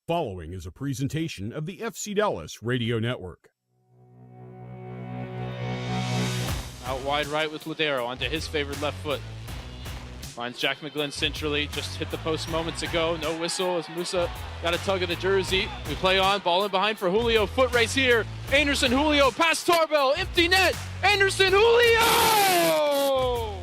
Following is a presentation of the FC Dallas Radio Network. Out wide right with Ladero onto his favorite left foot. Finds Jack McGlynn centrally, just hit the post moments ago. No whistle as Musa got a tug of the jersey. We play on, ball in behind for Julio. Foot race here. Anderson, Julio, past Tarbell, empty net. Anderson, Julio!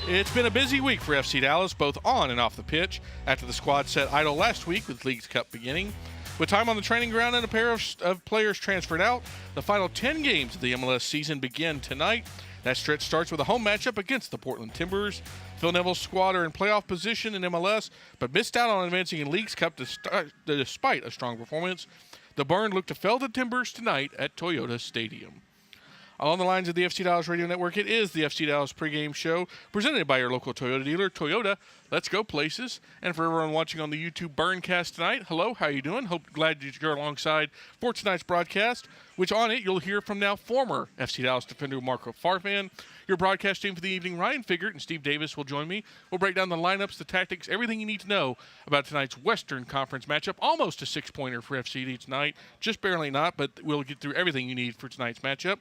It's been a busy week for FC Dallas, both on and off the pitch, after the squad set idle last week with Leagues Cup beginning. With time on the training ground and a pair of players transferred out, the final 10 games of the MLS season begin tonight. That stretch starts with a home matchup against the Portland Timbers. Phil Neville's squad are in playoff position in MLS, but missed out on advancing in Leagues Cup despite a strong performance. The Burn look to fell the Timbers tonight at Toyota Stadium. Along the lines of the FC Dallas Radio Network, it is the FC Dallas pregame show presented by your local Toyota dealer. Toyota, let's go places. And for everyone watching on the YouTube Burncast tonight, hello, how you doing? Glad you're alongside for tonight's broadcast, which on it you'll hear from now former FC Dallas defender Marco Farfan. Your broadcast team for the evening, Ryan Figert and Steve Davis, will join me. We'll break down the lineups, the tactics, everything you need to know about tonight's Western Conference matchup. Almost a six-pointer for FCD tonight. Just barely not, but we'll get through everything you need for tonight's matchup.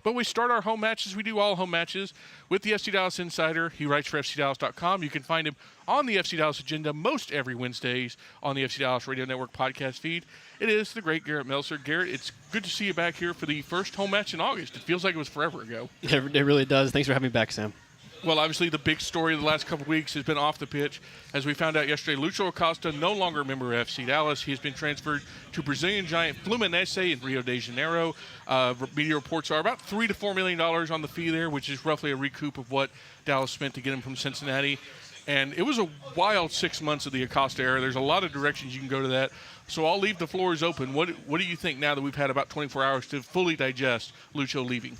But we start our home matches. We do all home matches with the FC Dallas Insider. He writes for FCDallas.com. You can find him on the FC Dallas Agenda most every Wednesdays on the FC Dallas Radio Network podcast feed. It is the great Garrett Meltzer. Garrett, it's good to see you back here for the first home match in August. It feels like it was forever ago. It really does. Thanks for having me back, Sam. Well, obviously, the big story of the last couple of weeks has been off the pitch. As we found out yesterday, Lucho Acosta, no longer a member of FC Dallas. He has been transferred to Brazilian giant Fluminense in Rio de Janeiro. Media reports are about $3 to $4 million on the fee there, which is roughly a recoup of what Dallas spent to get him from Cincinnati. And it was a wild 6 months of the Acosta era. There's a lot of directions you can go to that. So I'll leave the floors open. What do you think now that we've had about 24 hours to fully digest Lucho leaving?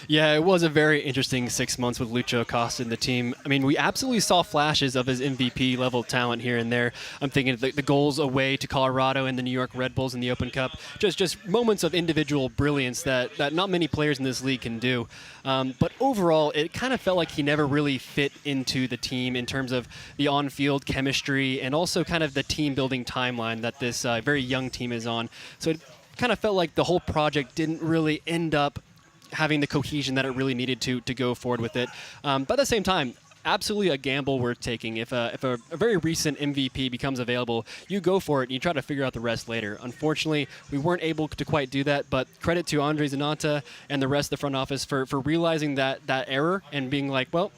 Yeah, it was a very interesting 6 months with Lucho Acosta and the team. I mean, we absolutely saw flashes of his MVP level talent here and there. I'm thinking the goals away to Colorado and the New York Red Bulls in the Open Cup. Just moments of individual brilliance that not many players in this league can do. But overall, it kind of felt like he never really fit into the team in terms of the on-field chemistry and also kind of the team-building timeline that this very young team is on. So it kind of felt like the whole project didn't really end up having the cohesion that it really needed to go forward with it. But at the same time, absolutely a gamble worth taking. If a very recent MVP becomes available, you go for it and you try to figure out the rest later. Unfortunately, we weren't able to quite do that, but credit to Andre Zanata and the rest of the front office for realizing that error and being like, well,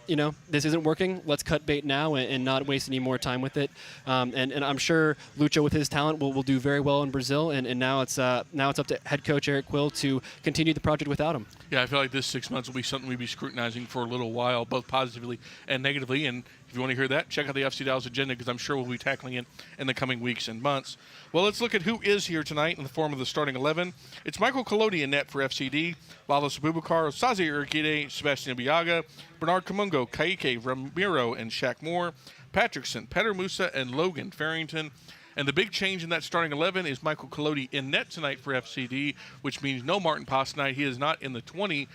this isn't working. Let's cut bait now and not waste any more time with it. And I'm sure Lucho, with his talent, will do very well in Brazil. And now it's up to head coach Eric Quill to continue the project without him. Yeah, I feel like this 6 months will be something we'll be scrutinizing for a little while, both positively and negatively. And if you want to hear that, check out the FC Dallas Agenda, because I'm sure we'll be tackling it in the coming weeks and months. Well, let's look at who is here tonight in the form of the starting 11. It's Michael Collodi in net for FCD, Valos Abubakar, Sazi Urquide, Sebastian Biaga, Bernard Kamungo, Kaike, Ramiro, and Shaq Moore, Patrickson, Petter Musa, and Logan Farrington. And the big change in that starting 11 is Michael Collodi in net tonight for FCD, which means no Martin Paz tonight. He is not in the 20.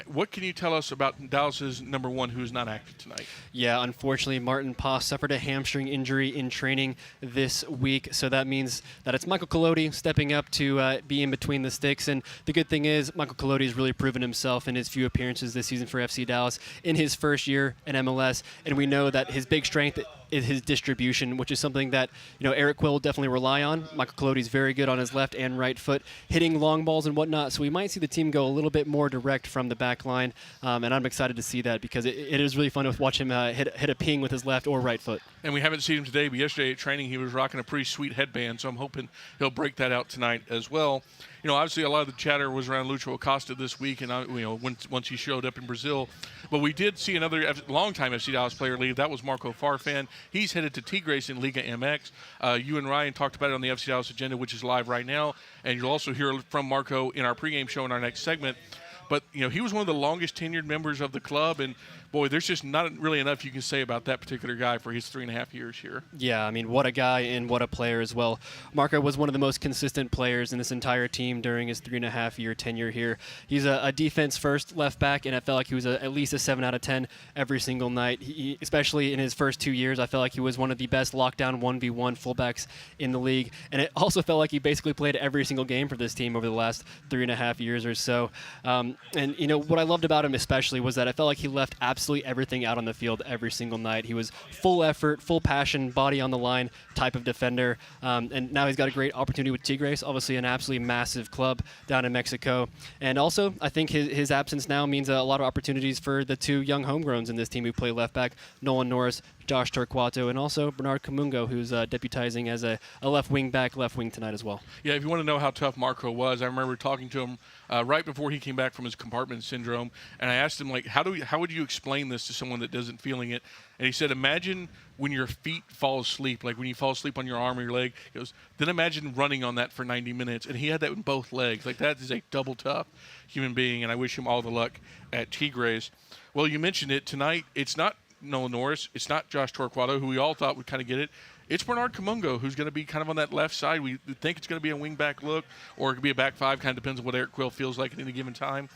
What can you tell us about Dallas's number one who is not active tonight? Yeah, unfortunately, Martin Paz suffered a hamstring injury in training this week, so that means that it's Michael Collodi stepping up to be in between the sticks. And the good thing is Michael Collodi has really proven himself in his few appearances this season for FC Dallas in his first year in MLS, and we know that his big strength is his distribution, which is something that Eric Quill will definitely rely on. Michael Collodi's very good on his left and right foot, hitting long balls and whatnot, so we might see the team go a little bit more direct from the back line, and I'm excited to see that because it is really fun to watch him hit a ping with his left or right foot. And we haven't seen him today, but yesterday at training he was rocking a pretty sweet headband, so I'm hoping he'll break that out tonight as well. Obviously a lot of the chatter was around Lucho Acosta this week, and once he showed up in Brazil. But we did see another longtime FC Dallas player leave. That was Marco Farfan. He's headed to Tigres in Liga MX. You and Ryan talked about it on the FC Dallas Agenda, which is live right now, and you'll also hear from Marco in our pregame show in our next segment. But he was one of the longest tenured members of the club, boy, there's just not really enough you can say about that particular guy for his 3.5 years here. Yeah, I mean, what a guy and what a player as well. Marco was one of the most consistent players in this entire team during his 3.5-year tenure here. He's a defense-first left back, and I felt like he was at least a 7 out of 10 every single night. Especially in his first 2 years, I felt like he was one of the best lockdown 1v1 fullbacks in the league. And it also felt like he basically played every single game for this team over the last 3.5 years or so. And, you know, what I loved about him especially was that I felt like he left absolutely everything out on the field every single night. He was full effort, full passion, body on the line type of defender. And now he's got a great opportunity with Tigres, obviously an absolutely massive club down in Mexico. And also, I think his absence now means a lot of opportunities for the two young homegrowns in this team who play left back, Nolan Norris, Josh Torquato, and also Bernard Kamungo, who's deputizing as a left wing back, left wing tonight as well. Yeah, if you want to know how tough Marco was, I remember talking to him right before he came back from his compartment syndrome, and I asked him, like, how would you explain this to someone that doesn't feeling it? And he said, imagine when your feet fall asleep, like when you fall asleep on your arm or your leg. He goes, then imagine running on that for 90 minutes. And he had that in both legs. Like, that is a double tough human being, and I wish him all the luck at Tigres. Well, you mentioned it tonight. It's not Nolan Norris. It's not Josh Torquato, who we all thought would kind of get it. It's Bernard Kamungo, who's going to be kind of on that left side. We think it's going to be a wing-back look, or it could be a back five. Kind of depends on what Eric Quill feels like at any given time.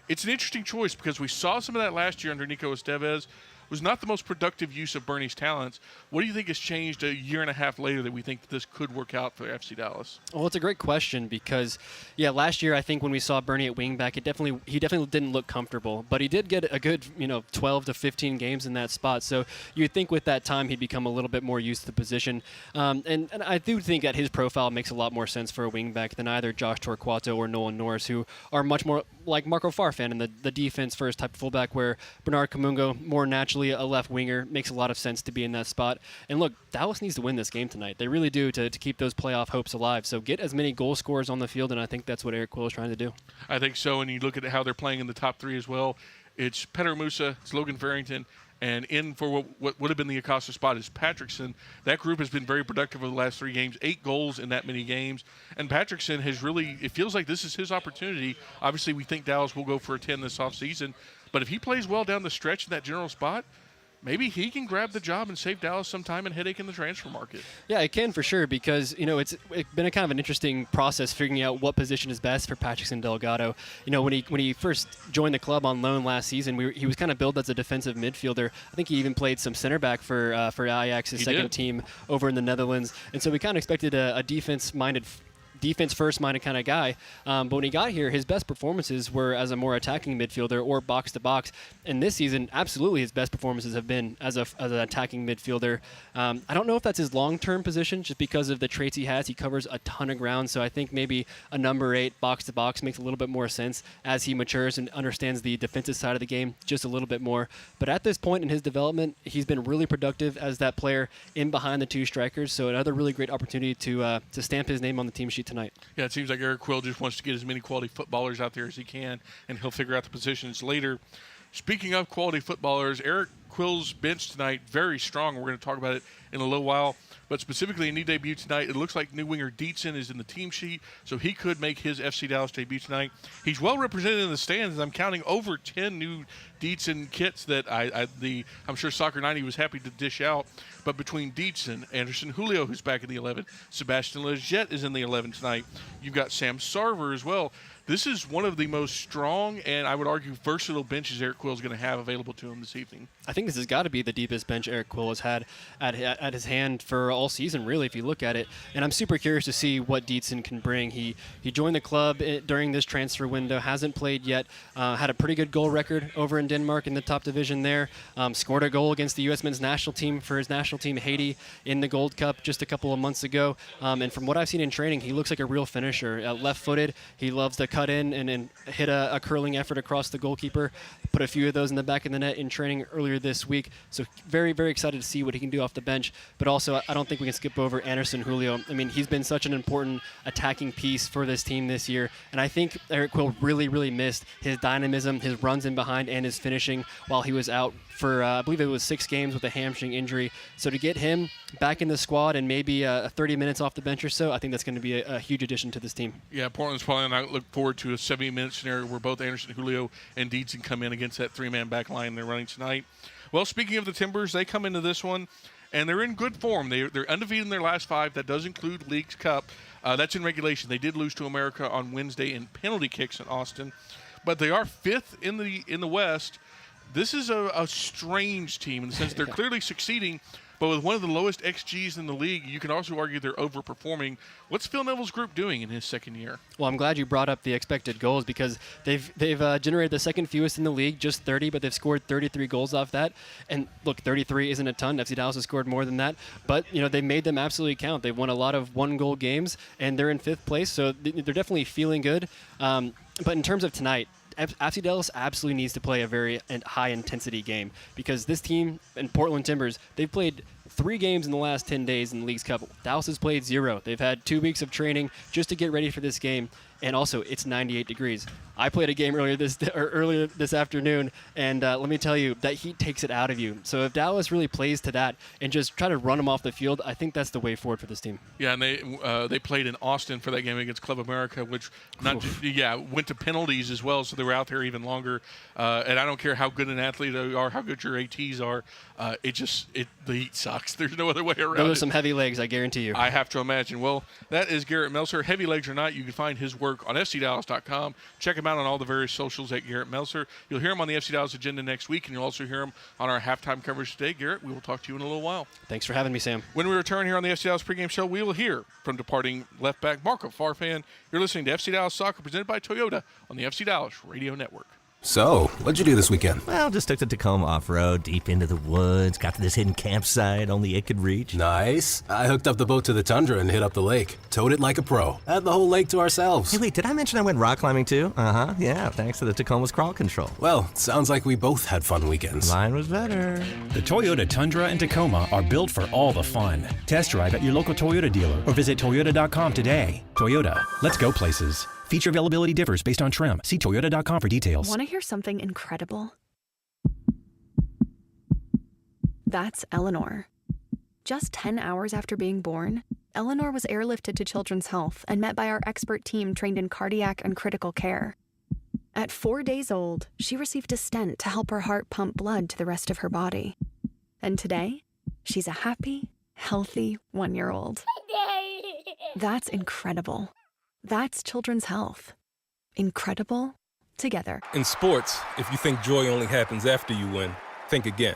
It's an interesting choice because we saw some of that last year under Nico Estevez. Was not the most productive use of Bernie's talents. What do you think has changed a year and a half later that we think that this could work out for FC Dallas? Well, it's a great question because, yeah, last year I think when we saw Bernie at wingback, he definitely didn't look comfortable, but he did get a good 12 to 15 games in that spot. So you'd think with that time he'd become a little bit more used to the position, and I do think that his profile makes a lot more sense for a wingback than either Josh Torquato or Nolan Norris, who are much more like Marco Farfan in the defense first type of fullback, where Bernard Kamungo more naturally a left winger makes a lot of sense to be in that spot. And look, Dallas needs to win this game tonight. They really do to keep those playoff hopes alive. So get as many goal scorers on the field, and I think that's what Eric Quill is trying to do. I think so, and you look at how they're playing in the top three as well. It's Pedro Musa, it's Logan Farrington, and in for what would have been the Acosta spot is Patrickson. That group has been very productive over the last 3 games, 8 goals in that many games. And Patrickson has really, it feels like this is his opportunity. Obviously, we think Dallas will go for a 10 this offseason. But if he plays well down the stretch in that general spot, maybe he can grab the job and save Dallas some time and headache in the transfer market. Yeah, it can for sure because, it's been a kind of an interesting process figuring out what position is best for Patrickson Delgado. When he first joined the club on loan last season, he was kind of billed as a defensive midfielder. I think he even played some center back for Ajax's second team over in the Netherlands. And so we kind of expected a defense first-minded kind of guy. But when he got here, his best performances were as a more attacking midfielder or box-to-box. And this season, absolutely his best performances have been as an attacking midfielder. I don't know if that's his long-term position just because of the traits he has. He covers a ton of ground, so I think maybe a number 8 box-to-box makes a little bit more sense as he matures and understands the defensive side of the game just a little bit more. But at this point in his development, he's been really productive as that player in behind the 2 strikers, so another really great opportunity to stamp his name on the team sheet tonight. Yeah, it seems like Eric Quill just wants to get as many quality footballers out there as he can, and he'll figure out the positions later. Speaking of quality footballers, Eric Quill's bench tonight, very strong. We're going to talk about it in a little while. But specifically a new debut tonight, it looks like new winger Dietzen is in the team sheet, so he could make his FC Dallas debut tonight. He's well represented in the stands. I'm counting over 10 new Dietzen kits that I'm sure Soccer 90 was happy to dish out. But between Dietzen, Anderson Julio, who's back in the 11, Sebastian Leggett is in the 11 tonight. You've got Sam Sarver as well. This is one of the most strong and I would argue versatile benches Eric Quill is going to have available to him this evening. I think this has got to be the deepest bench Eric Quill has had at his hand for all season, really, if you look at it. And I'm super curious to see what Dietzen can bring. He joined the club during this transfer window, hasn't played yet, had a pretty good goal record over in Denmark in the top division there, scored a goal against the U.S. men's national team for his national team Haiti in the Gold Cup just a couple of months ago. And from what I've seen in training, he looks like a real finisher. Left-footed, he loves to cut in and hit a curling effort across the goalkeeper. Put a few of those in the back of the net in training earlier this week. So very, very excited to see what he can do off the bench. But also, I don't think we can skip over Anderson Julio. I mean, he's been such an important attacking piece for this team this year, and I think Eric Quill really missed his dynamism, his runs in behind, and his finishing while he was out for, I believe it was 6 games with a hamstring injury. So to get him back in the squad and maybe 30 minutes off the bench or so, I think that's going to be a huge addition to this team. Yeah, Portland's probably going to look forward to a 70-minute scenario where both Anderson, Julio, and Deedson come in against that 3-man back line they're running tonight. Well, speaking of the Timbers, they come into this one, and they're in good form. They're undefeated in their last 5. That does include Leagues Cup. That's in regulation. They did lose to America on Wednesday in penalty kicks in Austin, but they are 5th in the West. This is a strange team in the sense they're clearly succeeding, but with one of the lowest XGs in the league, you can also argue they're overperforming. What's Phil Neville's group doing in his second year? Well, I'm glad you brought up the expected goals because they've generated the second fewest in the league, just 30, but they've scored 33 goals off that. And look, 33 isn't a ton. FC Dallas has scored more than that, but they made them absolutely count. They've won a lot of 1-goal games, and they're in 5th place, so they're definitely feeling good. But in terms of tonight, FC Dallas absolutely needs to play a very high-intensity game because this team and Portland Timbers, they've played 3 games in the last 10 days in the Leagues Cup. Dallas has played 0. They've had 2 weeks of training just to get ready for this game, and also it's 98 degrees. I played a game earlier this afternoon, and let me tell you, that heat takes it out of you. So if Dallas really plays to that and just try to run them off the field, I think that's the way forward for this team. Yeah, and they played in Austin for that game against Club America, which went to penalties as well, so they were out there even longer. And I don't care how good an athlete you are, how good your ATs are, the heat sucks. There's no other way around it. Those are some heavy legs, I guarantee you. I have to imagine. Well, that is Garrett Meltzer. Heavy legs or not, you can find his work on FCDallas.com. Check him out on all the various socials at Garrett Meltzer. You'll hear him on the FC Dallas agenda next week, and you'll also hear him on our halftime coverage today. Garrett, we will talk to you in a little while. Thanks for having me, Sam. When we return here on the FC Dallas pregame show, we will hear from departing left back Marco Farfan. You're listening to FC Dallas Soccer presented by Toyota on the FC Dallas Radio Network. So, what'd you do this weekend? Well, just took the Tacoma off-road, deep into the woods, got to this hidden campsite only it could reach. Nice. I hooked up the boat to the Tundra and hit up the lake. Towed it like a pro. Had the whole lake to ourselves. Hey, wait, did I mention I went rock climbing too? Uh-huh, yeah, thanks to the Tacoma's crawl control. Well, sounds like we both had fun weekends. Mine was better. The Toyota Tundra and Tacoma are built for all the fun. Test drive at your local Toyota dealer or visit Toyota.com today. Toyota, let's go places. Feature availability differs based on trim. See Toyota.com for details. Want to hear something incredible? That's Eleanor. Just 10 hours after being born, Eleanor was airlifted to Children's Health and met by our expert team trained in cardiac and critical care. At 4 days old, she received a stent to help her heart pump blood to the rest of her body. And today, she's a happy, healthy 1-year-old. That's incredible. That's Children's Health. Incredible together. In sports, if you think joy only happens after you win, think again.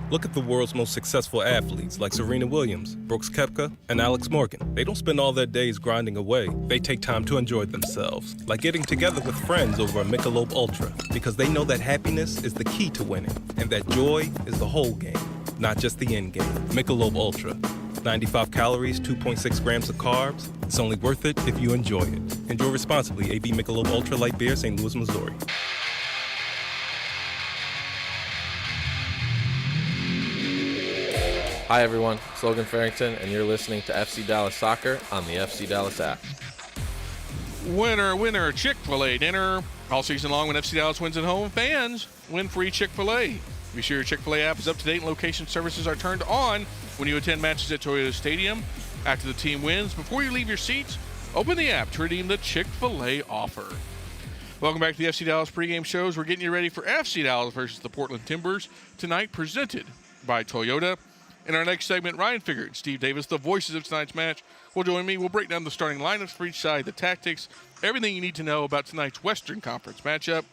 Look at the world's most successful athletes like Serena Williams, Brooks Koepka, and Alex Morgan. They don't spend all their days grinding away. They take time to enjoy themselves, like getting together with friends over a Michelob Ultra, because they know that happiness is the key to winning, and that joy is the whole game, not just the end game. Michelob Ultra. 95 calories, 2.6 grams of carbs. It's only worth it if you enjoy it. Enjoy responsibly. AB Michelob Ultra Light Beer, St. Louis, Missouri. Hi everyone, it's Logan Farrington, and you're listening to FC Dallas Soccer on the FC Dallas app. Winner, Chick-fil-A dinner. All season long when FC Dallas wins at home, fans win free Chick-fil-A. Be sure your Chick-fil-A app is up to date and location services are turned on when you attend matches at Toyota Stadium. After the team wins, before you leave your seats, open the app to redeem the Chick-fil-A offer. Welcome back to the FC Dallas pregame shows. We're getting you ready for FC Dallas versus the Portland Timbers tonight, presented by Toyota. In our next segment, Ryan Figert and Steve Davis, the voices of tonight's match, will join me. We'll break down the starting lineups for each side, the tactics, everything you need to know about tonight's Western Conference matchup.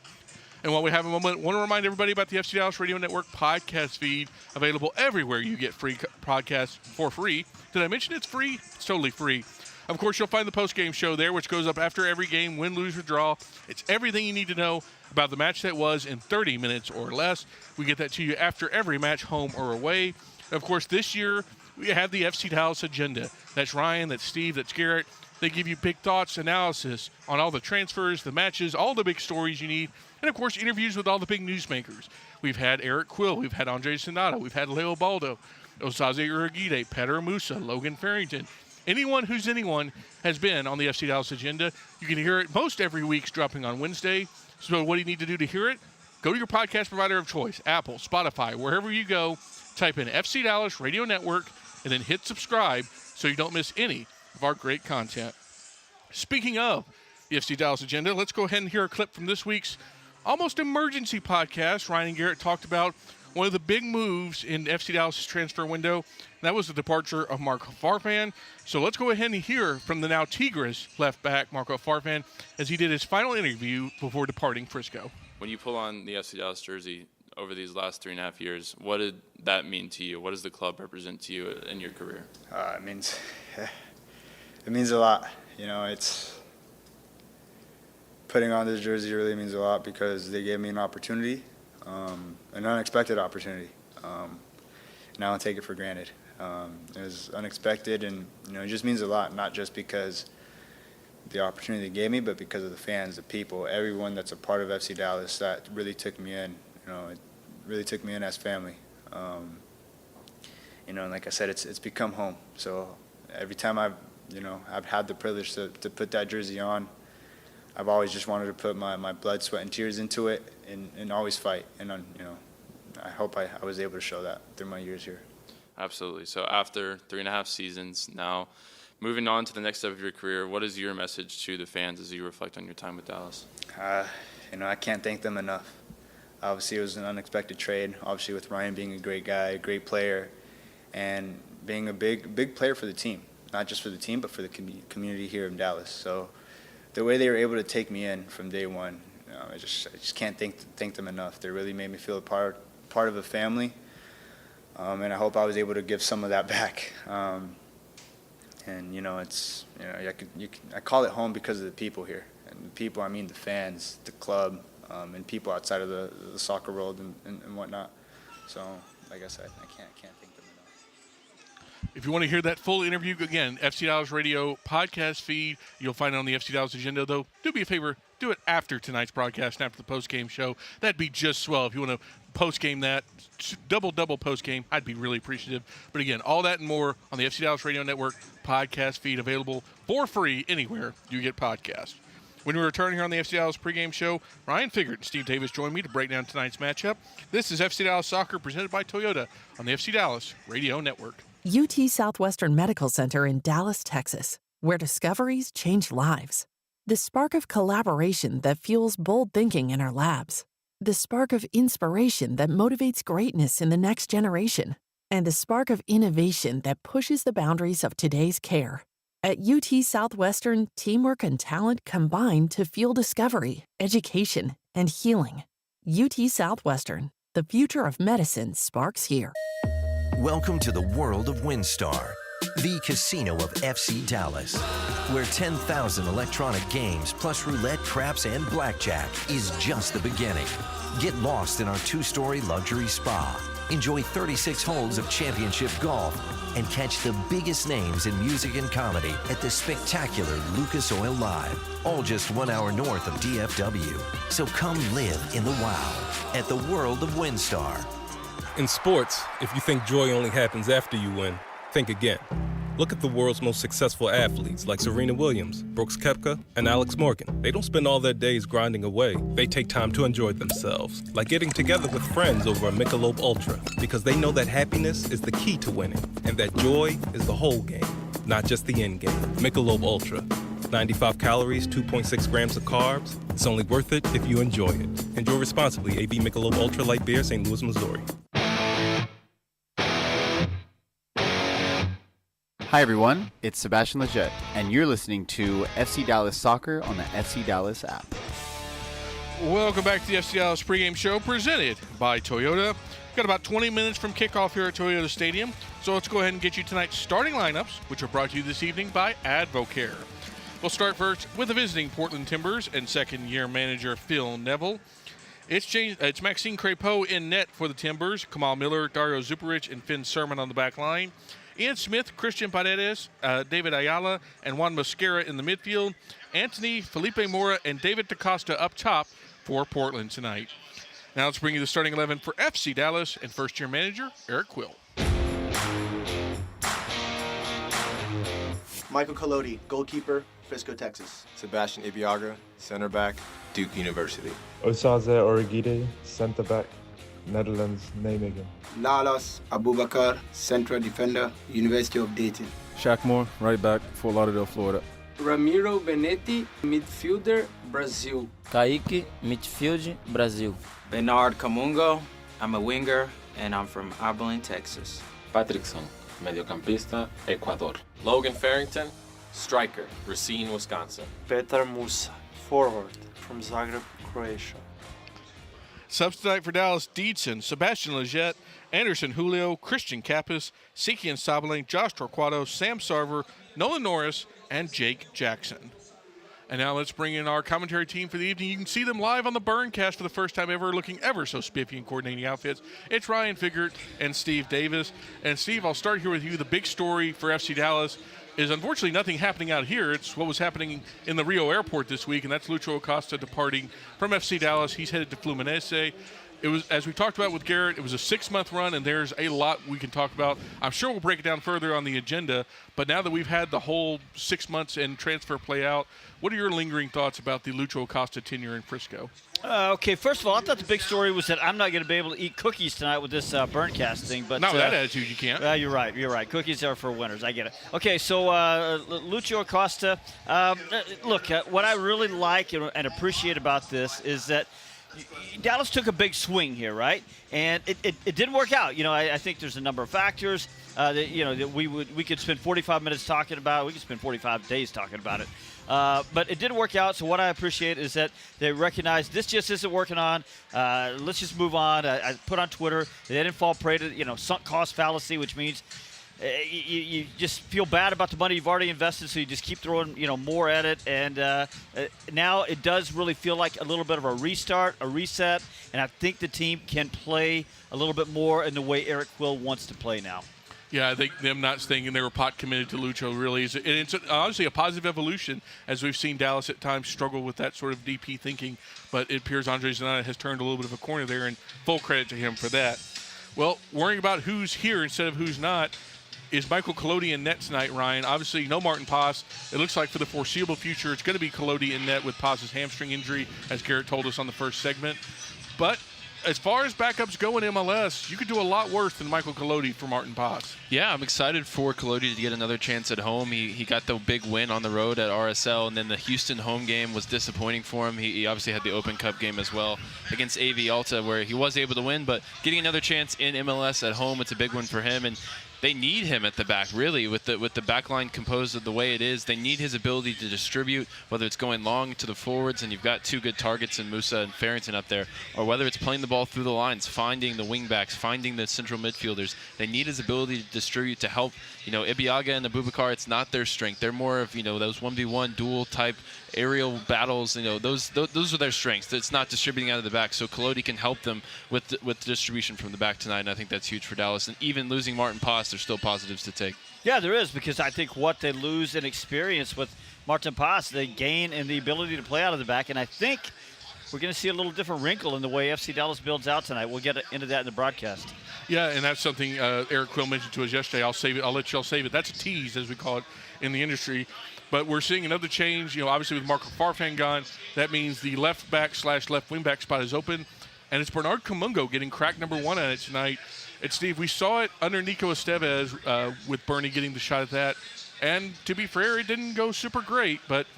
And while we have a moment, I want to remind everybody about the FC Dallas Radio Network podcast feed, available everywhere you get free podcasts for free. Did I mention it's free? It's totally free. Of course, you'll find the post-game show there, which goes up after every game, win, lose, or draw. It's everything you need to know about the match that was in 30 minutes or less. We get that to you after every match, home or away. Of course, this year, we have the FC Dallas agenda. That's Ryan, that's Steve, that's Garrett. They give you big thoughts, analysis on all the transfers, the matches, all the big stories you need, and, of course, interviews with all the big newsmakers. We've had Eric Quill. We've had Andre Sonata. We've had Leo Baldo. Osaze Urugide, Petter Musa, Logan Farrington. Anyone who's anyone has been on the FC Dallas agenda. You can hear it most every week's dropping on Wednesday. So what do you need to do to hear it? Go to your podcast provider of choice, Apple, Spotify, wherever you go. Type in FC Dallas Radio Network and then hit subscribe so you don't miss any of our great content. Speaking of the FC Dallas agenda, let's go ahead and hear a clip from this week's almost emergency podcast. Ryan and Garrett talked about one of the big moves in FC Dallas' transfer window, and that was the departure of Marco Farfan. So let's go ahead and hear from the now Tigres left back, Marco Farfan, as he did his final interview before departing Frisco. When you pull on the FC Dallas jersey over these last 3.5 years, what did that mean to you? What does the club represent to you in your career? It means a lot. You know, it's putting on this jersey really means a lot because they gave me an opportunity, an unexpected opportunity. And I don't take it for granted. It was unexpected, and it just means a lot, not just because the opportunity they gave me, but because of the fans, the people, everyone that's a part of FC Dallas that really took me in. It really took me in as family. And like I said, it's become home. So every time I've had the privilege to put that jersey on, I've always just wanted to put my blood, sweat, and tears into it and always fight. And, I hope I was able to show that through my years here. Absolutely. So after 3.5 seasons, now moving on to the next step of your career, what is your message to the fans as you reflect on your time with Dallas? I can't thank them enough. Obviously, it was an unexpected trade. Obviously, with Ryan being a great guy, a great player, and being a big player for the team. Not just for the team, but for the community here in Dallas. So the way they were able to take me in from day one, I just can't thank them enough. They really made me feel a part of a family, and I hope I was able to give some of that back. I call it home because of the people here, and the people, I mean the fans, the club, and people outside of the soccer world and whatnot. So, like I said, I can't thank them enough. If you want to hear that full interview, again, FC Dallas Radio podcast feed, you'll find it on the FC Dallas agenda, though. Do me a favor, do it after tonight's broadcast and after the post-game show. That'd be just swell. If you want to post-game that, double post-game, I'd be really appreciative. But again, all that and more on the FC Dallas Radio Network podcast feed, available for free anywhere you get podcasts. When we return here on the FC Dallas pregame show, Ryan Figert and Steve Davis join me to break down tonight's matchup. This is FC Dallas Soccer presented by Toyota on the FC Dallas Radio Network. UT Southwestern Medical Center in Dallas, Texas, where discoveries change lives. The spark of collaboration that fuels bold thinking in our labs. The spark of inspiration that motivates greatness in the next generation. And the spark of innovation that pushes the boundaries of today's care. At UT Southwestern, teamwork and talent combine to fuel discovery, education, and healing. UT Southwestern, the future of medicine sparks here. Welcome to the world of WinStar, the casino of FC Dallas, where 10,000 electronic games plus roulette, craps, and blackjack is just the beginning. Get lost in our 2-story luxury spa. Enjoy 36 holes of championship golf and catch the biggest names in music and comedy at the spectacular Lucas Oil Live, all just 1 hour north of DFW. So come live in the wow at the world of WinStar. In sports, if you think joy only happens after you win, think again. Look at the world's most successful athletes like Serena Williams, Brooks Koepka, and Alex Morgan. They don't spend all their days grinding away. They take time to enjoy themselves, like getting together with friends over a Michelob Ultra, because they know that happiness is the key to winning, and that joy is the whole game, not just the end game. Michelob Ultra. 95 calories, 2.6 grams of carbs. It's only worth it if you enjoy it. Enjoy responsibly. AB Michelob Ultra Light Beer, St. Louis, Missouri. Hi everyone, it's Sebastian Leggett, and you're listening to FC Dallas Soccer on the FC Dallas app. Welcome back to the FC Dallas pregame show presented by Toyota. Got about 20 minutes from kickoff here at Toyota Stadium, so let's go ahead and get you tonight's starting lineups, which are brought to you this evening by Advocare. We'll start first with the visiting Portland Timbers and second-year manager Phil Neville. It's Maxime Crépeau in net for the Timbers, Kamal Miller, Dario Zuparich, and Finn Sermon on the back line. Ian Smith, Christian Paredes, David Ayala, and Juan Mosquera in the midfield. Anthony, Felipe Mora, and David Acosta up top for Portland tonight. Now let's bring you the starting 11 for FC Dallas and first-year manager Eric Quill. Michael Colodi, goalkeeper, Frisco, Texas. Sebastian Ibiaga, center back, Duke University. Osaze Origide, center back, Netherlands, Nijmegen. Lalas Abubakar, central defender, University of Dayton. Shaq Moore, right back, Fort Lauderdale, Florida. Ramiro Benetti, midfielder, Brazil. Kaique, midfield, Brazil. Bernard Camungo, I'm a winger, and I'm from Abilene, Texas. Patrickson, mediocampista, Ecuador. Logan Farrington, striker, Racine, Wisconsin. Petar Musa, forward, from Zagreb, Croatia. Subs tonight for Dallas: Deedson, Sebastian Leggett, Anderson Julio, Christian Kappas, Sikian Sabling, Josh Torquato, Sam Sarver, Nolan Norris, and Jake Jackson. And now let's bring in our commentary team for the evening. You can see them live on the Burncast for the first time ever, looking ever so spiffy in coordinating outfits. It's Ryan Figert and Steve Davis. And Steve, I'll start here with you. The big story for FC Dallas is unfortunately nothing happening out here. It's what was happening in the Rio airport this week, and that's Lucho Acosta departing from FC Dallas. He's headed to Fluminense. It was, as we talked about with Garrett, it was a 6-month run, and there's a lot we can talk about. I'm sure we'll break it down further on the agenda, but now that we've had the whole 6 months and transfer play out, what are your lingering thoughts about the Lucho Acosta tenure in Frisco? Okay, first of all, I thought the big story was that I'm not going to be able to eat cookies tonight with this Burncast thing. But not with that attitude, you can't. You're right. Cookies are for winners. I get it. Okay, so Lucho Acosta. Look, what I really like and appreciate about this is that Dallas took a big swing here, right? And it didn't work out. I think there's a number of factors that we could spend 45 minutes talking about. We could spend 45 days talking about it. But it didn't work out, so what I appreciate is that they recognize this just isn't working on. Let's just move on. I put on Twitter, they didn't fall prey to, sunk cost fallacy, which means you just feel bad about the money you've already invested, so you just keep throwing, more at it. And now it does really feel like a little bit of a restart, a reset, and I think the team can play a little bit more in the way Eric Quill wants to play now. Yeah, I think them not staying in there, pot committed to Lucho really is, and it's honestly a positive evolution as we've seen Dallas at times struggle with that sort of DP thinking. But it appears Andre Zanata has turned a little bit of a corner there, and full credit to him for that. Well, worrying about who's here instead of who's not is Michael Colodi in net tonight, Ryan. Obviously, no Martin Paz. It looks like for the foreseeable future, it's going to be Colodi in net with Paz's hamstring injury, as Garrett told us on the first segment. But as far as backups go in MLS, you could do a lot worse than Michael Colodi for Martin Paz. Yeah, I'm excited for Colodi to get another chance at home. He got the big win on the road at RSL, and then the Houston home game was disappointing for him. He obviously had the Open Cup game as well against AV Alta, where he was able to win, but getting another chance in MLS at home, it's a big one for him. And they need him at the back, really, with the back line composed of the way it is. They need his ability to distribute, whether it's going long to the forwards, and you've got two good targets in Musa and Farrington up there, or whether it's playing the ball through the lines, finding the wingbacks, finding the central midfielders. They need his ability to distribute to help. Ibiaga and Abubakar, it's not their strength. They're more of, those 1v1 dual type aerial battles. Those are their strengths. It's not distributing out of the back. So Colodi can help them with the distribution from the back tonight, and I think that's huge for Dallas. And even losing Martin Paz, there's still positives to take. Yeah, there is, because I think what they lose in experience with Martin Paz, they gain in the ability to play out of the back, and I think we're going to see a little different wrinkle in the way FC Dallas builds out tonight. We'll get into that in the broadcast. Yeah, and that's something Eric Quill mentioned to us yesterday. I'll save it. I'll let y'all save it. That's a tease, as we call it in the industry. But we're seeing another change. Obviously with Marco Farfan gone, that means the left back / left wing back spot is open, and it's Bernard Camungo getting crack number 1 at it tonight. And Steve, we saw it under Nico Estevez with Bernie getting the shot at that. And to be fair, it didn't go super great, but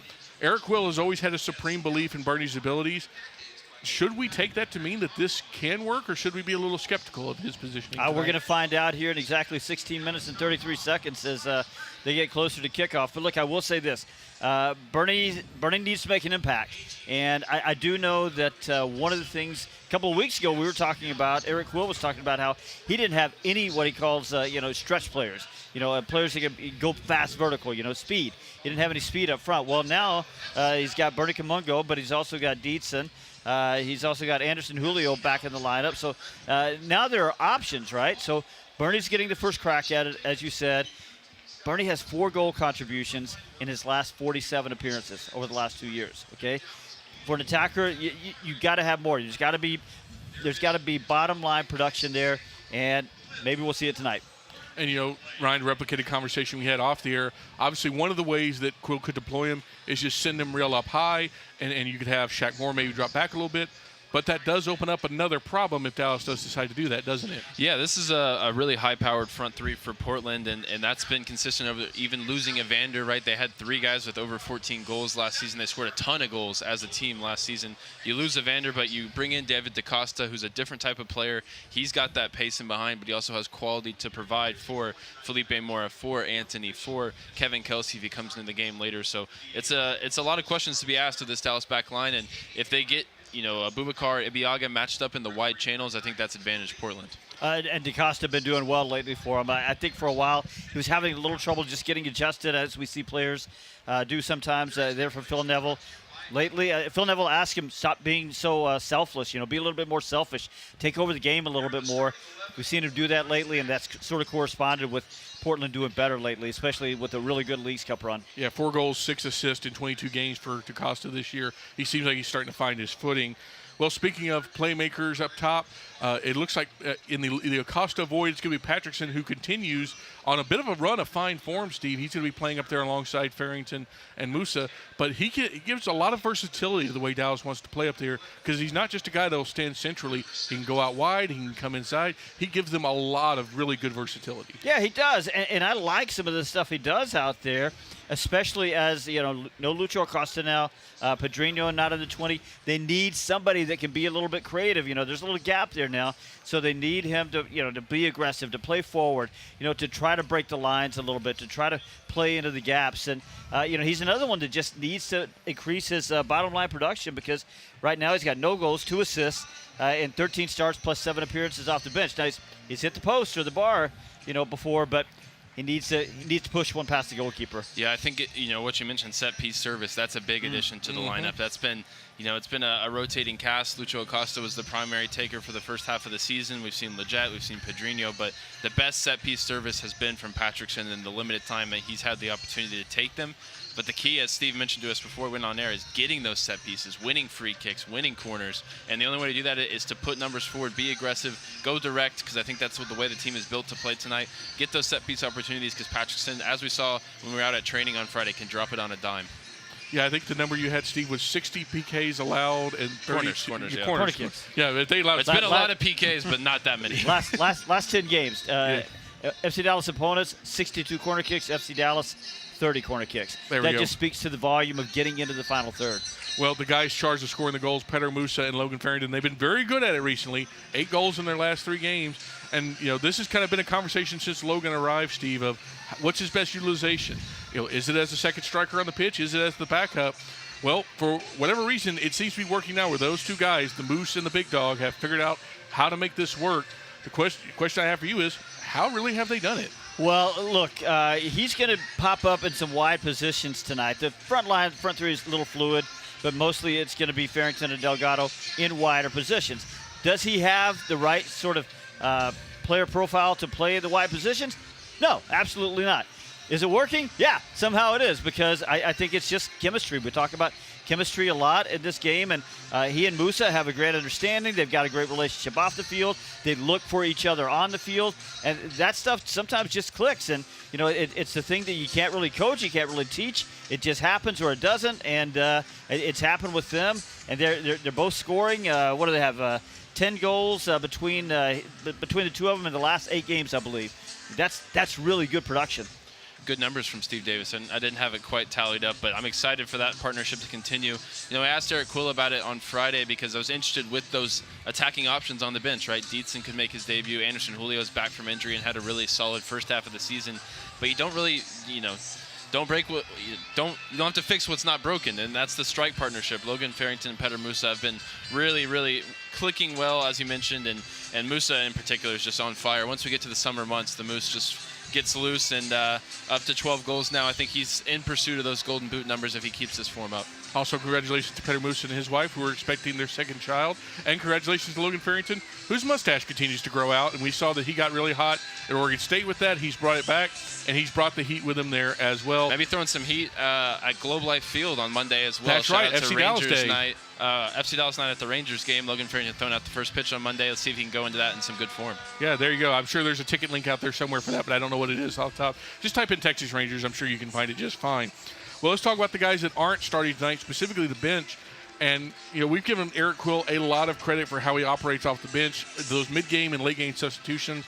Eric Quill has always had a supreme belief in Bernie's abilities. Should we take that to mean that this can work, or should we be a little skeptical of his positioning? We're going to find out here in exactly 16 minutes and 33 seconds as they get closer to kickoff. But look, I will say this. Bernie needs to make an impact. And I do know that one of the things a couple of weeks ago we were talking about, Eric Quill was talking about how he didn't have any what he calls, stretch players. Players that can go fast vertical, speed. He didn't have any speed up front. Well, now he's got Bernie Camungo, but he's also got Deedson. He's also got Anderson Julio back in the lineup. So now there are options, right? So Bernie's getting the first crack at it, as you said. Bernie has 4 goal contributions in his last 47 appearances over the last 2 years, okay? For an attacker, you got to have more. There's got to be bottom line production there, and maybe we'll see it tonight. And, Ryan, to replicate a conversation we had off the air, obviously one of the ways that Quill could deploy him is just send him real up high, and you could have Shaq Moore maybe drop back a little bit. But that does open up another problem if Dallas does decide to do that, doesn't it? Yeah, this is a really high-powered front three for Portland, and that's been consistent over even losing Evander, right? They had 3 guys with over 14 goals last season. They scored a ton of goals as a team last season. You lose Evander, but you bring in David DaCosta, who's a different type of player. He's got that pace in behind, but he also has quality to provide for Felipe Mora, for Anthony, for Kevin Kelsey if he comes into the game later. So it's a lot of questions to be asked of this Dallas back line, and if they get Abubakar, Ibiaga matched up in the wide channels, I think that's advantage Portland. And DaCosta been doing well lately for him. I think for a while he was having a little trouble just getting adjusted, as we see players do sometimes there for Phil Neville. Lately, Phil Neville asked him, stop being so selfless, be a little bit more selfish, take over the game a little bit more. We've seen him do that lately, and that's sort of corresponded with Portland doing better lately, especially with a really good Leagues Cup run. Yeah, 4 goals, 6 assists in 22 games for DaCosta this year. He seems like he's starting to find his footing. Well, speaking of playmakers up top, it looks like in the Acosta void, it's going to be Patrickson, who continues on a bit of a run of fine form, Steve. He's going to be playing up there alongside Farrington and Musa, but he gives a lot of versatility to the way Dallas wants to play up there, because he's not just a guy that will stand centrally. He can go out wide, he can come inside. He gives them a lot of really good versatility. Yeah, he does, and I like some of the stuff he does out there, especially as, no Lucho Acosta now, Pedrinho not in the 20. They need somebody that can be a little bit creative. There's a little gap there now, so they need him to, to be aggressive, to play forward, to try to break the lines a little bit, to try to play into the gaps. And, he's another one that just needs to increase his bottom line production, because right now he's got no goals, 2 assists, and 13 starts plus 7 appearances off the bench. Now he's hit the post or the bar, before, but he needs to push one past the goalkeeper. Yeah, I think what you mentioned, set piece service, that's a big addition to the lineup. That's been it's been a rotating cast. Lucho Acosta was the primary taker for the first half of the season. We've seen Leggett, we've seen Pedrinho, but the best set piece service has been from Patrickson in the limited time that he's had the opportunity to take them. But the key, as Steve mentioned to us before we went on air, is getting those set pieces, winning free kicks, winning corners. And the only way to do that is to put numbers forward, be aggressive, go direct, because I think that's the way the team is built to play tonight. Get those set piece opportunities, because Patrickson, as we saw when we were out at training on Friday, can drop it on a dime. Yeah, I think the number you had, Steve, was 60 PKs allowed and 30 corners, yeah. Corner kicks. Yeah, they allowed. It's been a lot of PKs, but not that many. last 10 games. FC Dallas opponents, 62 corner kicks. FC Dallas, 30 corner kicks. That just speaks to the volume of getting into the final third. Well, the guys charged with scoring the goals, Pedro Musa and Logan Farrington, they've been very good at it recently. 8 goals in their last 3 games. And, this has kind of been a conversation since Logan arrived, Steve, of what's his best utilization? Is it as a second striker on the pitch? Is it as the backup? Well, for whatever reason, it seems to be working now where those 2 guys, the Moose and the Big Dog, have figured out how to make this work. The question I have for you is, how really have they done it? Well, look, he's going to pop up in some wide positions tonight. The front 3 is a little fluid, but mostly it's going to be Farrington and Delgado in wider positions. Does he have the right sort of player profile to play the wide positions? No, absolutely not. Is it working? Yeah, somehow it is, because I think it's just chemistry. We talk about chemistry a lot in this game, and he and Musa have a great understanding. They've got a great relationship off the field. They look for each other on the field, and that stuff sometimes just clicks. And it's the thing that you can't really coach, you can't really teach. It just happens or it doesn't, and it's happened with them. And they're both scoring. What do they have? 10 goals between the 2 of them in the last 8 games, I believe. That's really good production. Good numbers from Steve Davis, and I didn't have it quite tallied up, but I'm excited for that partnership to continue. I asked Eric Quill about it on Friday because I was interested with those attacking options on the bench, right? Dietzen could make his debut. Anderson Julio's back from injury and had a really solid first half of the season, but you don't really, don't break what you don't have to fix what's not broken, and that's the strike partnership. Logan Farrington and Pedro Musa have been really, really clicking well, as you mentioned, and Musa in particular is just on fire. Once we get to the summer months, the Moose just gets loose, and up to 12 goals now. I think he's in pursuit of those Golden Boot numbers if he keeps this form up. Also, congratulations to Peter Moose and his wife, who are expecting their second child. And congratulations to Logan Farrington, whose mustache continues to grow out. And we saw that he got really hot at Oregon State with that. He's brought it back, and he's brought the heat with him there as well. Maybe throwing some heat at Globe Life Field on Monday as well. That's right, Shout out to FC Dallas Rangers Day. night. FC Dallas night at the Rangers game. Logan Farrington throwing out the first pitch on Monday. Let's see if he can go into that in some good form. Yeah, there you go. I'm sure there's a ticket link out there somewhere for that, but I don't know what it is off the top. Just type in Texas Rangers. I'm sure you can find it just fine. Well, let's talk about the guys that aren't starting tonight, specifically the bench. And, we've given Eric Quill a lot of credit for how he operates off the bench, those mid-game and late-game substitutions.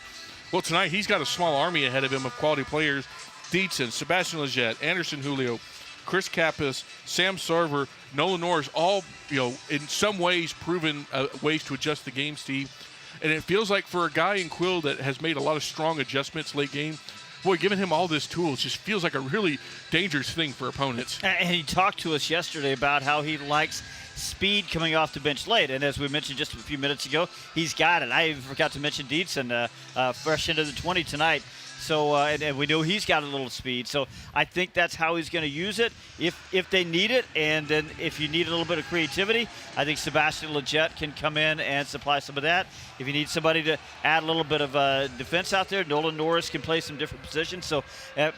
Well, tonight he's got a small army ahead of him of quality players. Dietzen, Sebastian Lletget, Anderson Julio, Chris Kappas, Sam Sarver, Nolan Norris, all, in some ways proven ways to adjust the game, Steve. And it feels like for a guy in Quill that has made a lot of strong adjustments late game, boy, giving him all this tools just feels like a really dangerous thing for opponents. And he talked to us yesterday about how he likes speed coming off the bench late. And as we mentioned just a few minutes ago, he's got it. I even forgot to mention Dietzen, fresh into the 20 tonight. So, and we know he's got a little speed. So I think that's how he's going to use it if they need it. And then if you need a little bit of creativity, I think Sebastian Lletget can come in and supply some of that. If you need somebody to add a little bit of defense out there, Nolan Norris can play some different positions. So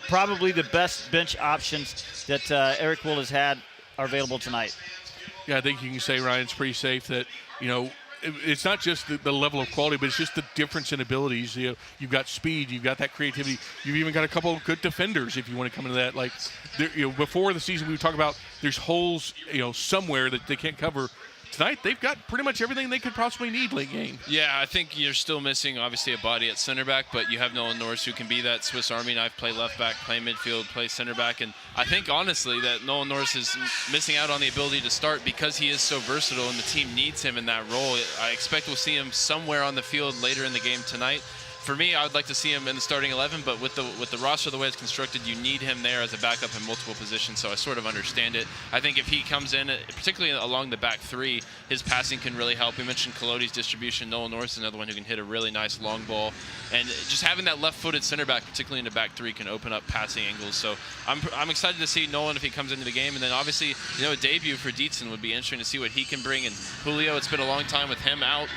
probably the best bench options that Eric Will has had are available tonight. Yeah, I think you can say, Ryan, it's pretty safe that, it's not just the level of quality, but it's just the difference in abilities. You've got speed, you've got that creativity, you've even got a couple of good defenders if you want to come into that. Like, before the season, we would talk about there's holes, somewhere that they can't cover. Tonight, they've got pretty much everything they could possibly need late game. Yeah, I think you're still missing, obviously, a body at center back, but you have Nolan Norris who can be that Swiss Army knife, play left back, play midfield, play center back. And I think, honestly, that Nolan Norris is missing out on the ability to start because he is so versatile and the team needs him in that role. I expect we'll see him somewhere on the field later in the game tonight. For me, I would like to see him in the starting 11, but with the roster the way it's constructed, you need him there as a backup in multiple positions, so I sort of understand it. I think if he comes in, particularly along the back three, his passing can really help. We mentioned Colodey's distribution. Nolan Norris is another one who can hit a really nice long ball. And just having that left-footed center back, particularly in the back three, can open up passing angles. So I'm excited to see Nolan if he comes into the game. And then obviously, a debut for Dietzen would be interesting to see what he can bring. And Julio, it's been a long time with him out.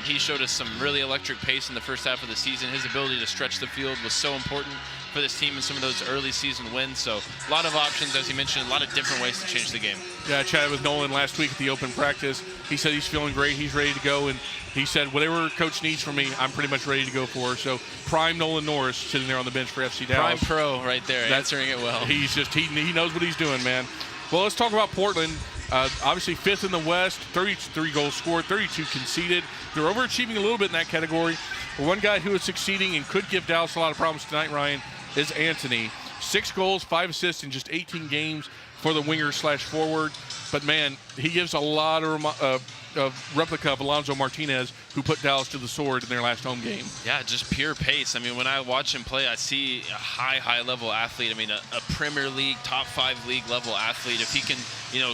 He showed us some really electric pace in the first half of the season. His ability to stretch the field was so important for this team in some of those early season wins. So a lot of options, as you mentioned, a lot of different ways to change the game. Yeah, I chatted with Nolan last week at the open practice. He said he's feeling great. He's ready to go. And he said, whatever coach needs from me, I'm pretty much ready to go for. So prime Nolan Norris sitting there on the bench for FC Dallas. Prime pro right there, answering it well. He's just, he knows what he's doing, man. Well, let's talk about Portland. Obviously fifth in the West, 33 goals scored, 32 conceded. They're overachieving a little bit in that category. But one guy who is succeeding and could give Dallas a lot of problems tonight, Ryan, is Anthony. 6 goals, 5 assists in just 18 games for the winger/forward. But, man, he gives a lot of replica of Alonso Martinez, who put Dallas to the sword in their last home game. Yeah, just pure pace. I mean, when I watch him play, I see a high-level athlete. I mean, a Premier League, top 5 league level athlete. If he can,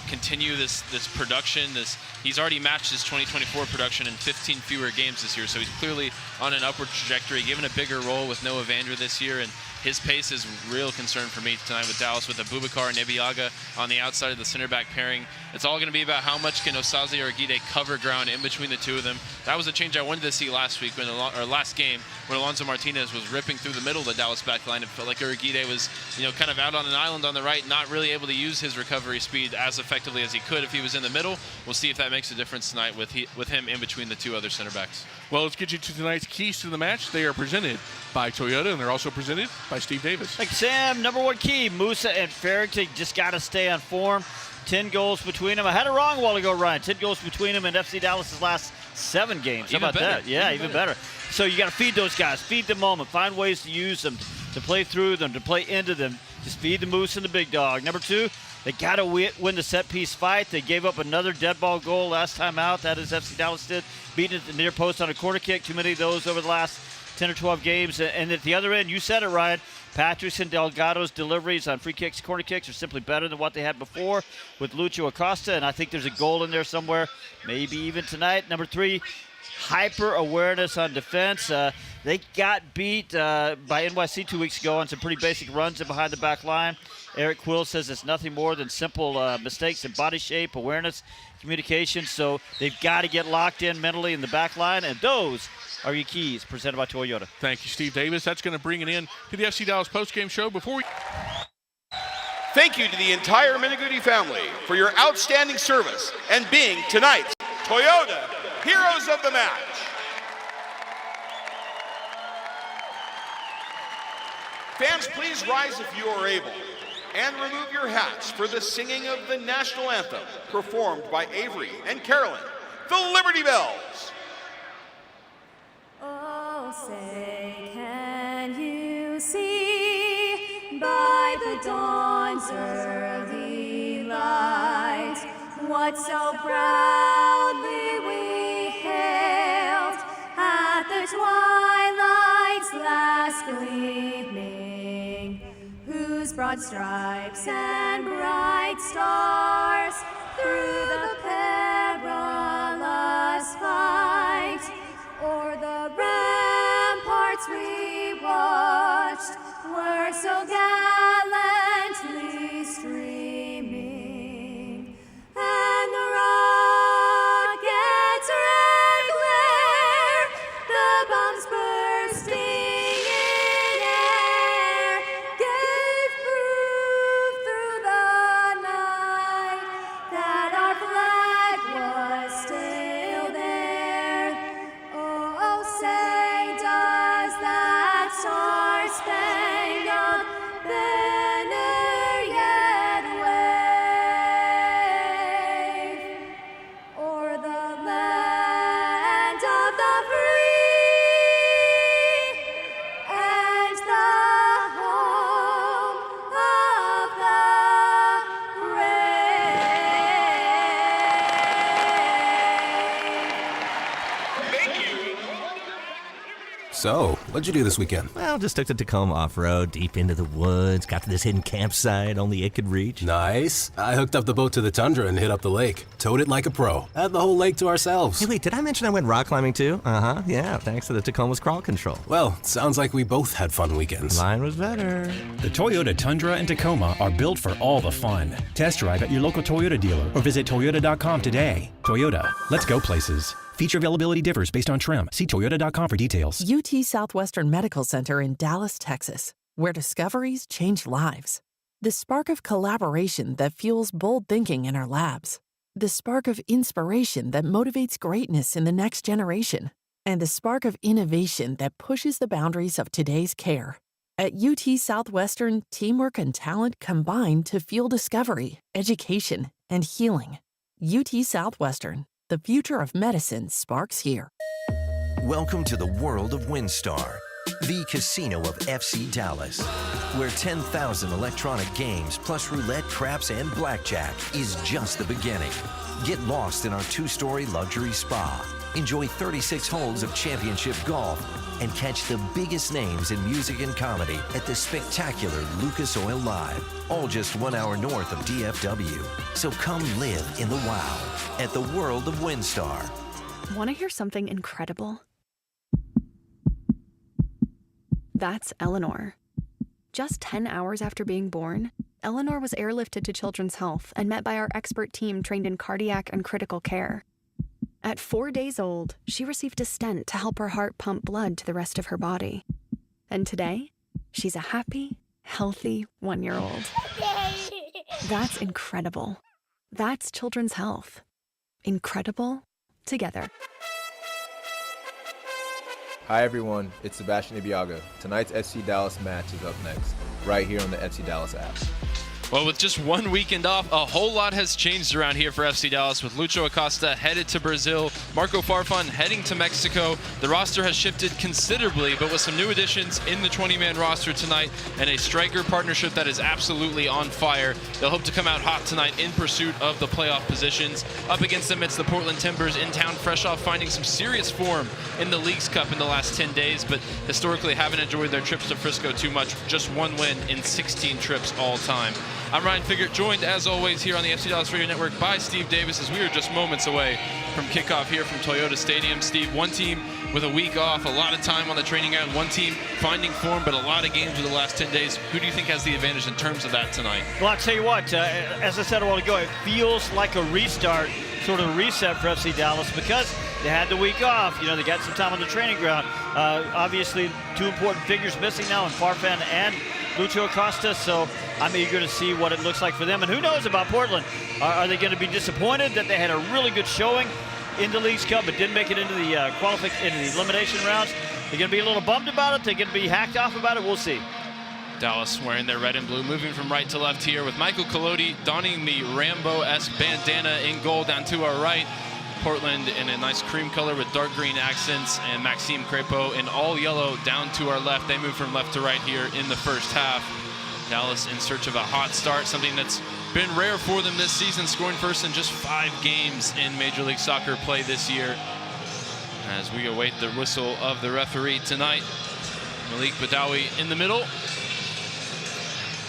continue this production, he's already matched his 2024 production in 15 fewer games this year. So he's clearly on an upward trajectory, given a bigger role with Noah Vandra this year. And his pace is a real concern for me tonight with Dallas, with Abubakar and Ebiaga on the outside of the center back pairing. It's all going to be about how much can Osaze or Aguirre cover ground in between the two of them. That was a change I wanted to see last week, last game, when Alonso Martinez was ripping through the middle of the Dallas back line. It felt like Aguirre was, kind of out on an island on the right, not really able to use his recovery speed as effectively as he could if he was in the middle. We'll see if that makes a difference tonight with him in between the two other center backs. Well, let's get you to tonight's keys to the match. They are presented by Toyota, and they're also presented by Steve Davis. Thanks, Sam. Number one key, Musa and Farrington just got to stay on form. 10 goals between them. I had it wrong a while ago, Ryan. 10 goals between them in FC Dallas' last 7 games. How about that? Yeah, even better. So you got to feed those guys. Feed the moment. Find ways to use them, to play through them, to play into them. Just feed the Moose and the big dog. Number 2, they got to win the set-piece fight. They gave up another dead ball goal last time out. That is FC Dallas did. Beating at the near post on a corner kick. Too many of those over the last 10 or 12 games. And at the other end, you said it, Ryan, Patrick's and Delgado's deliveries on free kicks, corner kicks are simply better than what they had before with Lucho Acosta, and I think there's a goal in there somewhere, maybe even tonight. Number 3, hyper awareness on defense. They got beat by NYC 2 weeks ago on some pretty basic runs in behind the back line. Eric Quill says it's nothing more than simple mistakes in body shape, awareness, communication. So they've got to get locked in mentally in the back line, and those are your keys, presented by Toyota. Thank you, Steve Davis. That's going to bring it in to the FC Dallas postgame show. Before we... Thank you to the entire Miniguti family for your outstanding service and being tonight's Toyota Heroes of the Match. Fans, please rise if you are able and remove your hats for the singing of the national anthem performed by Avery and Carolyn, the Liberty Bells. Oh, say, can you see by the dawn's early light what so proudly we hailed at the twilight's last gleaming, whose broad stripes and bright stars through the perilous fight o'er the ramparts we watched were so gallantly streaming, and the rocket's red glare, the bombs bursting in air, gave proof through the night that our flag was still there. Oh, say, does that star-spangled banner yet wave o'er the land of the free and the home of the So, what'd you do this weekend? Well, just took the Tacoma off-road, deep into the woods, got to this hidden campsite only it could reach. Nice. I hooked up the boat to the Tundra and hit up the lake. Towed it like a pro. Had the whole lake to ourselves. Hey, wait, did I mention I went rock climbing too? Uh-huh, yeah, thanks to the Tacoma's crawl control. Well, sounds like we both had fun weekends. Mine was better. The Toyota Tundra and Tacoma are built for all the fun. Test drive at your local Toyota dealer or visit Toyota.com today. Toyota, let's go places. Feature availability differs based on trim. See Toyota.com for details. UT Southwestern Medical Center in Dallas, Texas, where discoveries change lives. The spark of collaboration that fuels bold thinking in our labs. The spark of inspiration that motivates greatness in the next generation. And the spark of innovation that pushes the boundaries of today's care. At UT Southwestern, teamwork and talent combine to fuel discovery, education, and healing. UT Southwestern. The future of medicine sparks here. Welcome to the world of WinStar, the casino of FC Dallas, where 10,000 electronic games plus roulette, craps, and blackjack is just the beginning. Get lost in our 2-story luxury spa. Enjoy 36 holes of championship golf and catch the biggest names in music and comedy at the spectacular Lucas Oil Live, all just 1 hour north of DFW. So come live in the wow at the world of WinStar. Want to hear something incredible? That's Eleanor. Just 10 hours after being born, Eleanor was airlifted to Children's Health and met by our expert team trained in cardiac and critical care. At 4 days old, she received a stent to help her heart pump blood to the rest of her body. And today, she's a happy, healthy 1-year-old. That's incredible. That's Children's Health. Incredible together. Hi everyone, it's Sebastian Ibiaga. Tonight's FC Dallas match is up next, right here on the FC Dallas app. Well, with just 1 weekend off, a whole lot has changed around here for FC Dallas, with Lucho Acosta headed to Brazil, Marco Farfan heading to Mexico. The roster has shifted considerably, but with some new additions in the 20-man roster tonight and a striker partnership that is absolutely on fire, they'll hope to come out hot tonight in pursuit of the playoff positions. Up against them, it's the Portland Timbers in town, fresh off finding some serious form in the Leagues Cup in the last 10 days, but historically haven't enjoyed their trips to Frisco too much. Just 1 win in 16 trips all time. I'm Ryan Figert, joined as always here on the FC Dallas Radio Network by Steve Davis, as we are just moments away from kickoff here from Toyota Stadium. Steve, one team with a week off, a lot of time on the training ground, one team finding form, but a lot of games over the last 10 days. Who do you think has the advantage in terms of that tonight? Well, I'll tell you what, as I said a while ago, it feels like a restart, sort of a reset for FC Dallas because they had the week off. You know, they got some time on the training ground. Obviously, two important figures missing now in Farfan and Lucho Acosta, so I'm eager to see what it looks like for them. And who knows about Portland? Are they going to be disappointed that they had a really good showing in the Leagues Cup but didn't make it into the elimination rounds? They're going to be a little bummed about it. They're going to be hacked off about it. We'll see. Dallas wearing their red and blue, moving from right to left here with Michael Collodi donning the Rambo-esque bandana in goal down to our right. Portland in a nice cream color with dark green accents, and Maxime Crépeau in all yellow down to our left. They move from left to right here in the first half. Dallas in search of a hot start, something that's been rare for them this season, scoring first in just 5 games in Major League Soccer play this year. As we await the whistle of the referee tonight, Malik Badawi in the middle.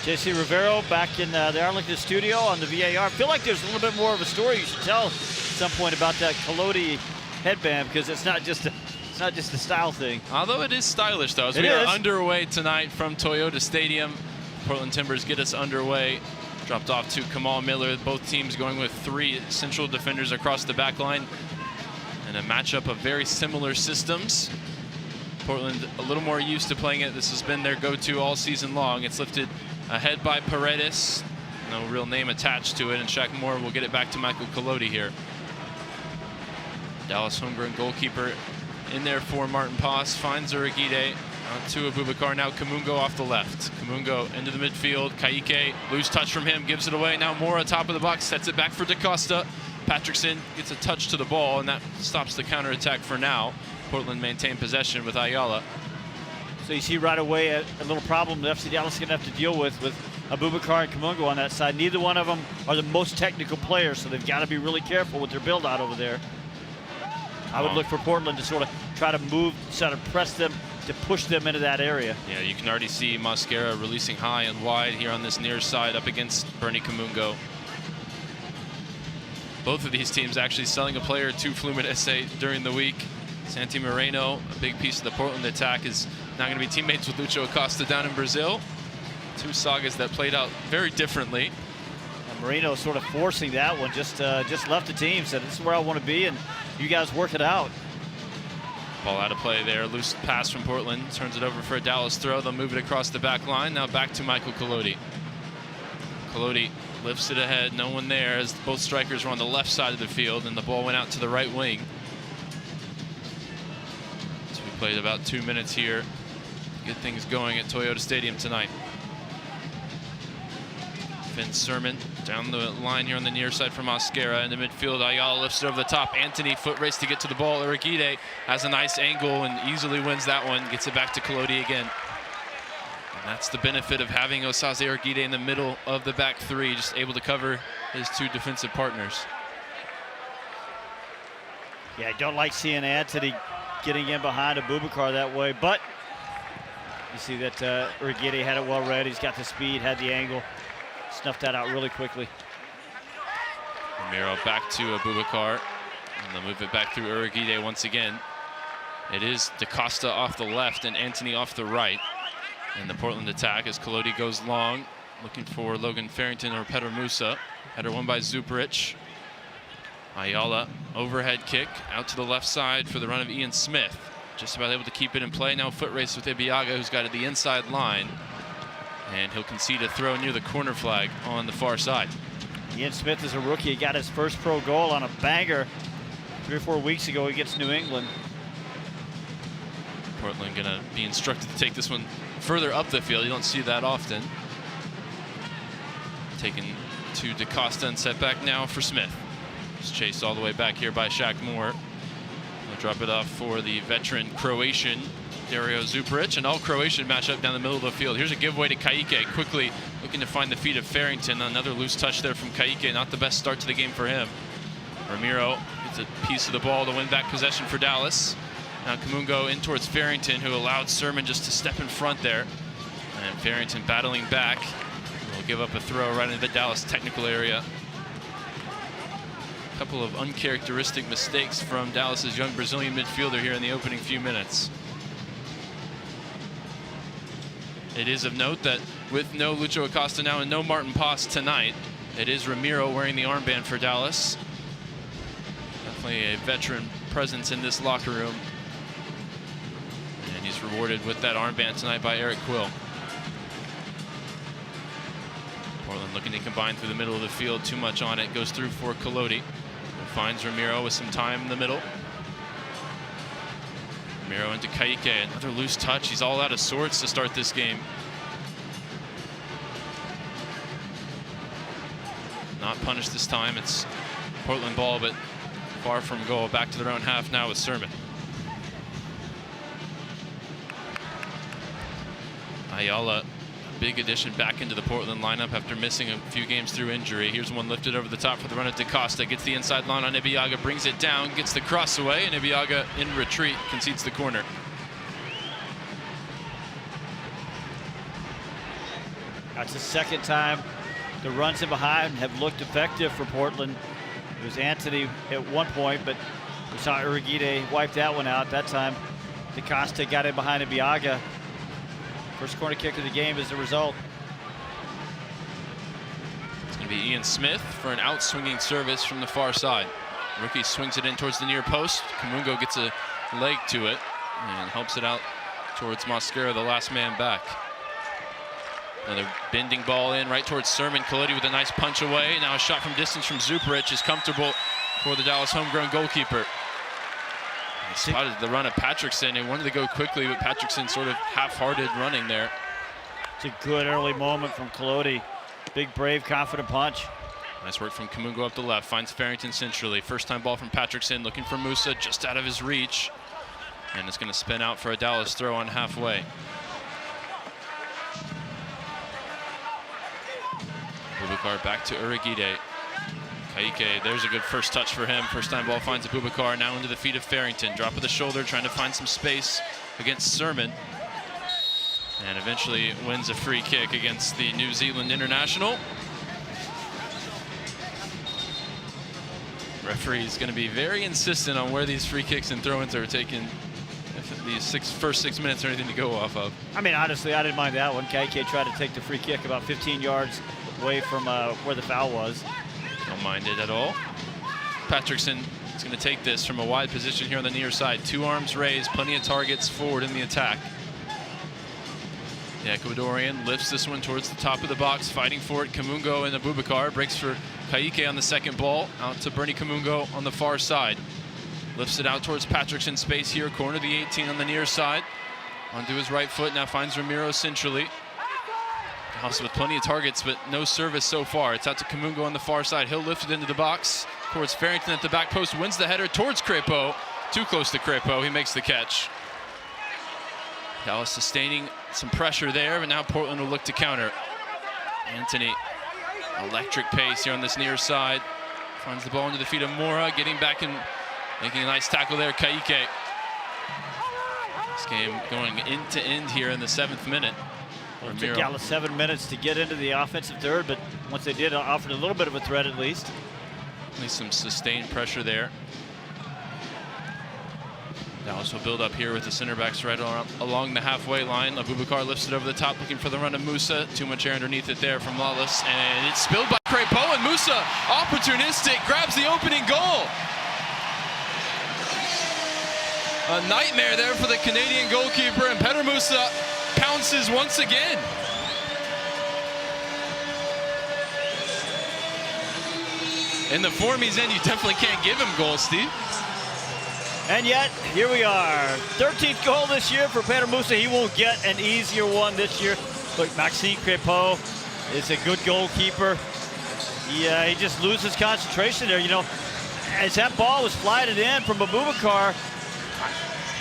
JC Rivero back in the Arlington studio on the VAR. I feel like there's a little bit more of a story you should tell at some point about that Collodi headband, because it's not just a style thing. Although it is stylish, though, as we are underway tonight from Toyota Stadium. Portland Timbers get us underway. Dropped off to Kamal Miller. Both teams going with 3 central defenders across the back line. And a matchup of very similar systems. Portland a little more used to playing it. This has been their go-to all season long. It's lifted ahead by Paredes. No real name attached to it. And Shaq Moore will get it back to Michael Collodi here. Dallas homegrown goalkeeper in there for Martin Paz. Finds Uragide. Out to Abubakar. Now Kamungo off the left. Kamungo into the midfield. Kayike, loose touch from him, gives it away. Now Mora top of the box, sets it back for DaCosta. Patrickson gets a touch to the ball, and that stops the counterattack for now. Portland maintain possession with Ayala. So you see right away a little problem that FC Dallas is going to have to deal with Abubakar and Kamungo on that side. Neither one of them are the most technical players, so they've got to be really careful with their build-out over there. I would look for Portland to sort of try to move, sort of press them, to push them into that area. Yeah, you can already see Mosquera releasing high and wide here on this near side up against Bernie Kamungo. Both of these teams actually selling a player to Fluminense during the week. Santi Moreno, a big piece of the Portland attack, is now going to be teammates with Lucho Acosta down in Brazil. 2 sagas that played out very differently. And Moreno sort of forcing that one, just left the team, said this is where I want to be, and you guys work it out. Ball out of play there, loose pass from Portland, turns it over for a Dallas throw. They'll move it across the back line. Now back to Michael Collodi. Collodi lifts it ahead, no one there, as both strikers were on the left side of the field, and the ball went out to the right wing. So we played about 2 minutes here. Get things going at Toyota Stadium tonight. Finn Sermon down the line here on the near side from Mosquera. In the midfield, Ayala lifts it over the top. Anthony, foot race to get to the ball. Uragide has a nice angle and easily wins that one. Gets it back to Collodi again. And that's the benefit of having Osaze Uragide in the middle of the back 3, just able to cover his 2 defensive partners. Yeah, I don't like seeing Anthony getting in behind Abubakar that way, but you see that Uragide had it well read. He's got the speed, had the angle. Snuffed that out really quickly. Ramiro back to Abubakar, and they'll move it back through Uragide once again. It is DaCosta off the left and Anthony off the right. And the Portland attack as Collodi goes long, looking for Logan Farrington or Pedro Musa. Header won by Zubrich. Ayala, overhead kick out to the left side for the run of Ian Smith. Just about able to keep it in play. Now foot race with Ibiaga, who's got it the inside line. And he'll concede a throw near the corner flag on the far side. Ian Smith is a rookie. He got his first pro goal on a banger 3 or 4 weeks ago against New England. Portland going to be instructed to take this one further up the field. You don't see that often. Taken to DaCosta and set back now for Smith. Just chased all the way back here by Shaq Moore. He'll drop it off for the veteran Croatian Dario Zubric, an all-Croatian matchup down the middle of the field. Here's a giveaway to Kayike, quickly looking to find the feet of Farrington. Another loose touch there from Kayike, not the best start to the game for him. Ramiro gets a piece of the ball to win back possession for Dallas. Now Kamungo in towards Farrington, who allowed Sermon just to step in front there. And Farrington battling back. Will They'll give up a throw right into the Dallas technical area. A couple of uncharacteristic mistakes from Dallas's young Brazilian midfielder here in the opening few minutes. It is of note that with no Lucho Acosta now and no Martin Paz tonight, it is Ramiro wearing the armband for Dallas. Definitely a veteran presence in this locker room. And he's rewarded with that armband tonight by Eric Quill. Portland looking to combine through the middle of the field. Too much on it. Goes through for Collodi. Finds Ramiro with some time in the middle. Ramiro into Kaique. Another loose touch. He's all out of sorts to start this game. Not punished this time. It's Portland ball, but far from goal. Back to their own half now with Sermon. Ayala, big addition back into the Portland lineup after missing a few games through injury. Here's one lifted over the top for the run of Acosta. Gets the inside line on Ibeagha, brings it down, gets the cross away, and Ibeagha in retreat concedes the corner. That's the second time the runs in behind have looked effective for Portland. It was Anthony at one point, but we saw Uriguide wipe that one out. That time, Acosta got in behind Ibeagha. First corner kick of the game is the result. It's going to be Ian Smith for an out-swinging service from the far side. Rookie swings it in towards the near post. Kamungo gets a leg to it and helps it out towards Mosquera, the last man back. Another bending ball in right towards Sermon. Collodi with a nice punch away. Now a shot from distance from Zuperich is comfortable for the Dallas homegrown goalkeeper. He spotted the run of Patrickson and wanted to go quickly, but Patrickson sort of half-hearted running there. It's a good early moment from Collodi. Big, brave, confident punch. Nice work from Kamungo up the left. Finds Farrington centrally. First time ball from Patrickson, looking for Musa, just out of his reach. And it's going to spin out for a Dallas throw on halfway. Boubacar back to Uriguide. Kaique, there's a good first touch for him. First time ball finds Boubacar, now into the feet of Farrington. Drop of the shoulder, trying to find some space against Sermon. And eventually wins a free kick against the New Zealand international. Referee is going to be very insistent on where these free kicks and throw-ins are taken. If these first 6 minutes are anything to go off of. I mean, honestly, I didn't mind that one. Kaique tried to take the free kick about 15 yards away from where the foul was. Don't mind it at all. Patrickson is going to take this from a wide position here on the near side. Two arms raised, plenty of targets forward in the attack. The Ecuadorian lifts this one towards the top of the box, fighting for it. Kamungo and Abubakar breaks for Kaique on the second ball, out to Bernie Kamungo on the far side. Lifts it out towards Patrickson space here, corner the 18 on the near side. Onto his right foot, now finds Ramiro centrally. Also with plenty of targets, but no service so far. It's out to Kamungo on the far side. He'll lift it into the box towards Farrington at the back post, wins the header towards Crepeau. Too close to Crepeau, he makes the catch. Dallas sustaining some pressure there, but now Portland will look to counter. Anthony, electric pace here on this near side. Finds the ball into the feet of Mora, getting back and making a nice tackle there, Kaique. This game going end to end here in the 7th minute. It took Dallas 7 minutes to get into the offensive third, but once they did, it offered a little bit of a threat at least. At least some sustained pressure there. Dallas will build up here with the center backs right along the halfway line. Abubakar lifts it over the top, looking for the run of Musa. Too much air underneath it there from Lawless, and it's spilled by Crepeau, and Musa, opportunistic, grabs the opening goal. A nightmare there for the Canadian goalkeeper, and Peter Musa pounces once again. In the form he's in, you definitely can't give him goals, Steve. And yet, here we are. 13th goal this year for Peter Musa. He won't get an easier one this year. Look, Maxime Crepeau is a good goalkeeper. He just loses concentration there. You know, as that ball was flighted in from Abubakar,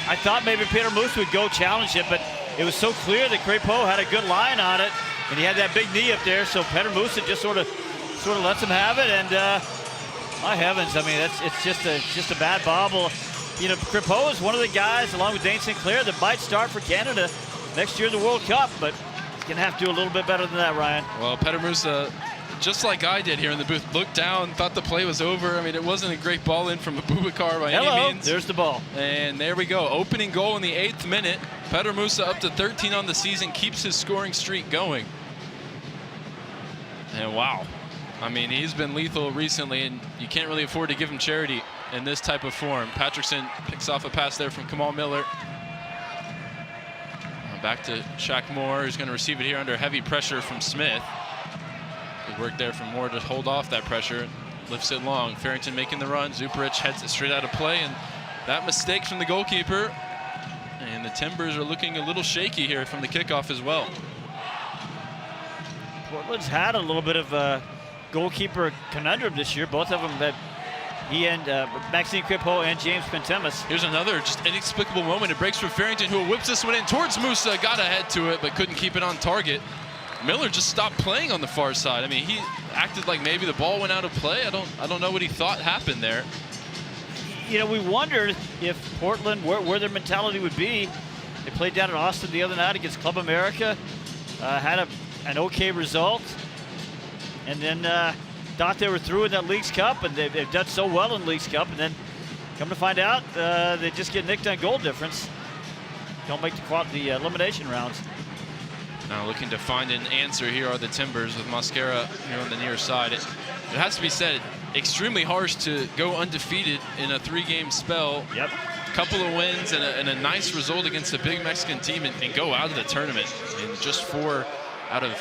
I thought maybe Peter Musa would go challenge it, but it was so clear that Crepeau had a good line on it, and he had that big knee up there, so Peter Musa just sort of lets him have it, and my heavens, I mean, it's just a bad bobble. You know, Crepeau is one of the guys, along with Dane Sinclair, that might start for Canada next year in the World Cup, but Gonna have to do a little bit better than that, Ryan. Well, Pedermusa, just like I did here in the booth, looked down, thought the play was over. I mean, it wasn't a great ball in from Abubakar by any means. There's the ball. And there we go. Opening goal in the 8th minute. Pedermusa up to 13 on the season, keeps his scoring streak going. And wow. I mean, he's been lethal recently, and you can't really afford to give him charity in this type of form. Patrickson picks off a pass there from Kamal Miller. Back to Shaq Moore, who's going to receive it here under heavy pressure from Smith. Good work there from Moore to hold off that pressure. Lifts it long. Farrington making the run. Zuperich heads it straight out of play, and that mistake from the goalkeeper. And the Timbers are looking a little shaky here from the kickoff as well. Portland's had a little bit of a goalkeeper conundrum this year. Both of them that he and Maxime Crepeau and James Pentemis. Here's another just inexplicable moment. It breaks from Farrington, who whips this one in towards Musa. Got ahead to it, but couldn't keep it on target. Miller just stopped playing on the far side. I mean, he acted like maybe the ball went out of play. I don't know what he thought happened there. You know, we wondered if Portland, where their mentality would be. They played down in Austin the other night against Club America. Had an okay result. And then thought they were through in that Leagues Cup, and they've done so well in Leagues Cup, and then come to find out they just get nicked on goal difference. Don't make the elimination rounds. Now looking to find an answer here are the Timbers with Mosquera here on the near side. It has to be said, extremely harsh to go undefeated in a 3-game spell. Yep. Couple of wins and a nice result against a big Mexican team and go out of the tournament. And just 4 out of,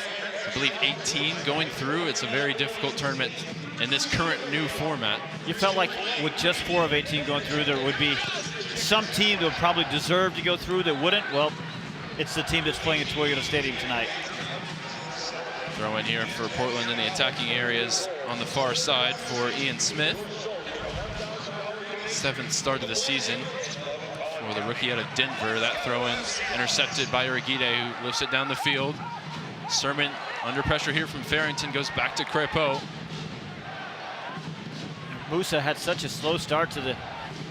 I believe, 18 going through. It's a very difficult tournament in this current new format. You felt like with just 4 of 18 going through, there would be some team that would probably deserve to go through that wouldn't. Well, it's the team that's playing at Toyota Stadium tonight. Throw in here for Portland in the attacking areas on the far side for Ian Smith. 7th start of the season for the rookie out of Denver. That throw-in intercepted by Uriguide, who lifts it down the field. Sermon under pressure here from Farrington, goes back to Crepeau. Musa had such a slow start to the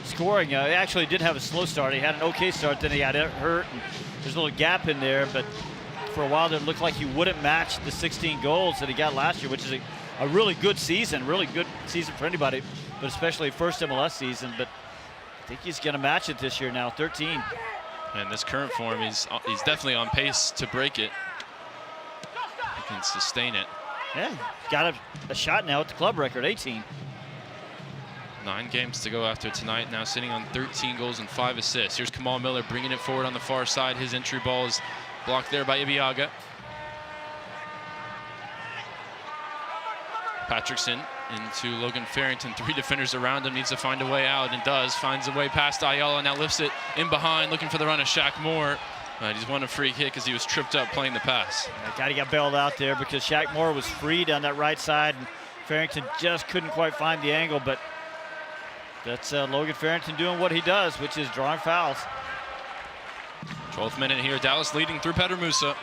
scoring. He actually did have a slow start. He had an okay start, then he got hurt. And there's a little gap in there, but for a while it looked like he wouldn't match the 16 goals that he got last year, which is a really good season for anybody, but especially first MLS season. But I think he's going to match it this year now, 13. And this current form, he's definitely on pace to break it. He can sustain it. Yeah, got a shot now at the club record, 18. 9 games to go after tonight, now sitting on 13 goals and 5 assists. Here's Kamal Miller bringing it forward on the far side. His entry ball is blocked there by Ibiaga. Patrickson into Logan Farrington. 3 defenders around him, needs to find a way out, and does. Finds a way past Ayala, now lifts it in behind, looking for the run of Shaq Moore. He's won a free kick as he was tripped up playing the pass. He got bailed out there because Shaq Moore was freed on that right side, and Farrington just couldn't quite find the angle, but that's Logan Farrington doing what he does, which is drawing fouls. 12th minute here, Dallas leading through Pedermusa.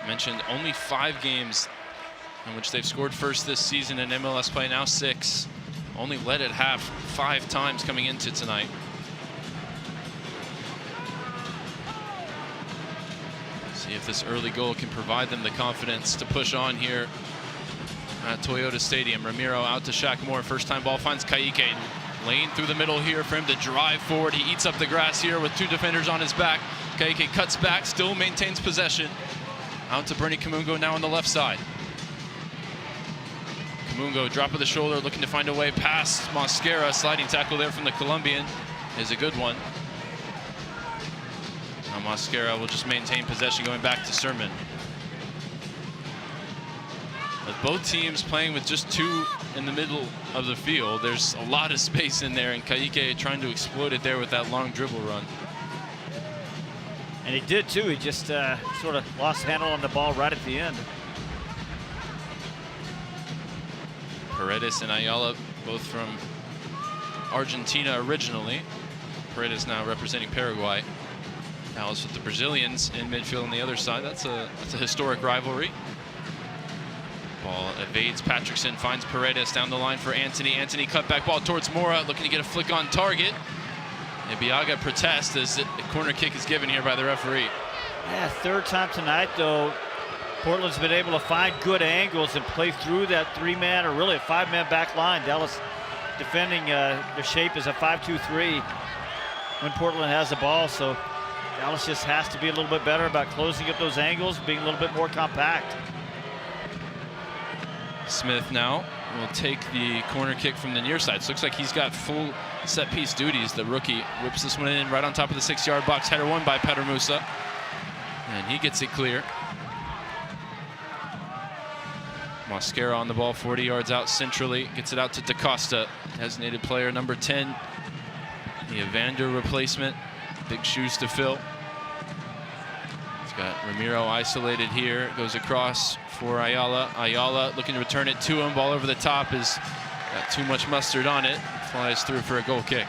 Mentioned only 5 games in which they've scored first this season in MLS play, now 6. Only led at half 5 times coming into tonight. See if this early goal can provide them the confidence to push on here at Toyota Stadium. Ramiro out to Shaq Moore. First time ball finds Ka'ike. Lane through the middle here for him to drive forward. He eats up the grass here with 2 defenders on his back. Ka'ike cuts back, still maintains possession. Out to Bernie Kamungo now on the left side. Kamungo, drop of the shoulder, looking to find a way past Mosquera. Sliding tackle there from the Colombian is a good one. Now Mosquera will just maintain possession, going back to Sermon. With both teams playing with just 2 in the middle of the field, there's a lot of space in there, and Ka'ike trying to exploit it there with that long dribble run. And he did too. He just sort of lost handle on the ball right at the end. Paredes and Ayala, both from Argentina originally. Paredes now representing Paraguay. Dallas with the Brazilians in midfield on the other side. That's a historic rivalry. Ball evades Patrickson, finds Paredes down the line for Anthony. Anthony cut back ball towards Mora, looking to get a flick on target. Ibiaga protests as a corner kick is given here by the referee. Yeah, third time tonight, though. Portland's been able to find good angles and play through that 3-man or really a 5-man back line. Dallas defending their shape is a 5-2-3 when Portland has the ball. So Dallas just has to be a little bit better about closing up those angles, being a little bit more compact. Smith now will take the corner kick from the near side. So looks like he's got full set piece duties. The rookie whips this one in right on top of the 6-yard box. Header won by Petter Musa. And he gets it clear. Mosquera on the ball, 40 yards out centrally. Gets it out to Acosta, designated player number 10. The Evander replacement. Big shoes to fill. He's got Ramiro isolated here. Goes across for Ayala. Ayala looking to return it to him. Ball over the top is got too much mustard on it. Flies through for a goal kick.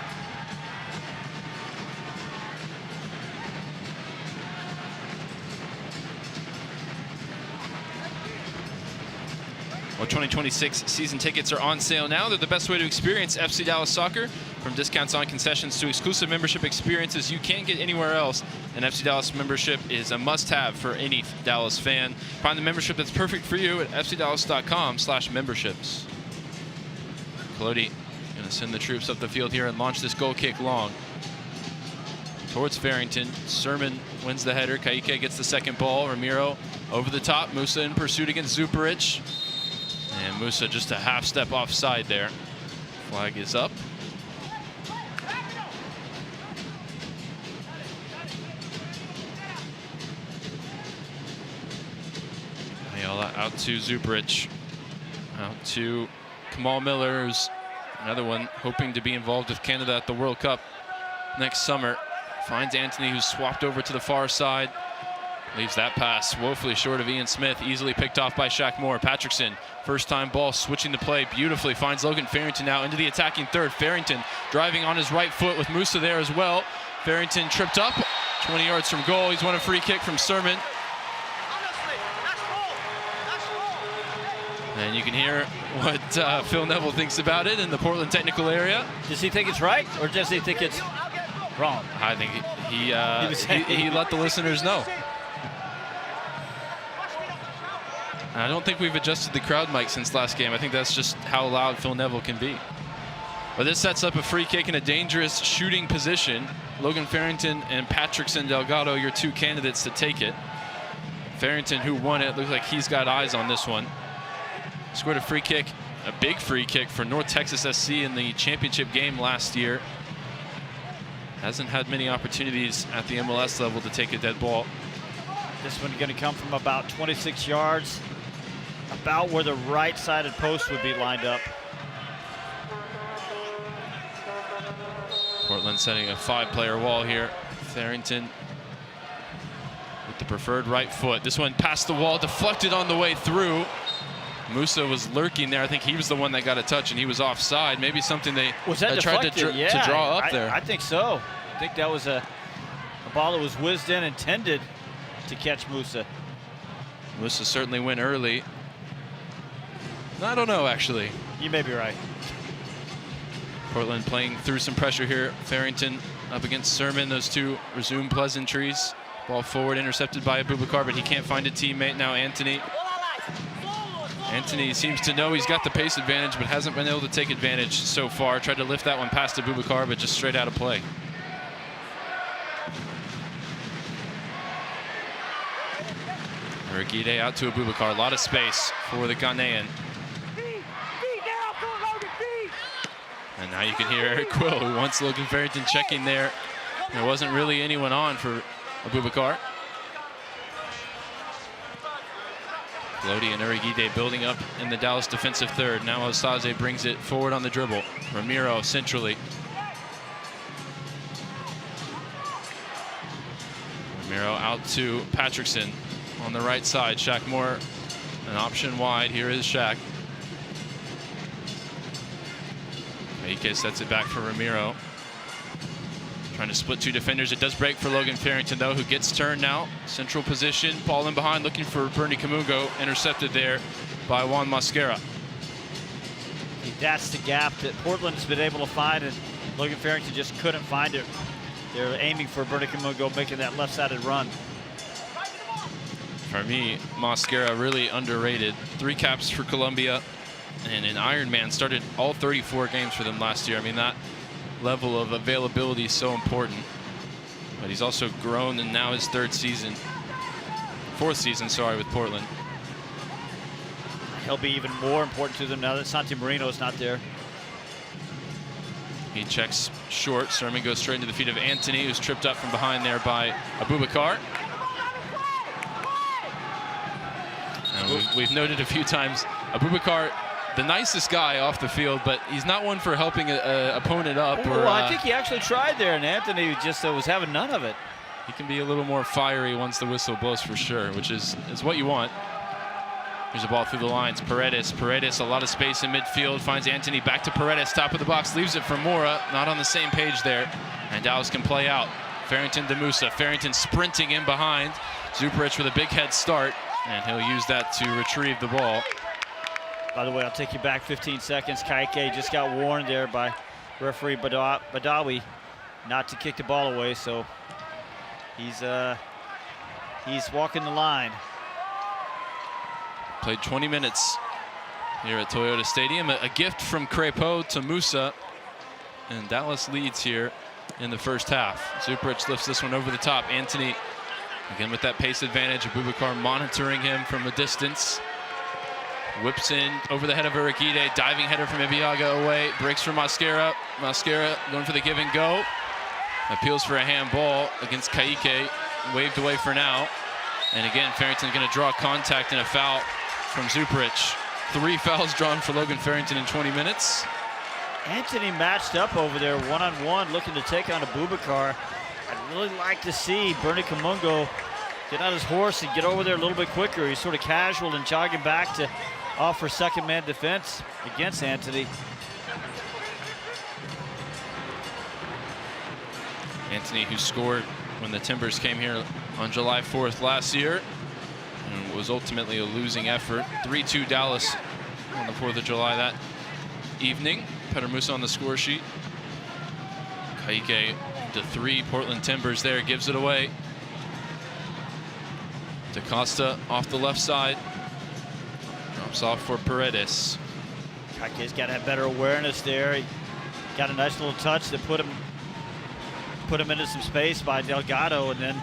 Well, 2026 season tickets are on sale now. They're the best way to experience FC Dallas soccer. From discounts on concessions to exclusive membership experiences you can't get anywhere else. An FC Dallas membership is a must-have for any Dallas fan. Find the membership that's perfect for you at fcdallas.com/memberships. Colodi going to send the troops up the field here and launch this goal kick long. Towards Farrington. Sermon wins the header. Kaique gets the second ball. Ramiro over the top. Musa in pursuit against Zuparic. And Musa just a half step offside there. Flag is up. Ayala out to Zuparic. Out to Kamal Miller, who's another one hoping to be involved with Canada at the World Cup next summer. Finds Anthony, who's swapped over to the far side. Leaves that pass woefully short of Ian Smith. Easily picked off by Shaq Moore. Patrickson, first time ball, switching the play beautifully. Finds Logan Farrington now into the attacking third. Farrington driving on his right foot with Musa there as well. Farrington tripped up 20 yards from goal. He's won a free kick from Sermon. And you can hear what Phil Neville thinks about it in the Portland technical area. Does he think it's right or does he think it's wrong? I think he let the listeners know. I don't think we've adjusted the crowd mic since last game. I think that's just how loud Phil Neville can be. But this sets up a free kick in a dangerous shooting position. Logan Farrington and Patrickson Delgado, your two candidates to take it. Farrington, who won it, looks like he's got eyes on this one. Scored a free kick, a big free kick for North Texas SC in the championship game last year. Hasn't had many opportunities at the MLS level to take a dead ball. This one going to come from about 26 yards. About where the right-sided post would be lined up. Portland setting a 5-player wall here. Farrington with the preferred right foot. This one past the wall, deflected on the way through. Musa was lurking there. I think he was the one that got a touch and he was offside. Maybe something they tried to draw up there. I think so. I think that was a ball that was whizzed in, intended to catch Musa. Musa certainly went early. I don't know, actually. You may be right. Portland playing through some pressure here. Farrington up against Sermon. Those two resume pleasantries. Ball forward, intercepted by Abubakar, but he can't find a teammate. Now Anthony. Anthony seems to know he's got the pace advantage, but hasn't been able to take advantage so far. Tried to lift that one past Abubakar, but just straight out of play. Urquide out to Abubakar. A lot of space for the Ghanaian. And now you can hear Eric Quill, who wants Logan Farrington checking there. There wasn't really anyone on for Abubakar. Lodi and Urquide building up in the Dallas defensive third. Now Osaze brings it forward on the dribble. Ramiro centrally. Ramiro out to Patrickson on the right side. Shaq Moore, an option wide. Here is Shaq. Ike sets it back for Ramiro. Trying to split two defenders. It does break for Logan Farrington, though, who gets turned now. Central position. Ball in behind, looking for Bernie Kamungo. Intercepted there by Juan Mosquera. That's the gap that Portland has been able to find, and Logan Farrington just couldn't find it. They're aiming for Bernie Kamungo making that left-sided run. For me, Mosquera really underrated. 3 caps for Colombia and an Ironman. Started all 34 games for them last year. I mean, that level of availability is so important. But he's also grown, and now his fourth season, with Portland. He'll be even more important to them now that Santi Marino's not there. He checks short. Sermon goes straight into the feet of Anthony, who's tripped up from behind there by Abubakar. And we've noted a few times, Abubakar, the nicest guy off the field, but he's not one for helping an opponent up. Well, I think he actually tried there, and Anthony just was having none of it. He can be a little more fiery once the whistle blows for sure, which is what you want. Here's a ball through the lines. Paredes, a lot of space in midfield. Finds Anthony, back to Paredes, top of the box, leaves it for Mora. Not on the same page there. And Dallas can play out. Farrington to Musa. Farrington sprinting in behind. Zuperich with a big head start. And he'll use that to retrieve the ball. By the way, I'll take you back 15 seconds. Kaike just got warned there by referee Badawi not to kick the ball away. So he's walking the line. Played 20 minutes here at Toyota Stadium. A gift from Crepeau to Musa. And Dallas leads here in the first half. Zuperich lifts this one over the top. Anthony, again with that pace advantage. Abubakar monitoring him from a distance. Whips in over the head of Urquide. Diving header from Ibiaga away. Breaks for Mosquera. Mosquera going for the give and go. Appeals for a handball against Kaike. Waved away for now. And again, Farrington going to draw contact and a foul from Zuperich. 3 fouls drawn for Logan Farrington in 20 minutes. Anthony matched up over there one-on-one, looking to take on Abubakar. I'd really like to see Bernie Kamungo get on his horse and get over there a little bit quicker. He's sort of casual and jogging back to offer second-man defense against Anthony. Anthony, who scored when the Timbers came here on July 4th last year, and was ultimately a losing effort. 3-2 Dallas on the 4th of July that evening. Petter Musa on the score sheet. Kaike to 3. Portland Timbers there, gives it away. Acosta off the left side. Drops off for Paredes. Kaike's got to have better awareness there. He got a nice little touch that put him into some space by Delgado, and then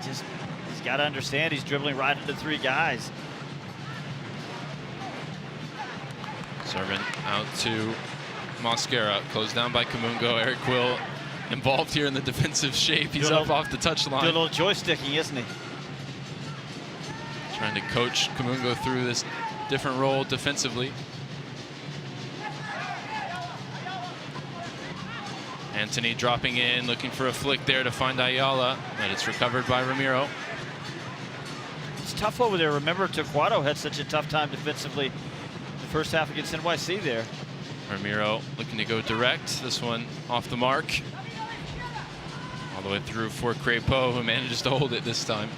just he's got to understand he's dribbling right into 3 guys. Servant out to Mosquera, closed down by Kamungo. Eric Quill involved here in the defensive shape. He's up off the touchline. Doing a little joysticking, isn't he? Trying to coach Kamungo through this different role defensively. Anthony dropping in, looking for a flick there to find Ayala, but it's recovered by Ramiro. It's tough over there. Remember, Torquato had such a tough time defensively the first half against NYC there. Ramiro looking to go direct. This one off the mark. All the way through for Crepeau, who manages to hold it this time.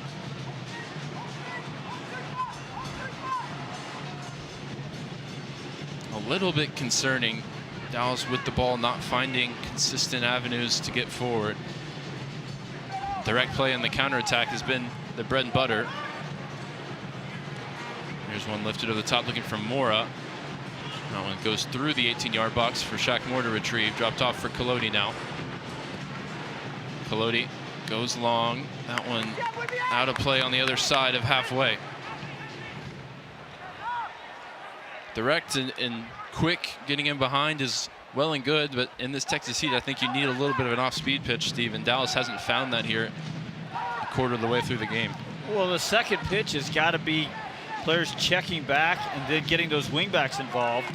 A little bit concerning. Dallas with the ball not finding consistent avenues to get forward. Direct play and the counterattack has been the bread and butter. Here's one lifted over the top looking for Mora. That one goes through the 18-yard box for Shaq Moore to retrieve. Dropped off for Collodi now. Collodi goes long. That one out of play on the other side of halfway. Direct and quick, getting in behind is well and good, but in this Texas heat, I think you need a little bit of an off-speed pitch, Steve, and Dallas hasn't found that here a quarter of the way through the game. Well, the second pitch has got to be players checking back and then getting those wingbacks involved.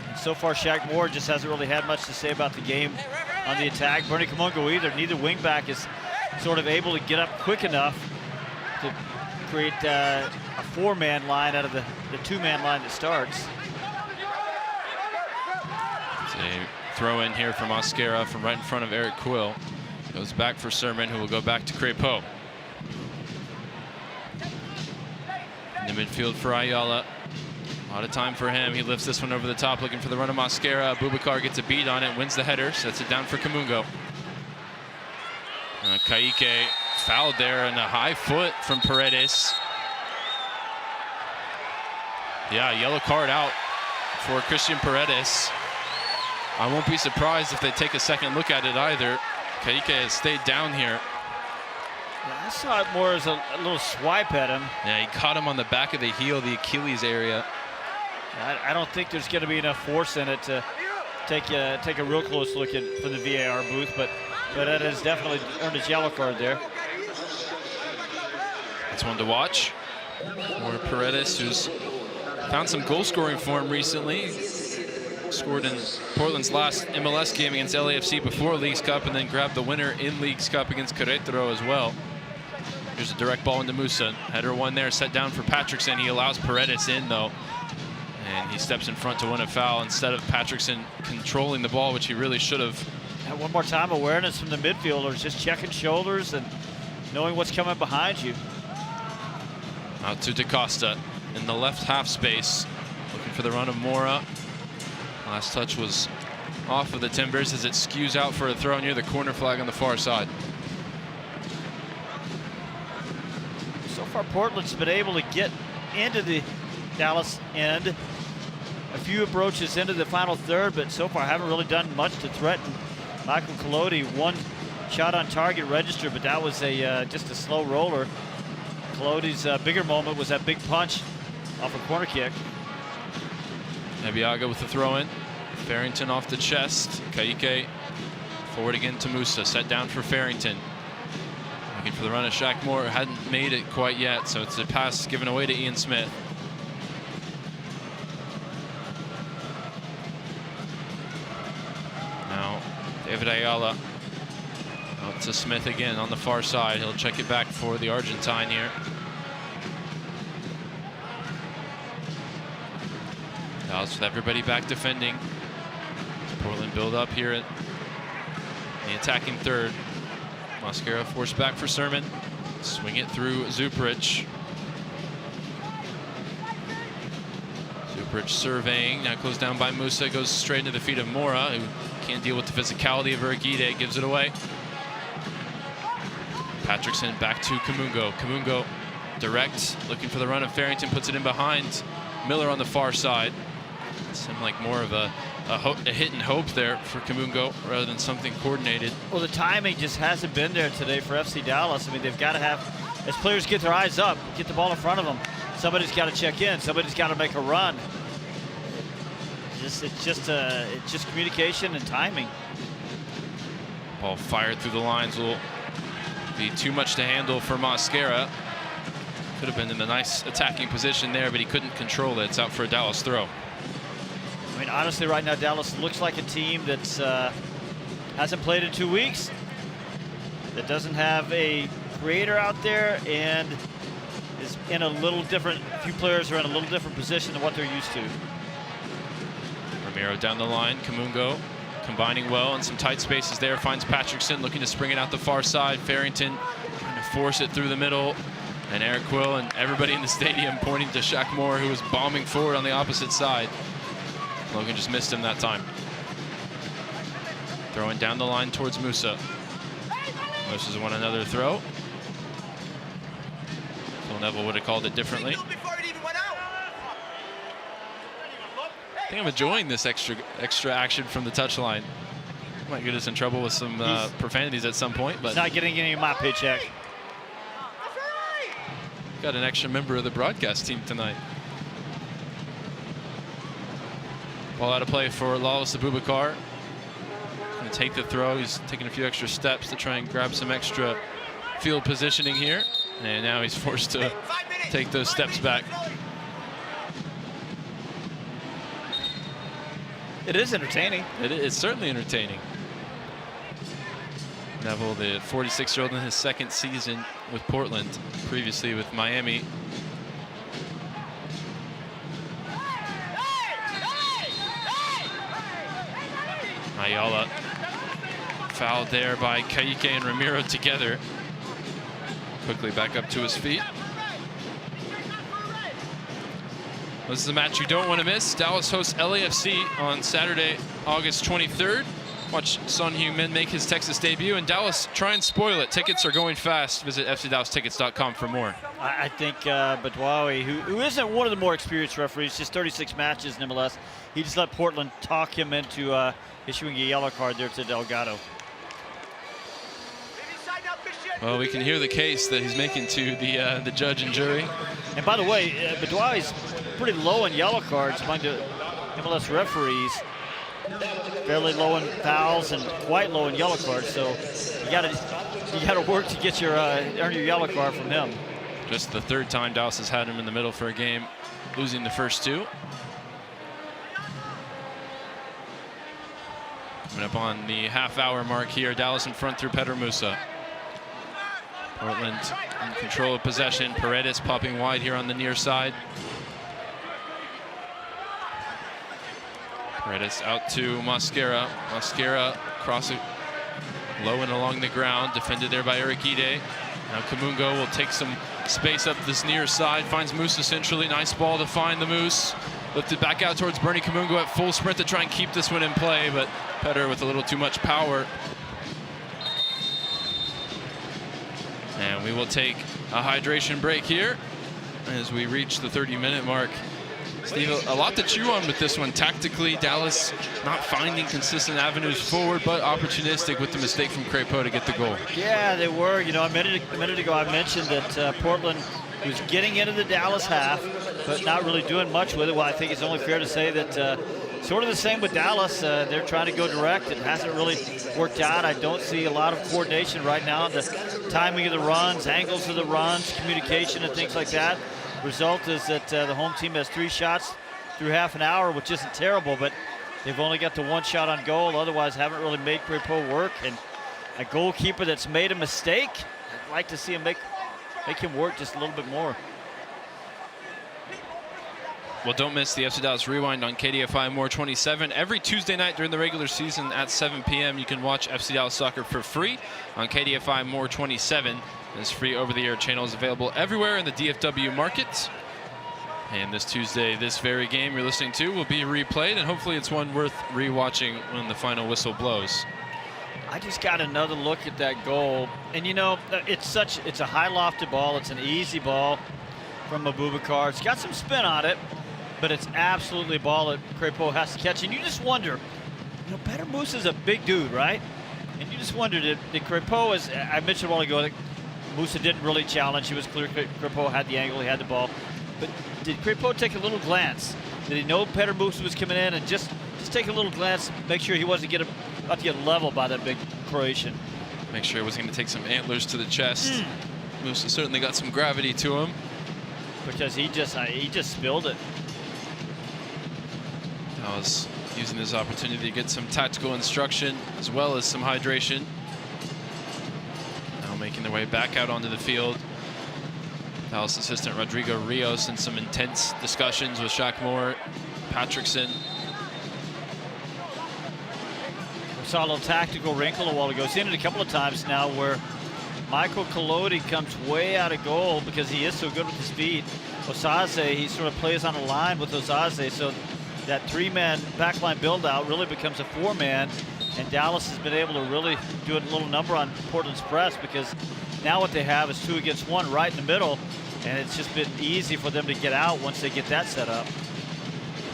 And so far, Shaq Moore just hasn't really had much to say about the game on the attack. Bernie Kamungo either. Neither wingback is sort of able to get up quick enough to create a 4-man line out of the 2-man line that starts. A throw in here from Mosquera from right in front of Eric Quill. Goes back for Sermon, who will go back to Crepeau. In the midfield for Ayala. A lot of time for him. He lifts this one over the top, looking for the run of Mosquera. Boubacar gets a beat on it, wins the header, sets it down for Kamungo. Kayike fouled there, and a high foot from Paredes. Yeah, yellow card out for Christian Paredes. I won't be surprised if they take a second look at it either. Kayike has stayed down here. Yeah, I saw it more as a little swipe at him. Yeah, he caught him on the back of the heel, the Achilles area. I don't think there's going to be enough force in it to take a real close look at from the VAR booth, but that has definitely earned his yellow card there. That's one to watch. For Paredes, who's found some goal scoring form recently. Scored in Portland's last MLS game against LAFC before Leagues Cup, and then grabbed the winner in Leagues Cup against Querétaro as well. Here's a direct ball into Musa. Header one there, set down for Patrickson. He allows Paredes in though. And he steps in front to win a foul instead of Patrickson controlling the ball, which he really should have. And one more time, awareness from the midfielders, just checking shoulders and knowing what's coming behind you. Out to Acosta in the left half space, looking for the run of Mora. Last touch was off of the Timbers as it skews out for a throw near the corner flag on the far side. So far, Portland's been able to get into the Dallas end. A few approaches into the final third, but so far haven't really done much to threaten Michael Collodi. One shot on target register, but that was just a slow roller. Collodi's bigger moment was that big punch off a corner kick. Nebiaga with the throw in. Farrington off the chest. Kayike forward again to Musa. Set down for Farrington. Looking for the run of Shaq Moore. Hadn't made it quite yet, so it's a pass given away to Ian Smith. Now David Ayala out to Smith again on the far side. He'll check it back for the Argentine here. Dallas with everybody back defending. Portland build up here at the attacking third. Mosquera forced back for Sermon. Swing it through Zuprich. Zuprich surveying, now closed down by Musa, goes straight into the feet of Mora, who can't deal with the physicality of Urquide, gives it away. Patrickson back to Kamungo. Kamungo direct, looking for the run of Farrington, puts it in behind Miller on the far side. Seemed like more of a hit and hope there for Kamungo rather than something coordinated. Well, the timing just hasn't been there today for FC Dallas. I mean, they've got to have, as players get their eyes up, get the ball in front of them, somebody's got to check in, somebody's got to make a run. It's just communication and timing. Ball fired through the lines will be too much to handle for Mosquera. Could have been in a nice attacking position there, but he couldn't control it. It's out for a Dallas throw. I mean, honestly, right now, Dallas looks like a team that's hasn't played in 2 weeks, that doesn't have a creator out there, and is in a little different, a few players are in a little different position than what they're used to. Ramiro down the line, Kamungo combining well in some tight spaces there, finds Patrickson looking to spring it out the far side. Farrington trying to force it through the middle, and Eric Quill and everybody in the stadium pointing to Shaq Moore, who was bombing forward on the opposite side. Logan just missed him that time. Throwing down the line towards Musa. Musa's won another throw. Phil Neville would have called it differently. I think I'm enjoying this extra action from the touchline. Might get us in trouble with some profanities at some point, but he's not getting any of my paycheck. Got an extra member of the broadcast team tonight. Ball out of play for Lawless Abubakar. Going to take the throw. He's taking a few extra steps to try and grab some extra field positioning here. And now he's forced to take those steps back. It is entertaining. It's certainly entertaining. Neville, the 46-year-old in his second season with Portland, previously with Miami. Ayala fouled there by Kayike and Ramiro together. Quickly back up to his feet. This is a match you don't want to miss. Dallas hosts LAFC on Saturday, August 23rd. Watch Son Heung-min make his Texas debut, and Dallas try and spoil it. Tickets are going fast. Visit fcdallestickets.com for more. I think Badwawi, who isn't one of the more experienced referees, just 36 matches in MLS, he just let Portland talk him into issuing a yellow card there to Delgado. Well, we can hear the case that he's making to the judge and jury. And by the way, Badwawi's pretty low in yellow cards among the MLS referees. Fairly low in fouls and quite low in yellow cards, so you gotta work to get your earn your yellow card from him. Just the third time Dallas has had him in the middle for a game, losing the first two. Coming up on the half-hour mark here, Dallas in front through Pedro Musa. Portland in control of possession. Paredes popping wide here on the near side. Paredes out to Mosquera. Mosquera crossing low and along the ground, defended there by Urquide. Now Kamungo will take some space up this near side, finds Musa centrally. Nice ball to find the Moose. Lifted back out towards Bernie Kamungo at full sprint to try and keep this one in play, but Petter with a little too much power. And we will take a hydration break here as we reach the 30-minute mark. Steve, a lot to chew on with this one. Tactically, Dallas not finding consistent avenues forward, but opportunistic with the mistake from Crépeau to get the goal. Yeah, they were. You know, a minute ago I mentioned that Portland was getting into the Dallas half, but not really doing much with it. Well, I think it's only fair to say that sort of the same with Dallas. They're trying to go direct. It hasn't really worked out. I don't see a lot of coordination right now. The timing of the runs, angles of the runs, communication and things like that. Result is that the home team has 3 shots through half an hour, which isn't terrible, but they've only got the 1 shot on goal. Otherwise, haven't really made Crépeau work. And a goalkeeper that's made a mistake, I'd like to see him make him work just a little bit more. Well, don't miss the FC Dallas Rewind on KDFI More 27. Every Tuesday night during the regular season at 7 p.m. you can watch FC Dallas Soccer for free on KDFI More 27. This free over-the-air channel is available everywhere in the DFW market. And this Tuesday, this very game you're listening to will be replayed, and hopefully it's one worth rewatching when the final whistle blows. I just got another look at that goal, and you know, it's a high lofted ball. It's an easy ball from Abubakar. It's got some spin on it, but it's absolutely a ball that Crépeau has to catch. And you just wonder, you know, Petter Musa is a big dude, right? And you just wonder, did Crépeau, as I mentioned a while ago, that Musa didn't really challenge. He was clear. Crépeau had the angle, he had the ball. But did Crépeau take a little glance? Did he know Petter Musa was coming in and just take a little glance, make sure he wasn't about to get leveled by that big Croatian? Make sure he was going to take some antlers to the chest. Musa certainly got some gravity to him. Because he just spilled it. Dallas using this opportunity to get some tactical instruction as well as some hydration. Now making their way back out onto the field. Dallas assistant Rodrigo Rios in some intense discussions with Shaq Moore, Patrickson. We saw a little tactical wrinkle a while ago. Seen it a couple of times now where Michael Collodi comes way out of goal because he is so good with his feet. Osaze, he sort of plays on a line with Osaze, so that 3-man backline build-out really becomes a 4-man, and Dallas has been able to really do a little number on Portland's press because now what they have is 2 against 1 right in the middle, and it's just been easy for them to get out once they get that set up.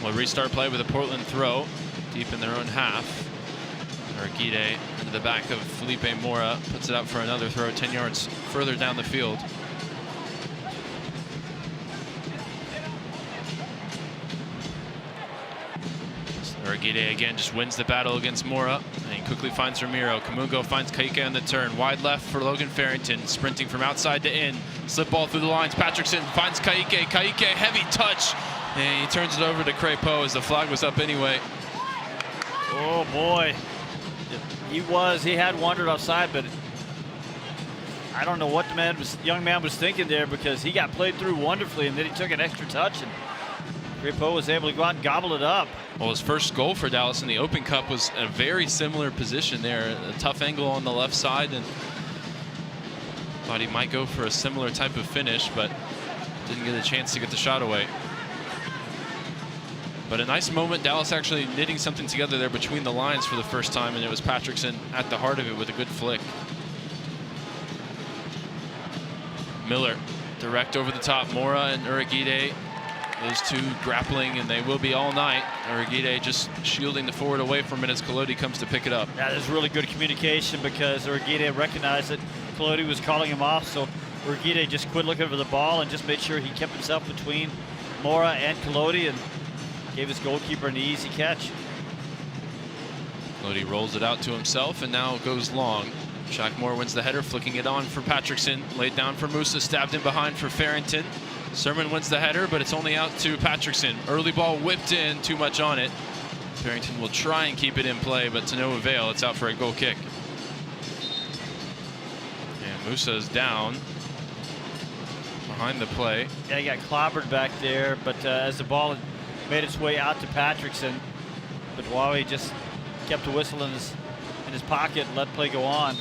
We'll restart play with a Portland throw deep in their own half. Urquide into the back of Felipe Mora, puts it out for another throw 10 yards further down the field. Urquide again just wins the battle against Mora, and he quickly finds Ramiro. Kamungo finds Kaique on the turn. Wide left for Logan Farrington, sprinting from outside to in. Slip ball through the lines. Patrickson finds Kaique. Kaique, heavy touch, and he turns it over to Crépeau as the flag was up anyway. Oh boy, he had wandered offside, but I don't know what the young man was thinking there, because he got played through wonderfully, and then he took an extra touch, and Crépeau was able to go out and gobble it up. Well, his first goal for Dallas in the Open Cup was a very similar position there, a tough angle on the left side, and thought he might go for a similar type of finish, but didn't get a chance to get the shot away. But a nice moment, Dallas actually knitting something together there between the lines for the first time, and it was Patrickson at the heart of it with a good flick. Miller, direct over the top. Mora and Uragide, those two grappling, and they will be all night. Uragide just shielding the forward away from it as Collodi comes to pick it up. That is really good communication because Uragide recognized that Collodi was calling him off, so Uragide just quit looking for the ball and just made sure he kept himself between Mora and Collodi and gave his goalkeeper an easy catch. Collodi rolls it out to himself and now goes long. Shackmore wins the header, flicking it on for Patrickson. Laid down for Musa, stabbed in behind for Farrington. Sermon wins the header, but it's only out to Patrickson. Early ball whipped in, too much on it. Farrington will try and keep it in play, but to no avail. It's out for a goal kick. And Musa is down behind the play. Yeah, he got clobbered back there, but as the ball made its way out to Patrickson, but Wawi just kept the whistle in his pocket and let play go on.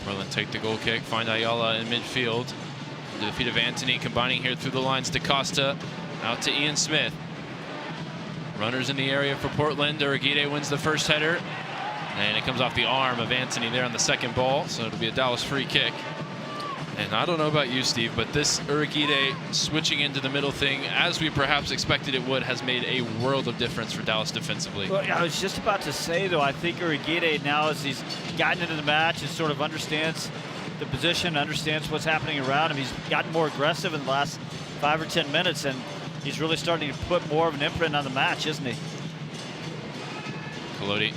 Portland take the goal kick, find Ayala in midfield. To the feet of Anthony, combining here through the lines. DaCosta out to Ian Smith. Runners in the area for Portland. Uragide wins the first header, and it comes off the arm of Anthony there on the second ball, so it'll be a Dallas free kick. And I don't know about you, Steve, but this Uragide switching into the middle thing, as we perhaps expected it would, has made a world of difference for Dallas defensively. Well, I was just about to say, though, I think Uragide now, as he's gotten into the match and sort of understands the position, understands what's happening around him, he's gotten more aggressive in the last 5 or 10 minutes, and he's really starting to put more of an imprint on the match, isn't he? Collodi,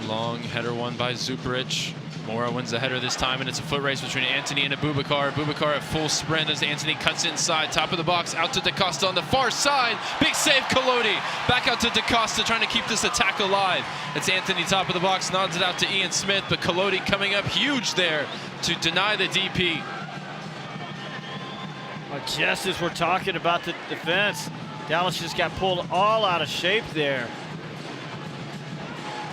long header won by Zuparic. Mora wins the header this time, and it's a foot race between Anthony and Abubakar. Abubakar at full sprint as Anthony cuts inside, top of the box, out to DaCosta on the far side. Big save, Collodi. Back out to DaCosta, trying to keep this attack alive. It's Anthony, top of the box, nods it out to Ian Smith, but Collodi coming up huge there to deny the DP. Well, just as we're talking about the defense, Dallas just got pulled all out of shape there.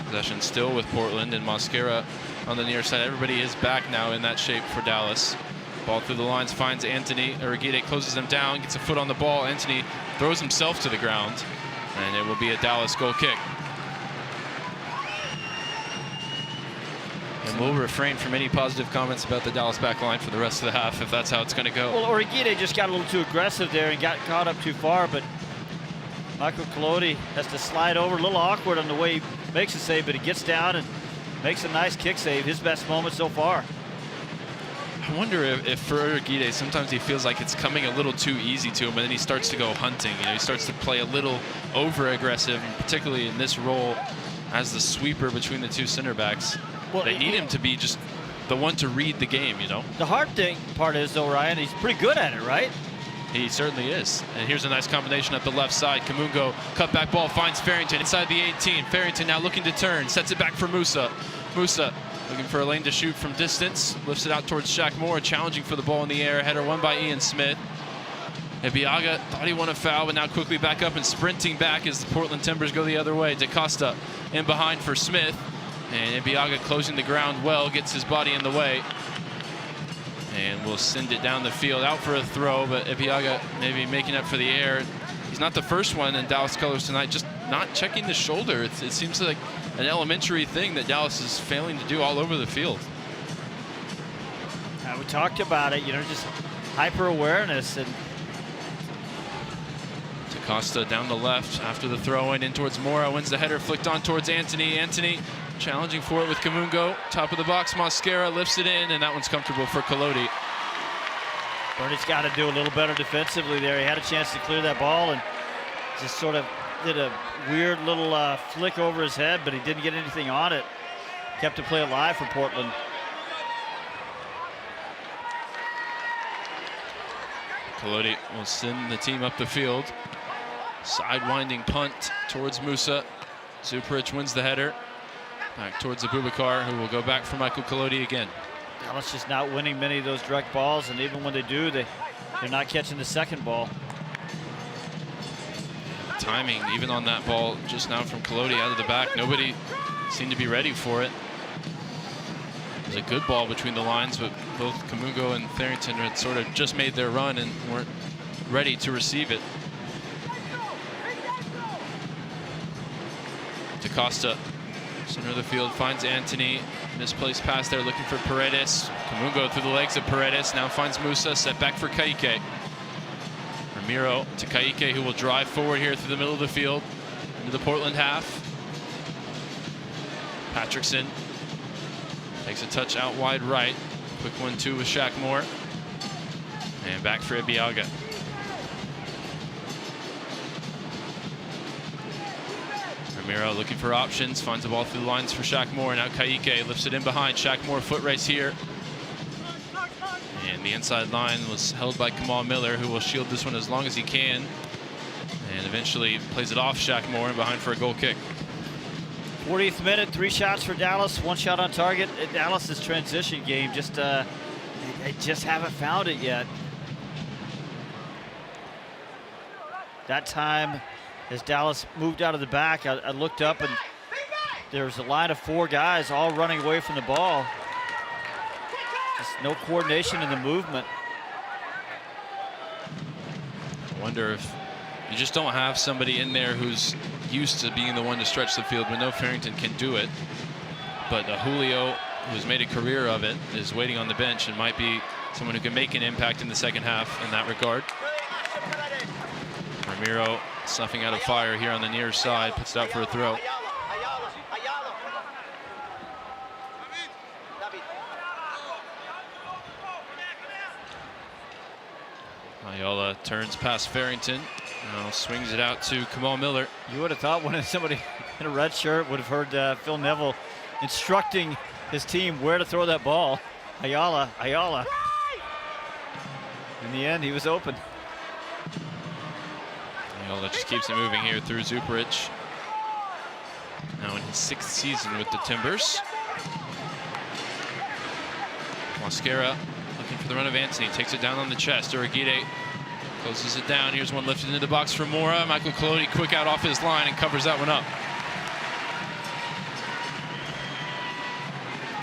Possession still with Portland, and Mosquera on the near side. Everybody is back now in that shape for Dallas. Ball through the lines, finds Anthony. Uragide closes him down, gets a foot on the ball. Anthony throws himself to the ground, and it will be a Dallas goal kick. And we'll refrain from any positive comments about the Dallas back line for the rest of the half if that's how it's going to go. Well, Uragide just got a little too aggressive there and got caught up too far, but Michael Collodi has to slide over, a little awkward on the way he makes a save, but he gets down and makes a nice kick save, his best moment so far. I wonder if for Uragide, sometimes he feels like it's coming a little too easy to him, and then he starts to go hunting. You know, he starts to play a little over-aggressive, and particularly in this role as the sweeper between the two center backs. Well, they need him to be just the one to read the game, you know? The hard part is, though, Ryan, he's pretty good at it, right? He certainly is. And here's a nice combination up the left side. Kamungo, cutback ball, finds Farrington inside the 18. Farrington now looking to turn, sets it back for Musa. Musa looking for a lane to shoot from distance, lifts it out towards Shackmore, challenging for the ball in the air. Header won by Ian Smith. Ibiaga thought he won a foul, but now quickly back up and sprinting back as the Portland Timbers go the other way. DaCosta in behind for Smith. And Ibiaga closing the ground well, gets his body in the way. And will send it down the field, out for a throw, but Ibiaga maybe making up for the air. He's not the first one in Dallas colors tonight, just not checking the shoulder. It seems like an elementary thing that Dallas is failing to do all over the field. We talked about it, you know, just hyper-awareness. And DaCosta down the left after the throw in towards Mora, wins the header, flicked on towards Anthony. Anthony challenging for it with Kamungo. Top of the box, Mosquera lifts it in, and that one's comfortable for Collodi. Bernie's got to do a little better defensively there. He had a chance to clear that ball and just sort of did a weird little flick over his head, but he didn't get anything on it. Kept the play alive for Portland. Collodi will send the team up the field. Sidewinding punt towards Musa. Zuparic wins the header. Back towards Abubakar, who will go back for Michael Collodi again. Dallas just not winning many of those direct balls, and even when they do, they're not catching the second ball. Timing, even on that ball just now from Collodi out of the back, nobody seemed to be ready for it. It was a good ball between the lines, but both Kamungo and Farrington had sort of just made their run and weren't ready to receive it. Acosta, center of the field, finds Anthony. Misplaced pass there, looking for Paredes. Kamungo through the legs of Paredes, now finds Musa, set back for Kaike. Ramiro to Kaike, who will drive forward here through the middle of the field, into the Portland half. Patrickson takes a touch out wide right. Quick 1-2 with Shaq Moore. And back for Ibiaga. Ramiro looking for options, finds the ball through the lines for Shaq Moore. Now Kaike lifts it in behind. Shaq Moore, foot race here. And the inside line was held by Kamal Miller, who will shield this one as long as he can. And eventually plays it off Shaq Moore and behind for a goal kick. 40th minute, 3 shots for Dallas, 1 shot on target. Dallas's transition game, they just haven't found it yet. That time, as Dallas moved out of the back, I looked up and there's a line of 4 guys all running away from the ball. Just no coordination in the movement. I wonder if you just don't have somebody in there who's used to being the one to stretch the field. We know Farrington can do it, but Julio, who's made a career of it, is waiting on the bench and might be someone who can make an impact in the second half in that regard. Ramiro snuffing out a fire here on the near side, puts it out for a throw. Ayala turns past Farrington, now swings it out to Kamal Miller. You would have thought somebody in a red shirt would have heard Phil Neville instructing his team where to throw that ball. Ayala. In the end, he was open. Ayala just keeps it moving here through Zuperich. Now in his 6th season with the Timbers. Mosquera looking for the run of Anthony, takes it down on the chest. Uragide closes it down. Here's one lifted into the box for Mora. Michael Colodi quick out off his line and covers that one up.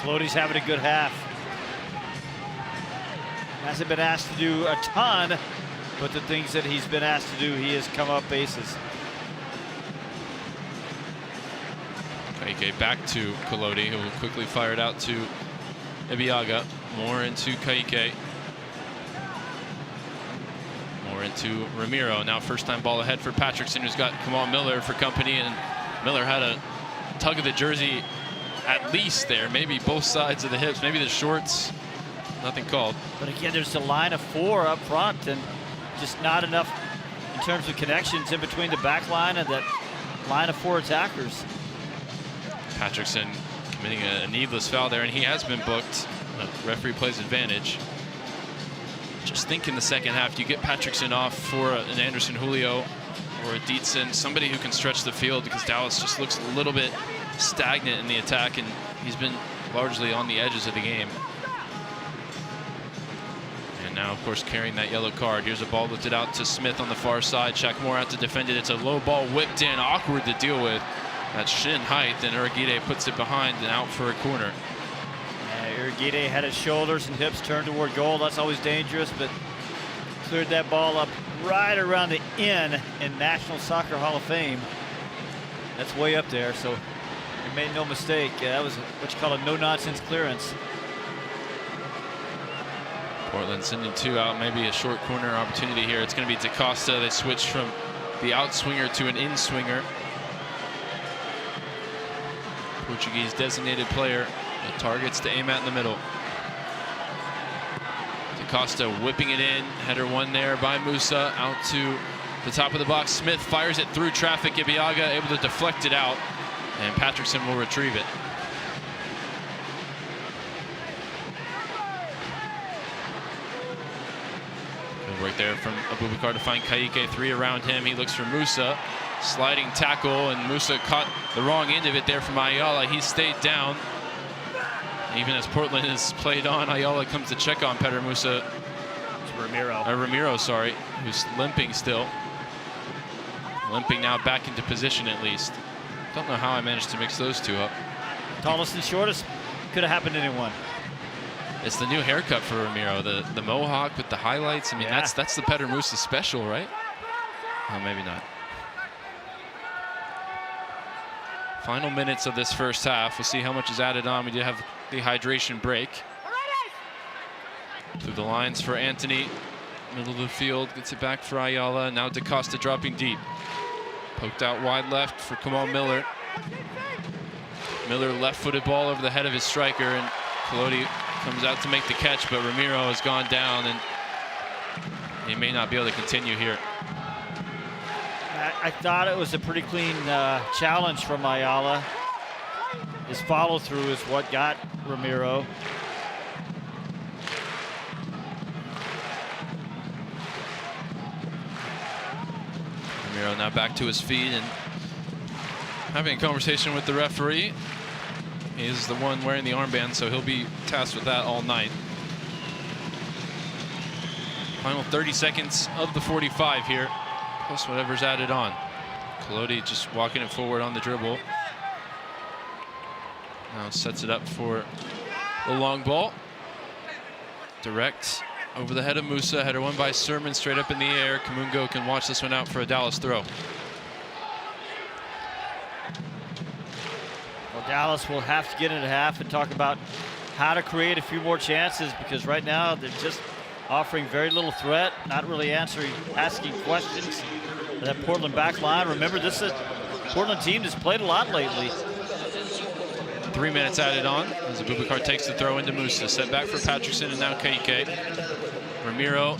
Colodi's having a good half. Hasn't been asked to do a ton, but the things that he's been asked to do, he has come up bases. Kaike back to Colodi, who will quickly fire it out to Ibiaga. More into Kaike. More into Ramiro. Now first time ball ahead for Patrickson, who's got Kamal Miller for company, and Miller had a tug of the jersey at least there, maybe both sides of the hips, maybe the shorts, nothing called. But again, there's a line of 4 up front and just not enough in terms of connections in between the back line and that line of 4 attackers. Patrickson committing a needless foul there, and he has been booked. The referee plays advantage. Just think in the second half, you get Patrickson off for an Anderson Julio or a Dietzen, somebody who can stretch the field, because Dallas just looks a little bit stagnant in the attack, and he's been largely on the edges of the game. And now, of course, carrying that yellow card. Here's a ball lifted out to Smith on the far side. Shaq Moore out to defend it. It's a low ball whipped in, awkward to deal with. At shin height, and Uragide puts it behind and out for a corner. Uragide had his shoulders and hips turned toward goal. That's always dangerous, but cleared that ball up right around the in National Soccer Hall of Fame. That's way up there, so he made no mistake. That was what you call a no-nonsense clearance. Portland sending 2 out, maybe a short corner opportunity here. It's going to be Acosta. They switched from the outswinger to an in-swinger. Portuguese designated player, the targets to aim at in the middle. Acosta whipping it in, header 1 there by Musa, out to the top of the box. Smith fires it through traffic. Ibiaga able to deflect it out, and Patrickson will retrieve it. Good work there from Abubakar to find Kaike. 3 around him. He looks for Musa. Sliding tackle, and Musa caught the wrong end of it there from Ayala. He stayed down. Even as Portland is played on, Ayala comes to check on Petter Musa. It's Ramiro. Ramiro, sorry, who's limping still. Limping now back into position at least. Don't know how I managed to mix those 2 up. Tallest and shortest, could have happened to anyone. It's the new haircut for Ramiro, the mohawk with the highlights. I mean, that's the Petter Musa special, right? Oh, maybe not. Final minutes of this first half. We'll see how much is added on. We did have the hydration break. Through the lines for Anthony. Middle of the field, gets it back for Ayala. Now Acosta dropping deep. Poked out wide left for Kamal Miller. Miller left-footed ball over the head of his striker, and Collodi comes out to make the catch, but Ramiro has gone down, and he may not be able to continue here. I thought it was a pretty clean challenge from Ayala. His follow-through is what got Ramiro. Ramiro now back to his feet and having a conversation with the referee. He's the one wearing the armband, so he'll be tasked with that all night. Final 30 seconds of the 45 here, plus whatever's added on. Collodi just walking it forward on the dribble. Now sets it up for the long ball. Direct over the head of Musa. Header won by Sermon, straight up in the air. Kamungo can watch this one out for a Dallas throw. Well, Dallas will have to get into half and talk about how to create a few more chances, because right now they're just offering very little threat, not really asking questions. That Portland back line, remember, this is a Portland team that's played a lot lately. 3 minutes added on as Abubakar takes the throw into Musa. Set back for Patrickson and now Kaike. Ramiro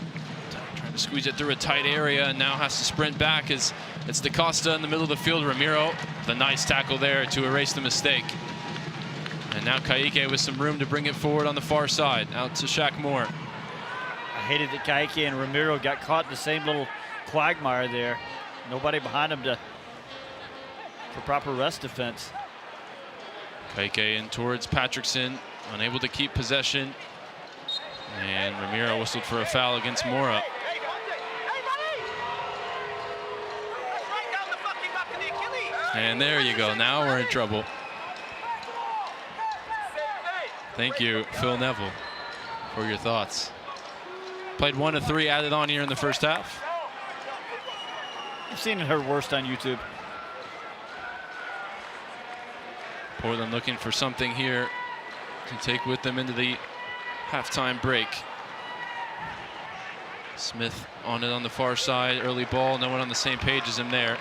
trying to squeeze it through a tight area and now has to sprint back as it's Acosta in the middle of the field. Ramiro, the nice tackle there to erase the mistake. And now Kaike with some room to bring it forward on the far side. Out to Shaq Moore. I hated that Kaike and Ramiro got caught in the same little quagmire there. Nobody behind him for proper rest defense. Kaike in towards Patrickson, unable to keep possession. And Ramiro whistled for a foul against Mora. And there you go, now we're in trouble. Thank you, Phil Neville, for your thoughts. Played 1 of 3 added on here in the first half. I've seen it her worst on YouTube. Portland looking for something here to take with them into the halftime break. Smith on it on the far side, early ball, no one on the same page as him there.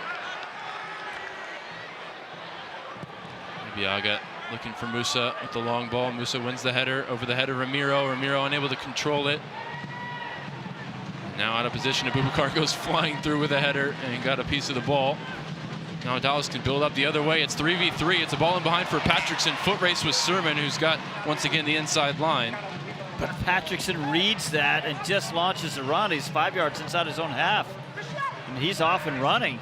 Biaga looking for Musa with the long ball. Musa wins the header over the head of Ramiro. Ramiro unable to control it. Now out of position, Abubakar goes flying through with a header and got a piece of the ball. Now Dallas can build up the other way. It's 3v3. It's a ball in behind for Patrickson. Foot race with Sermon, who's got, once again, the inside line. But Patrickson reads that and just launches a run. He's 5 yards inside his own half. And he's off and running.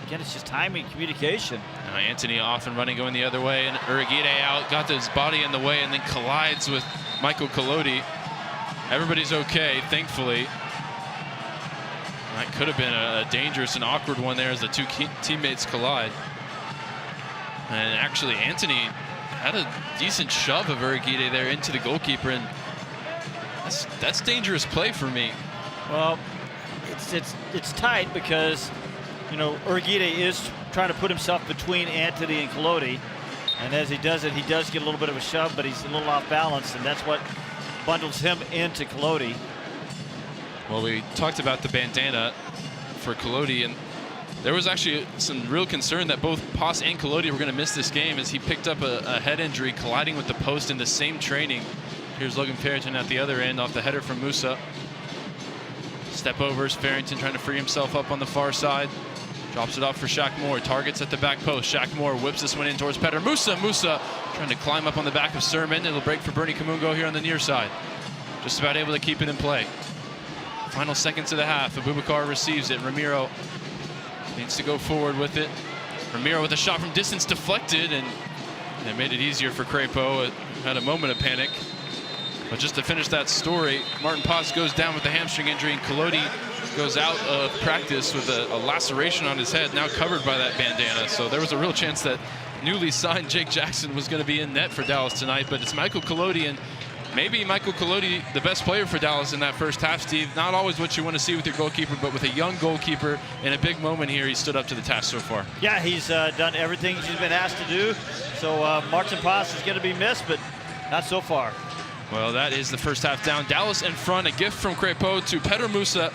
Again, it's just timing, communication. Now Anthony off and running, going the other way. And Uragide out, got his body in the way, and then collides with Michael Collodi. Everybody's okay, thankfully. That could have been a dangerous and awkward one there as the two teammates collide. And actually, Anthony had a decent shove of Uragide there into the goalkeeper, and that's dangerous play for me. Well, it's tight because, you know, Uragide is trying to put himself between Anthony and Collodi, and as he does it, he does get a little bit of a shove, but he's a little off balance, and that's what bundles him into Collodi. Well, we talked about the bandana for Collodi, and there was actually some real concern that both Paas and Collodi were going to miss this game as he picked up a head injury colliding with the post in the same training. Here's Logan Farrington at the other end off the header from Musa. Step overs, Farrington trying to free himself up on the far side. Drops it off for Shaq Moore, targets at the back post. Shaq Moore whips this one in towards Petter. Musa trying to climb up on the back of Sermon. It'll break for Bernie Kamungo here on the near side. Just about able to keep it in play. Final seconds of the half. Abubakar receives it. Ramiro needs to go forward with it. Ramiro with a shot from distance deflected, and it made it easier for Crepeau. It had a moment of panic. But just to finish that story, Martin Paas goes down with a hamstring injury, and Collodi goes out of practice with a laceration on his head, now covered by that bandana. So there was a real chance that newly signed Jake Jackson was going to be in net for Dallas tonight, but it's Michael Collodi and maybe Michael Collodi, the best player for Dallas in that first half, Steve. Not always what you want to see with your goalkeeper, but with a young goalkeeper in a big moment here, he stood up to the task so far. Yeah, he's done everything he's been asked to do. So Martin Paz is going to be missed, but not so far. Well, that is the first half down. Dallas in front, a gift from Crépeau to Petar Musa.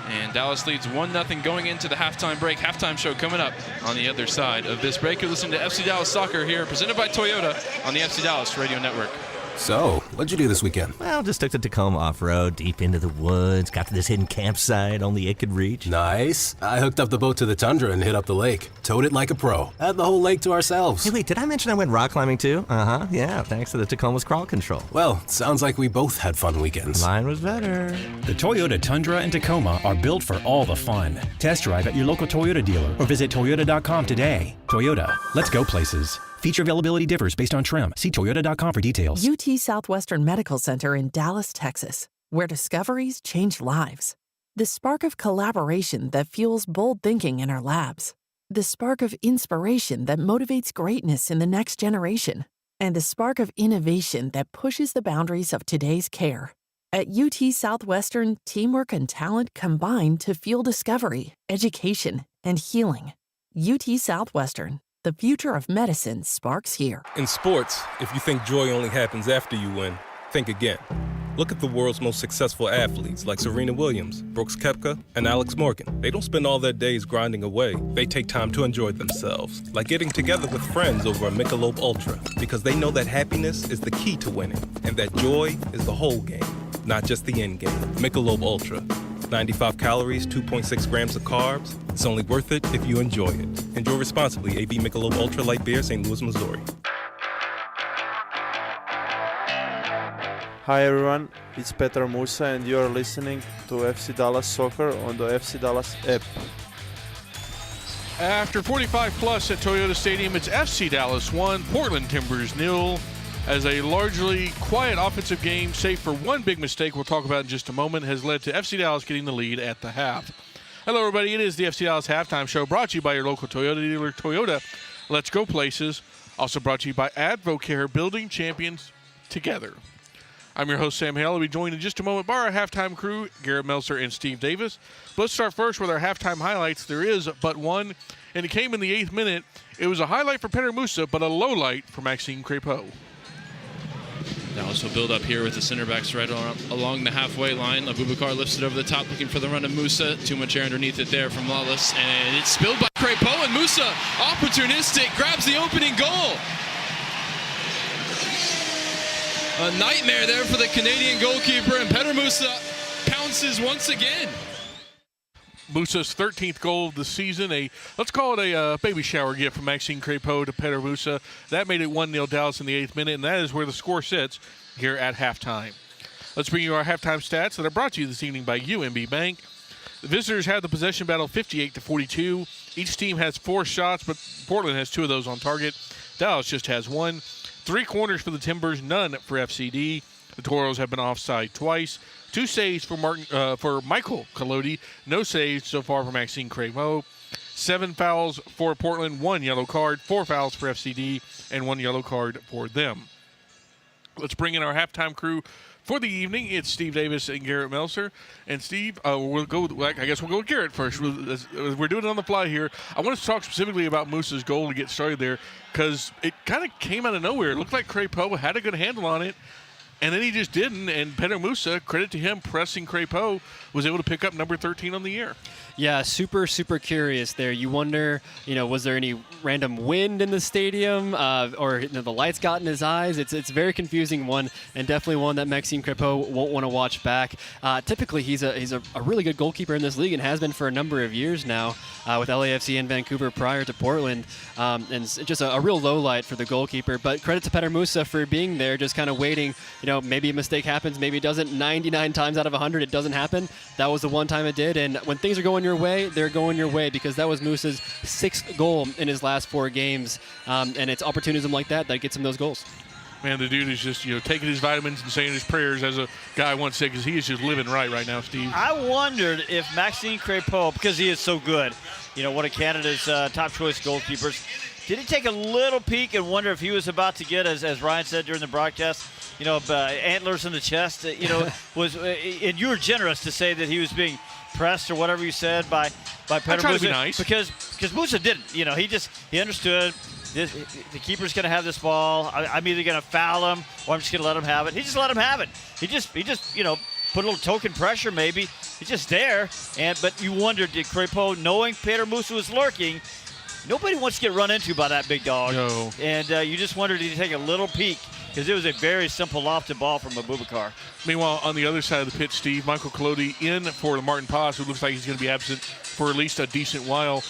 And Dallas leads 1-0 going into the halftime break. Halftime show coming up on the other side of this break. You're listening to FC Dallas Soccer here, presented by Toyota on the FC Dallas Radio Network. So, what'd you do this weekend? Well, just took the Tacoma off-road, deep into the woods, got to this hidden campsite only it could reach. Nice. I hooked up the boat to the Tundra and hit up the lake. Towed it like a pro. Had the whole lake to ourselves. Hey, wait, did I mention I went rock climbing too? Uh-huh, yeah, thanks to the Tacoma's crawl control. Well, sounds like we both had fun weekends. Mine was better. The Toyota Tundra and Tacoma are built for all the fun. Test drive at your local Toyota dealer or visit Toyota.com today. Toyota, let's go places. Feature availability differs based on trim. See Toyota.com for details. UT Southwestern Medical Center in Dallas, Texas, where discoveries change lives. The spark of collaboration that fuels bold thinking in our labs. The spark of inspiration that motivates greatness in the next generation. And the spark of innovation that pushes the boundaries of today's care. At UT Southwestern, teamwork and talent combine to fuel discovery, education, and healing. UT Southwestern. The future of medicine sparks here. In sports, if you think joy only happens after you win, think again. Look at the world's most successful athletes like Serena Williams, Brooks Koepka, and Alex Morgan. They don't spend all their days grinding away. They take time to enjoy themselves, like getting together with friends over a Michelob Ultra, because they know that happiness is the key to winning, and that joy is the whole game, not just the end game. Michelob Ultra. 95 calories, 2.6 grams of carbs. It's only worth it if you enjoy it. Enjoy responsibly. AB Michelob Ultra Light Beer, St. Louis, Missouri. Hi everyone, it's Petar Musa and you are listening to FC Dallas Soccer on the FC Dallas app. After 45 plus at Toyota Stadium, it's FC Dallas 1, Portland Timbers 0. As a largely quiet offensive game, save for one big mistake we'll talk about in just a moment, has led to FC Dallas getting the lead at the half. Hello, everybody. It is the FC Dallas Halftime Show, brought to you by your local Toyota dealer, Toyota. Let's go places. Also brought to you by Advocare, building champions together. I'm your host, Sam Hale. I'll be joined in just a moment by our halftime crew, Garrett Meltzer and Steve Davis. But let's start first with our halftime highlights. There is but one, and it came in the 8th minute. It was a highlight for Petar Musa, but a low light for Maxime Crépeau. Dallas will build up here with the center backs right along the halfway line. Abubakar lifts it over the top, looking for the run of Musa. Too much air underneath it there from Lawless, and it's spilled by Crépeau, and Musa, opportunistic, grabs the opening goal. A nightmare there for the Canadian goalkeeper, and Petar Musa pounces once again. Musa's 13th goal of the season. Let's call it a baby shower gift from Maxime Crépeau to Petar Musa. That made it 1-0 Dallas in the 8th minute, and that is where the score sits here at halftime. Let's bring you our halftime stats that are brought to you this evening by UMB Bank. The visitors had the possession battle 58-42. Each team has 4 shots, but Portland has 2 of those on target. Dallas just has 1. 3 corners for the Timbers, none for FCD. The Toros have been offside twice. 2 saves for Michael Collodi. No saves so far for Maxime Crépeau. 7 fouls for Portland, 1 yellow card. 4 fouls for FCD, and 1 yellow card for them. Let's bring in our halftime crew for the evening. It's Steve Davis and Garrett Meltzer. And Steve, we'll go with Garrett first. We're doing it on the fly here. I want to talk specifically about Musa's goal to get started there, because it kind of came out of nowhere. It looked like Crépeau had a good handle on it, and then he just didn't. And Petar Musa, credit to him, pressing Crépeau, was able to pick up number 13 on the year. Yeah, super curious there. You wonder, was there any random wind in the stadium, or the lights got in his eyes? It's very confusing one, and definitely one that Maxime Crépeau won't want to watch back. Typically, he's a really good goalkeeper in this league and has been for a number of years now, with LAFC and Vancouver prior to Portland, and it's just a real low light for the goalkeeper. But credit to Petar Musa for being there, just kind of waiting. Maybe a mistake happens, maybe it doesn't. 99 times out of 100, it doesn't happen. That was the one time it did, and when things are going your way, they're going your way, because that was Musa's 6th goal in his last 4 games, and it's opportunism like that gets him those goals. Man, the dude is just, taking his vitamins and saying his prayers, as a guy once said, because he is just living right now, Steve. I wondered if Maxime Crépeau, because he is so good, one of Canada's top choice goalkeepers, did he take a little peek and wonder if he was about to get, as Ryan said during the broadcast, antlers in the chest, and you were generous to say that he was being pressed or whatever you said by Peter Musa. To be nice. Because Musa didn't. He understood. The keeper's going to have this ball. I'm either going to foul him or I'm just going to let him have it. He just let him have it. He just put a little token pressure maybe. He's just there. But you wondered, did Crépeau, knowing Peter Musa was lurking, nobody wants to get run into by that big dog. No. And you just wondered, did he take a little peek? Because it was a very simple lofted ball from Abubakar. Meanwhile, on the other side of the pitch, Steve, Michael Collodi in for Martin Paz, who looks like he's going to be absent for at least a decent while.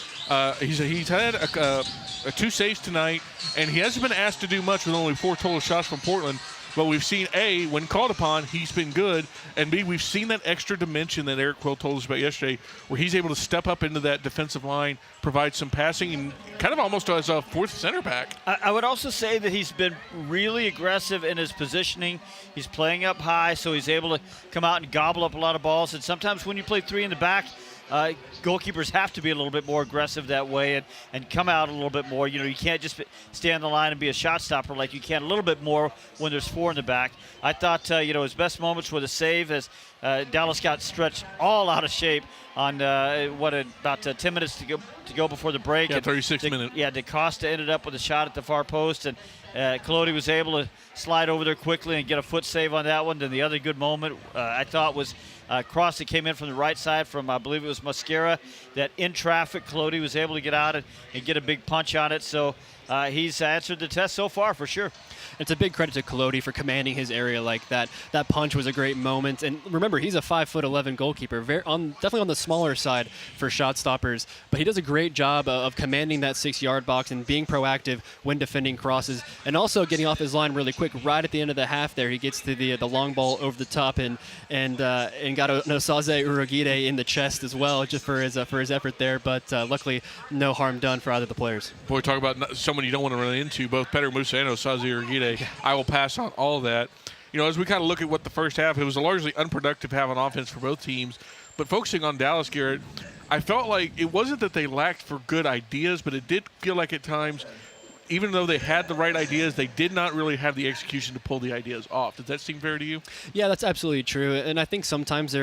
He's had a 2 saves tonight, and he hasn't been asked to do much with only 4 total shots from Portland. But we've seen, A, when called upon, he's been good, and B, we've seen that extra dimension that Eric Quill told us about yesterday, where he's able to step up into that defensive line, provide some passing, and kind of almost as a fourth center back. I would also say that he's been really aggressive in his positioning. He's playing up high, so he's able to come out and gobble up a lot of balls. And sometimes when you play 3 in the back, goalkeepers have to be a little bit more aggressive that way and come out a little bit more. You can't just stay on the line and be a shot stopper like you can a little bit more when there's 4 in the back. I thought, his best moments were the save as Dallas got stretched all out of shape on, about 10 minutes to go before the break. Yeah, 36 minutes. Yeah, Acosta ended up with a shot at the far post, and Collodi was able to slide over there quickly and get a foot save on that one. Then the other good moment I thought was cross that came in from the right side from, I believe it was Mosquera, that in traffic, Collodi was able to get out and get a big punch on it. So he's answered the test so far for sure. It's a big credit to Collodi for commanding his area like that. That punch was a great moment. And remember, he's a 5'11" goalkeeper, definitely on the smaller side for shot stoppers. But he does a great job of commanding that 6-yard box and being proactive when defending crosses, and also getting off his line really quick. Right at the end of the half, there he gets to the long ball over the top and got an Osaze Urugide in the chest as well, just for his effort there. But luckily, no harm done for either of the players. Boy, talk about someone you don't want to run into. Both Peter Musa and Osaze Urugide. I will pass on all of that. As we kind of look at what the first half, it was a largely unproductive half on offense for both teams. But focusing on Dallas, Garrett, I felt like it wasn't that they lacked for good ideas, but it did feel like at times, even though they had the right ideas, they did not really have the execution to pull the ideas off. Does that seem fair to you? Yeah, that's absolutely true. And I think sometimes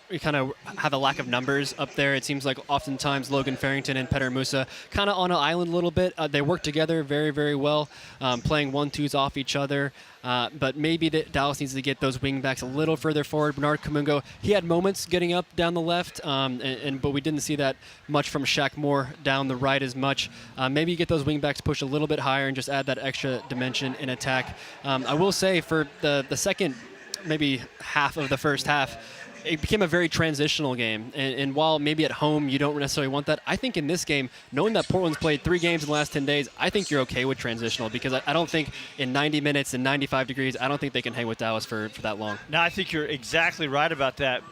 we kind of have a lack of numbers up there. It seems like oftentimes Logan Farrington and Peter Musa kind of on an island a little bit. They work together very, very well, playing 1-2s off each other. But maybe Dallas needs to get those wing backs a little further forward. Bernard Kamungo, he had moments getting up down the left, but we didn't see that much from Shaq Moore down the right as much. Maybe get those wing backs push a little bit higher and just add that extra dimension in attack. I will say for the second, maybe half of the first half, it became a very transitional game. And while maybe at home you don't necessarily want that, I think in this game, knowing that Portland's played 3 games in the last 10 days, I think you're okay with transitional, because I don't think in 90 minutes and 95 degrees, I don't think they can hang with Dallas for that long. No, I think you're exactly right about that,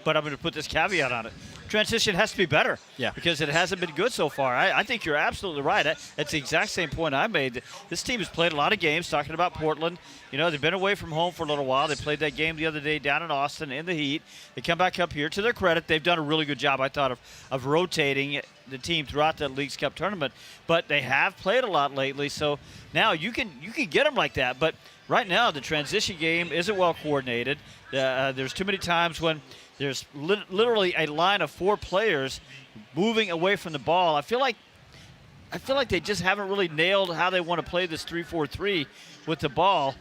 but I'm going to put this caveat on it. Transition has to be better, because it hasn't been good so far. I think you're absolutely right. That's the exact same point I made. This team has played a lot of games, talking about Portland. They've been away from home for a little while. They played that game the other day down in Austin in the heat. They come back up here. To their credit, they've done a really good job, I thought, of rotating the team throughout the Leagues Cup tournament. But they have played a lot lately, so now you can get them like that. But right now, the transition game isn't well coordinated. There's too many times when there's literally a line of 4 players moving away from the ball. I feel like they just haven't really nailed how they want to play this 3-4-3 with the ball,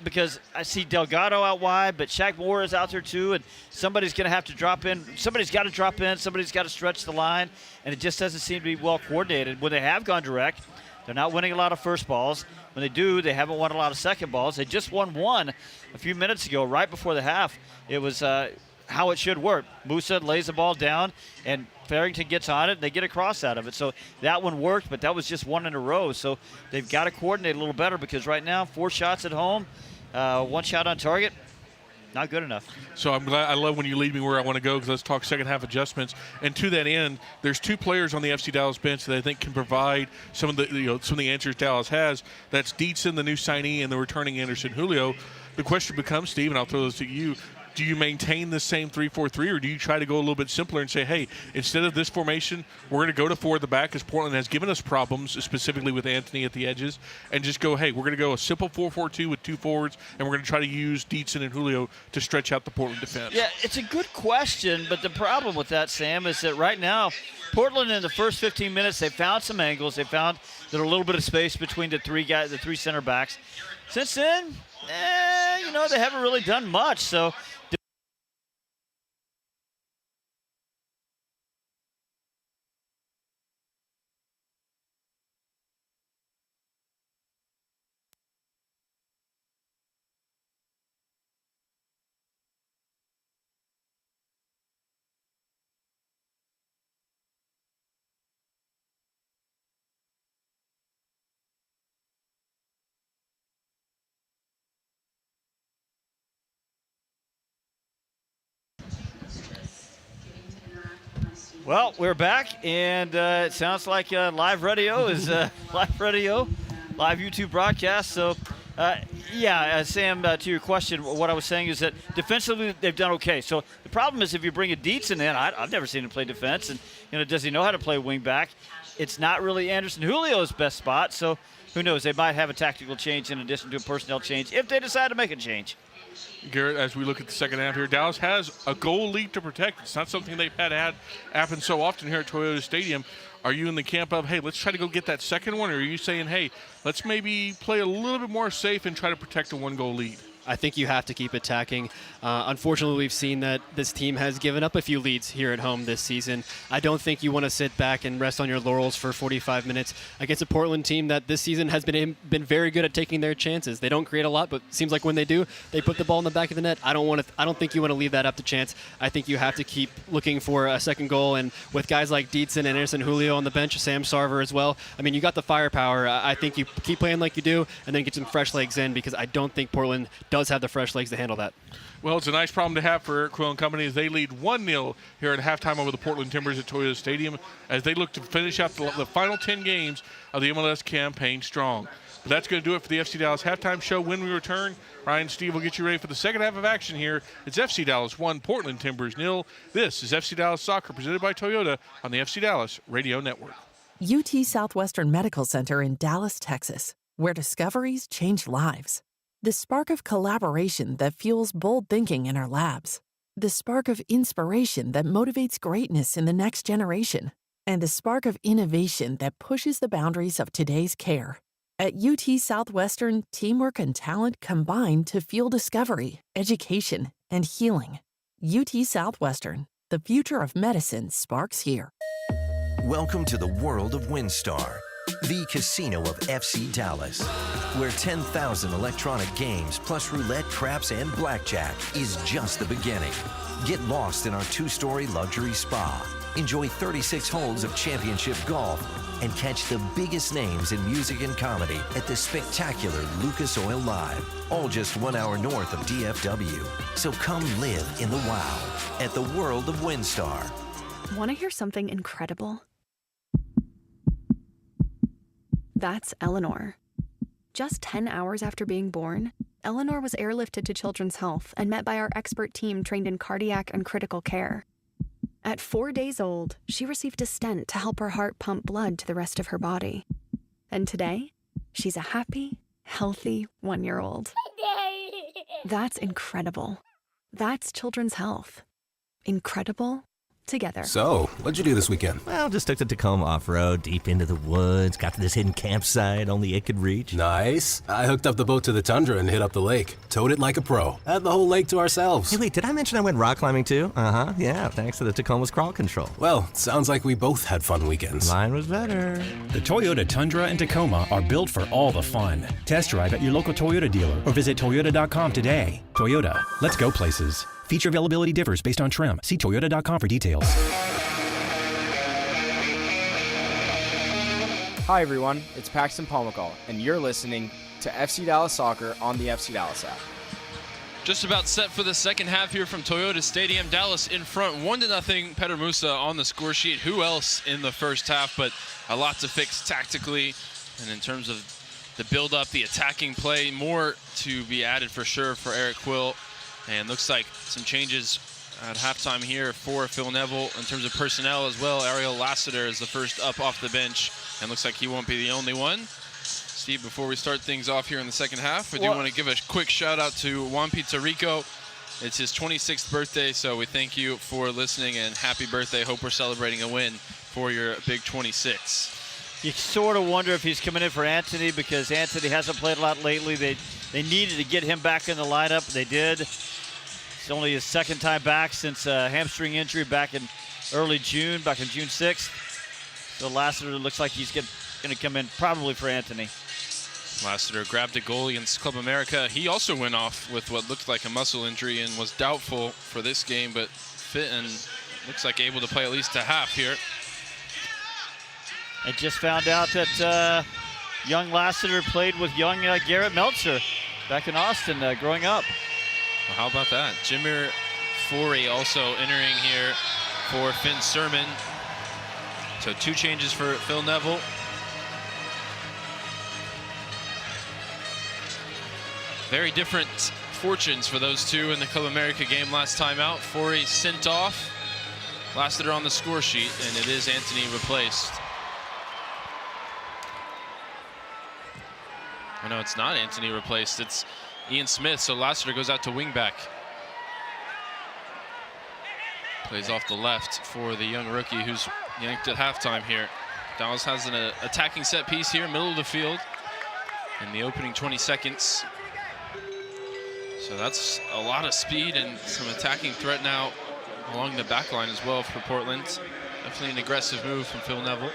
because I see Delgado out wide, but Shaq Moore is out there too, and somebody's going to have to drop in. Somebody's got to drop in. Somebody's got to stretch the line, and it just doesn't seem to be well coordinated. When they have gone direct, they're not winning a lot of first balls. When they do, they haven't won a lot of second balls. They just won one a few minutes ago, right before the half. It was how it should work. Musa lays the ball down, and Farrington gets on it, and they get a cross out of it. So that one worked, but that was just one in a row. So they've got to coordinate a little better, because right now, 4 shots at home, 1 shot on target. Not good enough. So I love when you lead me where I want to go, because let's talk second half adjustments. And to that end, there's 2 players on the FC Dallas bench that I think can provide some of the answers Dallas has. That's Dietzen, the new signee, and the returning Anderson Julio. The question becomes, Steve, and I'll throw this to you. Do you maintain the same 3-4-3, or do you try to go a little bit simpler and say, hey, instead of this formation, we're going to go to 4 at the back, as Portland has given us problems, specifically with Anthony at the edges, and just go, hey, we're going to go a simple 4-4-2 with 2 forwards, and we're going to try to use Dietzen and Julio to stretch out the Portland defense? Yeah, it's a good question, but the problem with that, Sam, is that right now, Portland in the first 15 minutes, they found some angles. They found that a little bit of space between the 3 center backs. Since then, they haven't really done much, so... Well, we're back, and it sounds like live radio is live YouTube broadcast. So, Sam, to your question, what I was saying is that defensively they've done okay. So the problem is if you bring a Dietzen in, I've never seen him play defense, and does he know how to play wing back? It's not really Anderson Julio's best spot. So who knows? They might have a tactical change in addition to a personnel change if they decide to make a change. Garrett, as we look at the second half here, Dallas has a goal lead to protect. It's not something they've had happen so often here at Toyota Stadium. Are you in the camp of, hey, let's try to go get that second one, or are you saying, hey, let's maybe play a little bit more safe and try to protect a 1-goal lead? I think you have to keep attacking. Unfortunately, we've seen that this team has given up a few leads here at home this season. I don't think you want to sit back and rest on your laurels for 45 minutes against a Portland team that this season has been very good at taking their chances. They don't create a lot, but it seems like when they do, they put the ball in the back of the net. I don't think you want to leave that up to chance. I think you have to keep looking for a second goal, and with guys like Dietzen and Anderson Julio on the bench, Sam Sarver as well. I mean, you got the firepower. I think you keep playing like you do, and then get some fresh legs in, because I don't think Portland does have the fresh legs to handle that. Well, it's a nice problem to have for Eric Quill and company as they lead 1-0 here at halftime over the Portland Timbers at Toyota Stadium as they look to finish out the final 10 games of the MLS campaign strong. But that's going to do it for the FC Dallas halftime show. When we return, Ryan and Steve will get you ready for the second half of action here. It's FC Dallas 1, Portland Timbers 0. This is FC Dallas Soccer presented by Toyota on the FC Dallas Radio Network. UT Southwestern Medical Center in Dallas, Texas, where discoveries change lives. The spark of collaboration that fuels bold thinking in our labs. The spark of inspiration that motivates greatness in the next generation. And the spark of innovation that pushes the boundaries of today's care. At UT Southwestern, teamwork and talent combine to fuel discovery, education, and healing. UT Southwestern, the future of medicine sparks here. Welcome to the world of WinStar, the casino of FC Dallas, where 10,000 electronic games plus roulette, craps, and blackjack is just the beginning. Get lost in our 2-story luxury spa. Enjoy 36 holes of championship golf and catch the biggest names in music and comedy at the spectacular Lucas Oil Live, all just 1 hour north of DFW. So come live in the wow at the world of WinStar. Want to hear something incredible? That's Eleanor. Just 10 hours after being born, Eleanor was airlifted to Children's Health and met by our expert team trained in cardiac and critical care. At 4 days old, she received a stent to help her heart pump blood to the rest of her body. And today, she's a happy, healthy 1-year-old. That's incredible. That's Children's Health. Incredible together. So, what'd you do this weekend? Well, just took the Tacoma off-road, deep into the woods, got to this hidden campsite only it could reach. Nice. I hooked up the boat to the Tundra and hit up the lake. Towed it like a pro. Had the whole lake to ourselves. Hey, wait, did I mention I went rock climbing too? Uh-huh, yeah, thanks to the Tacoma's crawl control. Well, sounds like we both had fun weekends. Mine was better. The Toyota Tundra and Tacoma are built for all the fun. Test drive at your local Toyota dealer or visit Toyota.com today. Toyota, let's go places. Feature availability differs based on trim. See Toyota.com for details. Hi everyone, it's Paxton Palmacall, and you're listening to FC Dallas Soccer on the FC Dallas app. Just about set for the second half here from Toyota Stadium. Dallas in front, 1-0. Petar Musa on the score sheet. Who else in the first half? But a lot to fix tactically, and in terms of the build-up, the attacking play, more to be added for sure for Eric Quill. And looks like some changes at halftime here for Phil Neville in terms of personnel as well. Ariel Lassiter is the first up off the bench, and looks like he won't be the only one. Steve, before we start things off here in the second half, I do want to give a quick shout out to Juan Pizzarico. It's his 26th birthday, so we thank you for listening and happy birthday. Hope we're celebrating a win for your big 26. You sort of wonder if he's coming in for Anthony, because Anthony hasn't played a lot lately. They needed to get him back in the lineup. They did. It's only his second time back since a hamstring injury back in early June, back in June 6th. So Lassiter looks like he's going to come in probably for Anthony. Lassiter grabbed a goal against Club America. He also went off with what looked like a muscle injury and was doubtful for this game, but fit and looks like able to play at least a half here. I just found out that young Lassiter played with young Garrett Meltzer back in Austin growing up. Well, how about that? Jimmer Forey also entering here for Finn Sermon. So 2 changes for Phil Neville. Very different fortunes for those two in the Club America game last time out. Forey sent off, Lassiter on the score sheet, and it is Anthony replaced. Oh, no, it's not Anthony replaced. It's Ian Smith, so Lassiter goes out to wingback. Plays off the left for the young rookie who's yanked at halftime here. Dallas has an attacking set piece here, middle of the field, in the opening 20 seconds. So that's a lot of speed and some attacking threat now along the back line as well for Portland. Definitely an aggressive move from Phil Neville.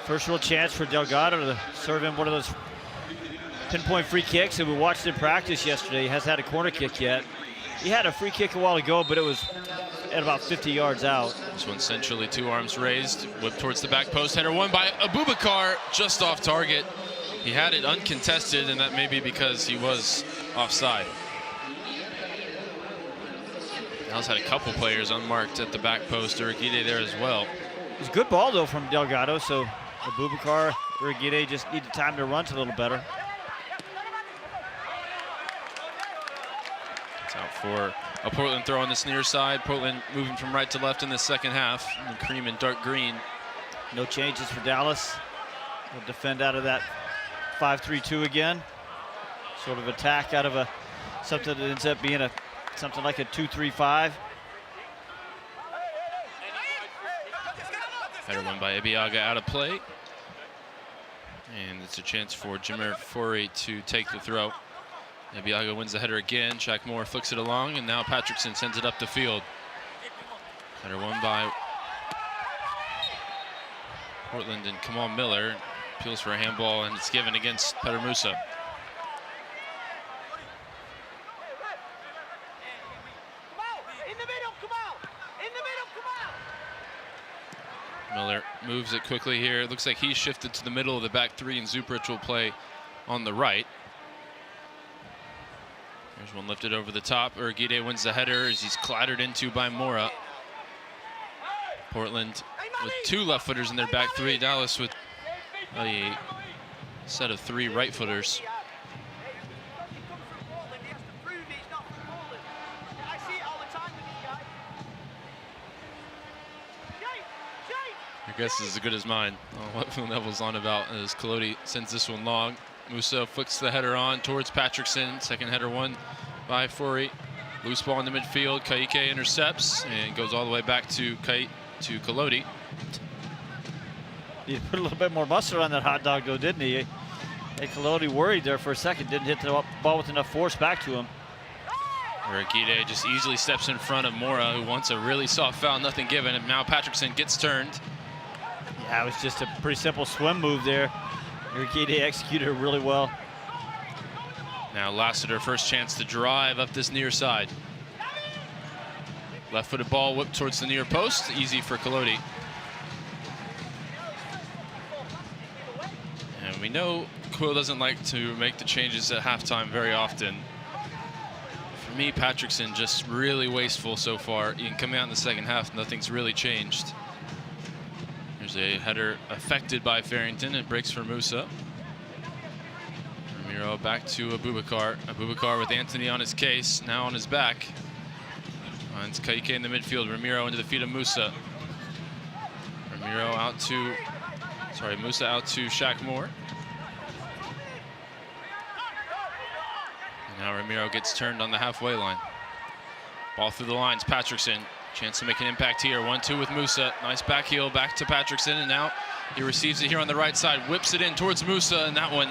First real chance for Delgado to serve him one of those pinpoint free kicks that we watched in practice yesterday. He hasn't had a corner kick yet. He had a free kick a while ago, but it was at about 50 yards out. This one centrally, 2 arms raised, whipped towards the back post. Header won by Abubakar, just off target. He had it uncontested, and that may be because he was offside. Dallas had a couple players unmarked at the back post. Uriguide there as well. It's a good ball, though, from Delgado, so Abubakar, Uriguide just need the time to run a little better. It's out for a Portland throw on this near side. Portland moving from right to left in the second half. And cream and dark green. No changes for Dallas. They'll defend out of that 5-3-2 again. Sort of attack out of something that ends up being something like a 2-3-5. Header won by Ebiaga out of play. And it's a chance for Jimmer Forey to take the throw. Ebiaga wins the header again. Shaq Moore flicks it along, and now Patrickson sends it up the field. Header won by Portland and Kamal Miller. Appeals for a handball, and it's given against Petar Musa. Miller moves it quickly here. It looks like he's shifted to the middle of the back 3, and Zuprich will play on the right. There's one lifted over the top. Uriguide wins the header as he's clattered into by Mora. Portland with 2 left-footers in their back 3. Dallas with a set of 3 right-footers. Your guess is as good as mine on what Phil Neville's on about as Collodi sends this one long. Musa flicks the header on towards Patrickson. Second header won by Forey. Loose ball in the midfield. Kaike intercepts and goes all the way back to Collodi. He put a little bit more mustard on that hot dog, though, didn't he? Hey, Collodi worried there for a second. Didn't hit the ball with enough force back to him. Uriguide just easily steps in front of Mora, who wants a really soft foul, nothing given, and now Patrickson gets turned. Yeah, it was just a pretty simple swim move there. Uriguide executed it really well. Now Lassiter, first chance to drive up this near side. Left-footed ball whipped towards the near post. Easy for Collodi. And we know Quill doesn't like to make the changes at halftime very often. For me, Patrickson just really wasteful so far. You can come out in the second half, nothing's really changed. There's a header affected by Farrington. It breaks for Musa. Ramiro back to Abubakar. Abubakar with Anthony on his case, now on his back. Finds Kaike in the midfield. Ramiro into the feet of Musa. Ramiro out to, sorry, Musa out to Shaq Moore. And now Ramiro gets turned on the halfway line. Ball through the lines, Patrickson. Chance to make an impact here. 1-2 with Musa. Nice back heel back to Patrickson, and now he receives it here on the right side. Whips it in towards Musa, and that one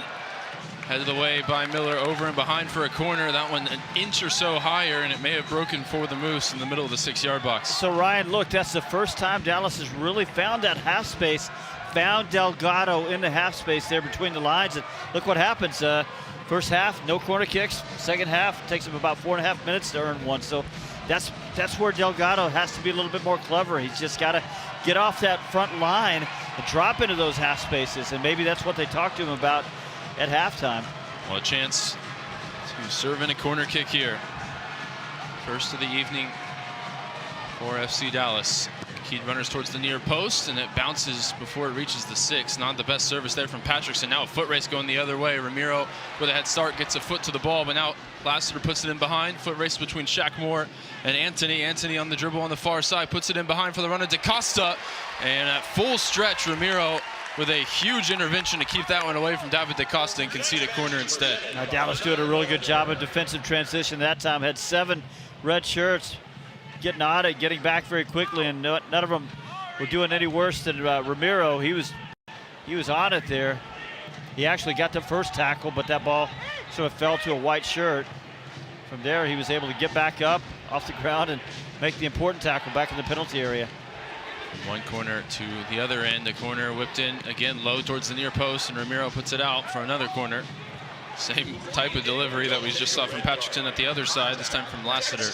headed away by Miller over and behind for a corner. That one an inch or so higher, and it may have broken for the Moose in the middle of the 6-yard box. So Ryan, look, that's the first time Dallas has really found that half space, found Delgado in the half space there between the lines, and look what happens. First half, no corner kicks. Second half, takes him about 4.5 minutes to earn one. So that's where Delgado has to be a little bit more clever. He's just got to get off that front line and drop into those half spaces, and maybe that's what they talked to him about at halftime. Well, a chance to serve in a corner kick here. First of the evening for FC Dallas. Keyed runners towards the near post, and it bounces before it reaches the 6. Not the best service there from Patrickson. Now a foot race going the other way. Ramiro with a head start gets a foot to the ball, but now Lassiter puts it in behind. Foot race between Shaq Moore and Anthony. Anthony on the dribble on the far side, puts it in behind for the runner Acosta. And at full stretch, Ramiro with a huge intervention to keep that one away from David Acosta and concede a corner instead. Now Dallas doing a really good job of defensive transition that time. Had 7 red shirts getting on it, getting back very quickly, and none of them were doing any worse than Ramiro. He was on it there. He actually got the first tackle, but that ball sort of fell to a white shirt. From there, he was able to get back up off the ground and make the important tackle back in the penalty area. From one corner to the other end, the corner whipped in again low towards the near post, and Ramiro puts it out for another corner. Same type of delivery that we just saw from Patrickson at the other side, this time from Lassiter.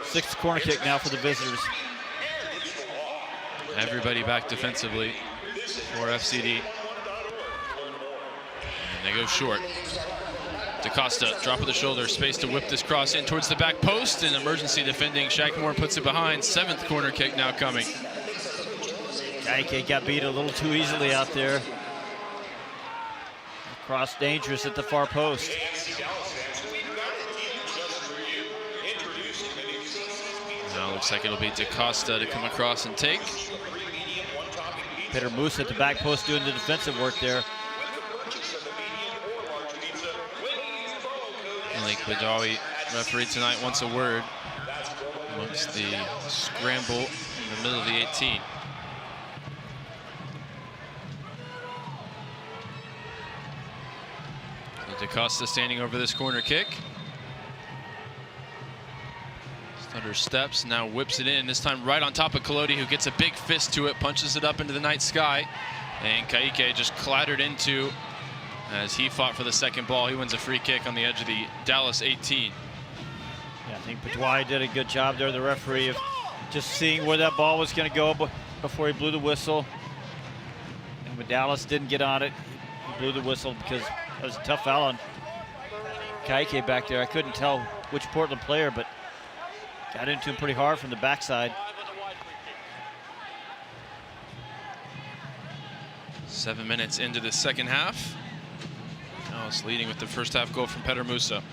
6th corner kick now for the visitors. Everybody back defensively for FCD. And they go short. DaCosta, drop of the shoulder, space to whip this cross in towards the back post, and emergency defending. Shaq Moore puts it behind. 7th corner kick now coming. Kaike got beat a little too easily out there. Cross dangerous at the far post. Now looks like it'll be DaCosta to come across and take. Peter Moose at the back post doing the defensive work there. Malik Badawi, referee tonight, wants a word amongst the scramble in the middle of the 18. So DaCosta standing over this corner kick. Stutter steps, now whips it in, this time right on top of Collodi, who gets a big fist to it, punches it up into the night sky. And Kaike just clattered into as he fought for the second ball. He wins a free kick on the edge of the Dallas 18. Yeah, I think Badawi did a good job there, the referee, of just seeing where that ball was going to go before he blew the whistle. And when Dallas didn't get on it, he blew the whistle because that was a tough foul on Kaike back there. I couldn't tell which Portland player, but got into him pretty hard from the backside. 7 minutes into the second half. Dallas leading with the first half goal from Petar Musa.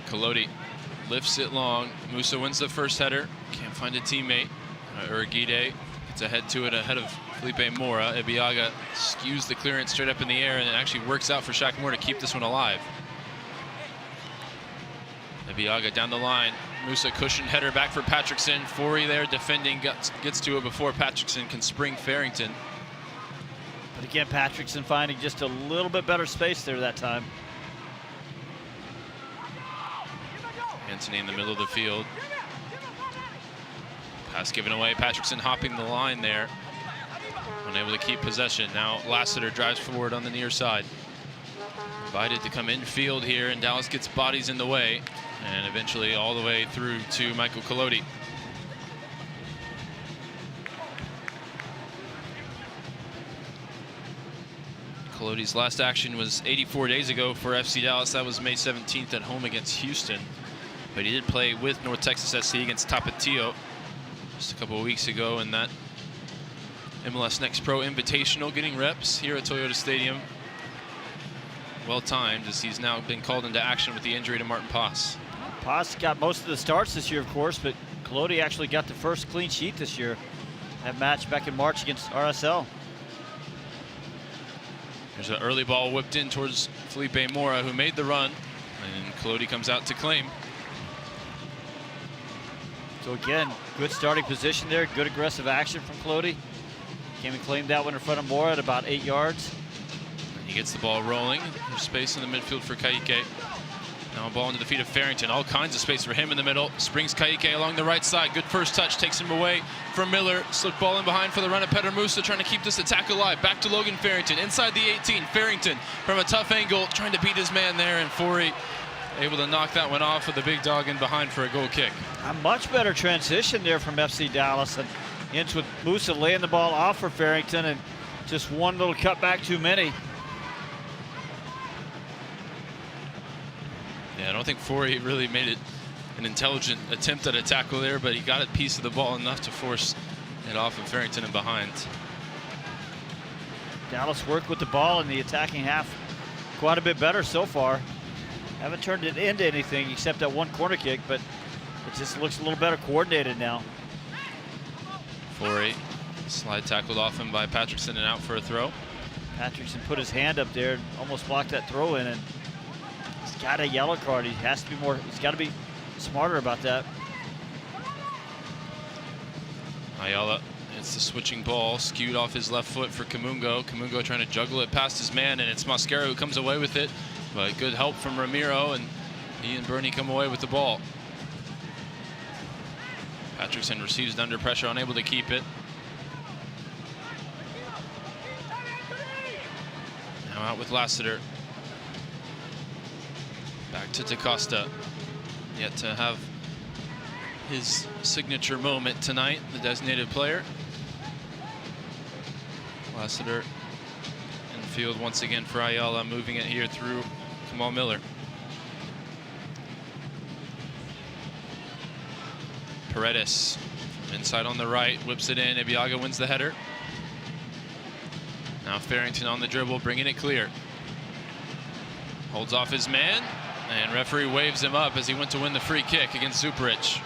Collodi lifts it long. Musa wins the first header. Can't find a teammate. Urguide gets ahead to it ahead of Felipe Mora. Ibiaga skews the clearance straight up in the air, and it actually works out for Shaq Moore to keep this one alive. Ibiaga down the line. Musa cushioned header back for Patrickson. Forey there defending, gets to it before Patrickson can spring Farrington. But again, Patrickson finding just a little bit better space there that time. Anthony in the middle of the field. Pass given away. Patrickson hopping the line there. Unable to keep possession. Now Lassiter drives forward on the near side. Invited to come infield here, and Dallas gets bodies in the way. And eventually all the way through to Michael Collodi. Colodi's last action was 84 days ago for FC Dallas. That was May 17th at home against Houston. But he did play with North Texas SC against Tapatio just a couple of weeks ago in that MLS Next Pro Invitational, getting reps here at Toyota Stadium. Well timed, as he's now been called into action with the injury to Martin Paz. Paz got most of the starts this year, of course, but Colodi actually got the first clean sheet this year. That match back in March against RSL. There's an early ball whipped in towards Felipe Mora, who made the run, and Colodi comes out to claim. So again, good starting position there, good aggressive action from Colodi. Came and claimed that one in front of Mora at about 8 yards. And he gets the ball rolling. There's space in the midfield for Kaique. Now a ball into the feet of Farrington. All kinds of space for him in the middle. Springs Kaique along the right side. Good first touch. Takes him away from Miller. Slip ball in behind for the run of Petter Musa, trying to keep this attack alive. Back to Logan Farrington. Inside the 18. Farrington from a tough angle, trying to beat his man there. And Forey able to knock that one off with the big dog in behind for a goal kick. A much better transition there from FC Dallas. And ends with Musa laying the ball off for Farrington, and just one little cutback too many. Yeah, I don't think Forey really made it an intelligent attempt at a tackle there, but he got a piece of the ball enough to force it off of Farrington and behind. Dallas worked with the ball in the attacking half quite a bit better so far. Haven't turned it into anything except that one corner kick, but it just looks a little better coordinated now. Forey, slide tackled off him by Patrickson and out for a throw. Patrickson put his hand up there and almost blocked that throw in, and he's got a yellow card. He has to be more, he's got to be smarter about that. Ayala, it's the switching ball, skewed off his left foot for Kamungo. Kamungo trying to juggle it past his man, and it's Mosquera who comes away with it. But good help from Ramiro, and he and Bernie come away with the ball. Patrickson receives it under pressure, unable to keep it. Now out with Lassiter. Back to DaCosta. Yet to have his signature moment tonight, the designated player. Lassiter in field once again for Ayala, moving it here through Kamal Miller. Paredes inside on the right, whips it in. Ebiaga wins the header. Now Farrington on the dribble, bringing it clear. Holds off his man, and referee waves him up as he went to win the free kick against Zuparic.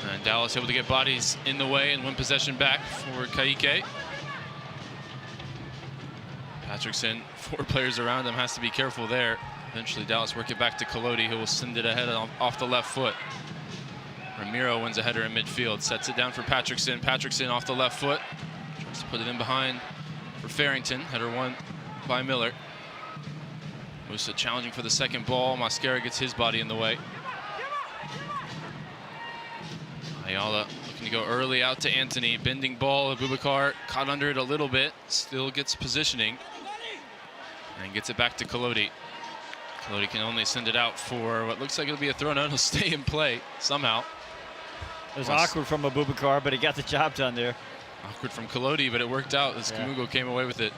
And Dallas able to get bodies in the way and win possession back for Kaique. Patrickson, 4 players around him, has to be careful there. Eventually Dallas work it back to Colodi, who will send it ahead off the left foot. Ramiro wins a header in midfield, sets it down for Patrickson. Patrickson off the left foot, tries to put it in behind for Farrington. Header won by Miller. Musa challenging for the second ball. Mosquera gets his body in the way. Ayala looking to go early out to Anthony. Bending ball. Abubakar caught under it a little bit. Still gets positioning. And gets it back to Colodi. Colodi can only send it out for what looks like it'll be a throw. No, it'll stay in play somehow. It was awkward from Abubakar, but he got the job done there. Awkward from Colodi, but it worked out as Kamungo came away with it.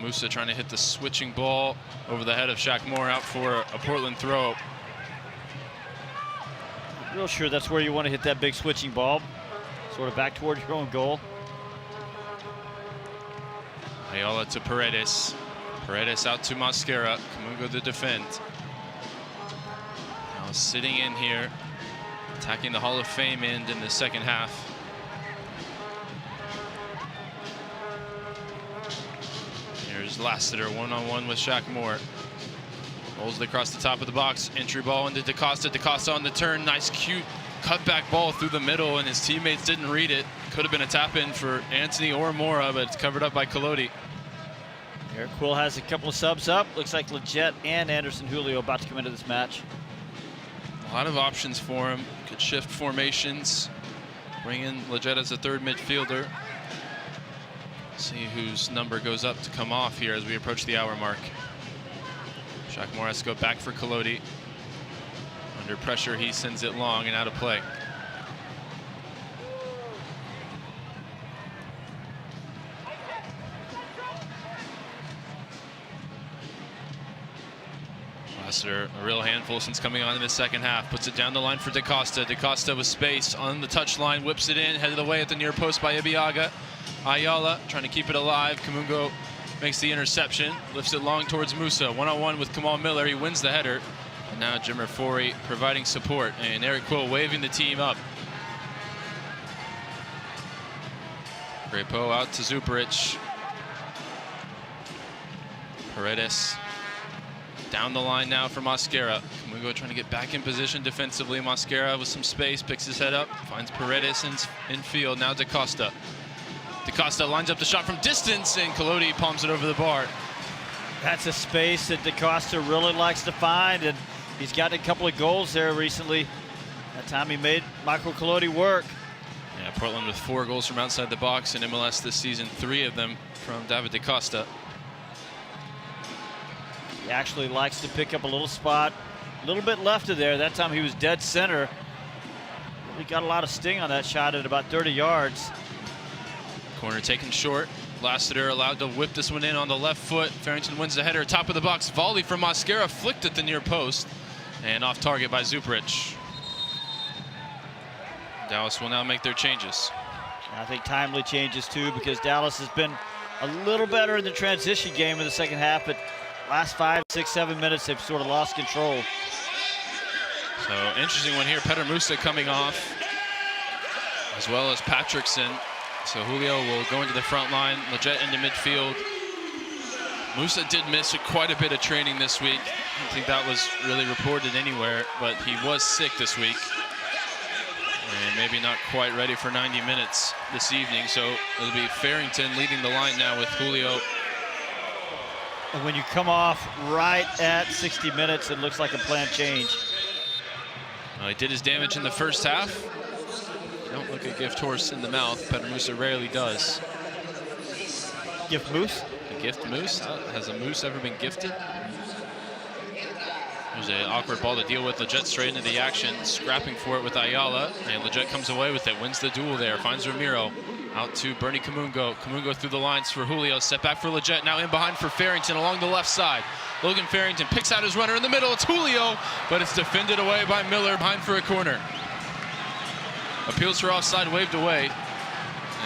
Musa trying to hit the switching ball over the head of Shaq Moore, out for a Portland throw. Real sure that's where you want to hit that big switching ball, sort of back towards your own goal. Ayala to Paredes. Paredes out to Mosquera. Kamungo to defend. Now sitting in here, attacking the Hall of Fame end in the second half. Here's Lassiter one-on-one with Shaq Moore. Rolls it across the top of the box. Entry ball into DaCosta. DaCosta on the turn. Nice, cute cutback ball through the middle, and his teammates didn't read it. Could have been a tap-in for Anthony or Mora, but it's covered up by Colodi. Eric Quill has a couple of subs up. Looks like Leggett and Anderson Julio about to come into this match. A lot of options for him. Could shift formations. Bring in Leggett as a third midfielder. See whose number goes up to come off here as we approach the hour mark. Shaq Moore has to go back for Colodi. Under pressure, he sends it long and out of play. Lassiter, a real handful since coming on in the second half. Puts it down the line for DaCosta. DaCosta with space on the touchline, whips it in, headed away at the near post by Ibiaga. Ayala trying to keep it alive. Kamungo makes the interception, lifts it long towards Musa. One-on-one with Kamal Miller. He wins the header. And now Jimmer Forey providing support, and Eric Quill waving the team up. Crepeau out to Zuperich. Paredes down the line now for Mosquera. Kamungo trying to get back in position defensively. Mosquera with some space, picks his head up, finds Paredes in field. Now DaCosta. DaCosta lines up the shot from distance, and Collodi palms it over the bar. That's a space that DaCosta really likes to find, and he's gotten a couple of goals there recently. That time he made Michael Collodi work. Yeah, Portland with 4 goals from outside the box in MLS this season, 3 of them from David DaCosta. He actually likes to pick up a little spot, a little bit left of there. That time he was dead center. He got a lot of sting on that shot at about 30 yards. Corner taken short. Lassiter allowed to whip this one in on the left foot. Farrington wins the header, top of the box. Volley from Mosquera, flicked at the near post, and off target by Zuperich. Dallas will now make their changes. I think timely changes too, because Dallas has been a little better in the transition game in the second half, but last 5, 6, 7 minutes they've sort of lost control. So interesting one here. Petter Musa coming off, as well as Patrickson. So Julio will go into the front line, Leggett into midfield. Musa did miss quite a bit of training this week. I don't think that was really reported anywhere, but he was sick this week. And maybe not quite ready for 90 minutes this evening. So it'll be Farrington leading the line now with Julio. And when you come off right at 60 minutes, it looks like a planned change. He did his damage in the first half. Don't look a gift horse in the mouth. Petter Musa rarely does. Gift moose? A gift moose? Has a moose ever been gifted? There's an awkward ball to deal with. Leggett straight into the action, scrapping for it with Ayala, and Leggett comes away with it, wins the duel there, finds Ramiro. Out to Bernie Kamungo. Kamungo through the lines for Julio. Step back for Leggett. Now in behind for Farrington along the left side. Logan Farrington picks out his runner in the middle. It's Julio, but it's defended away by Miller behind for a corner. Appeals for offside, waved away.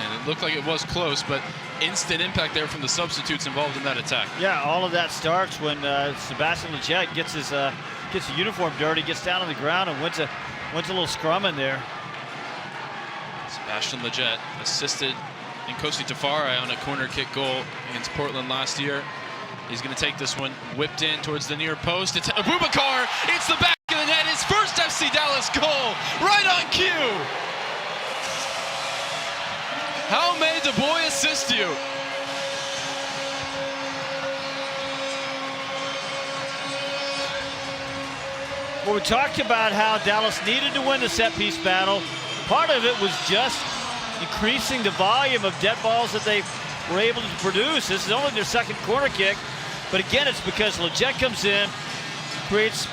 And it looked like it was close, but instant impact there from the substitutes involved in that attack. Yeah, all of that starts when Sebastian Leggett gets his uniform dirty, gets down on the ground, and wins a little scrum in there. Sebastian Leggett assisted Nkosi Tafari on a corner kick goal against Portland last year. He's going to take this one, whipped in towards the near post. It's Abubakar, it's the back of the net, his first FC Dallas goal, right on cue. How may the boy assist you? Well, we talked about how Dallas needed to win the set-piece battle. Part of it was just increasing the volume of dead balls that they were able to produce. This is only their second corner kick, but again, it's because Leggett comes in, creates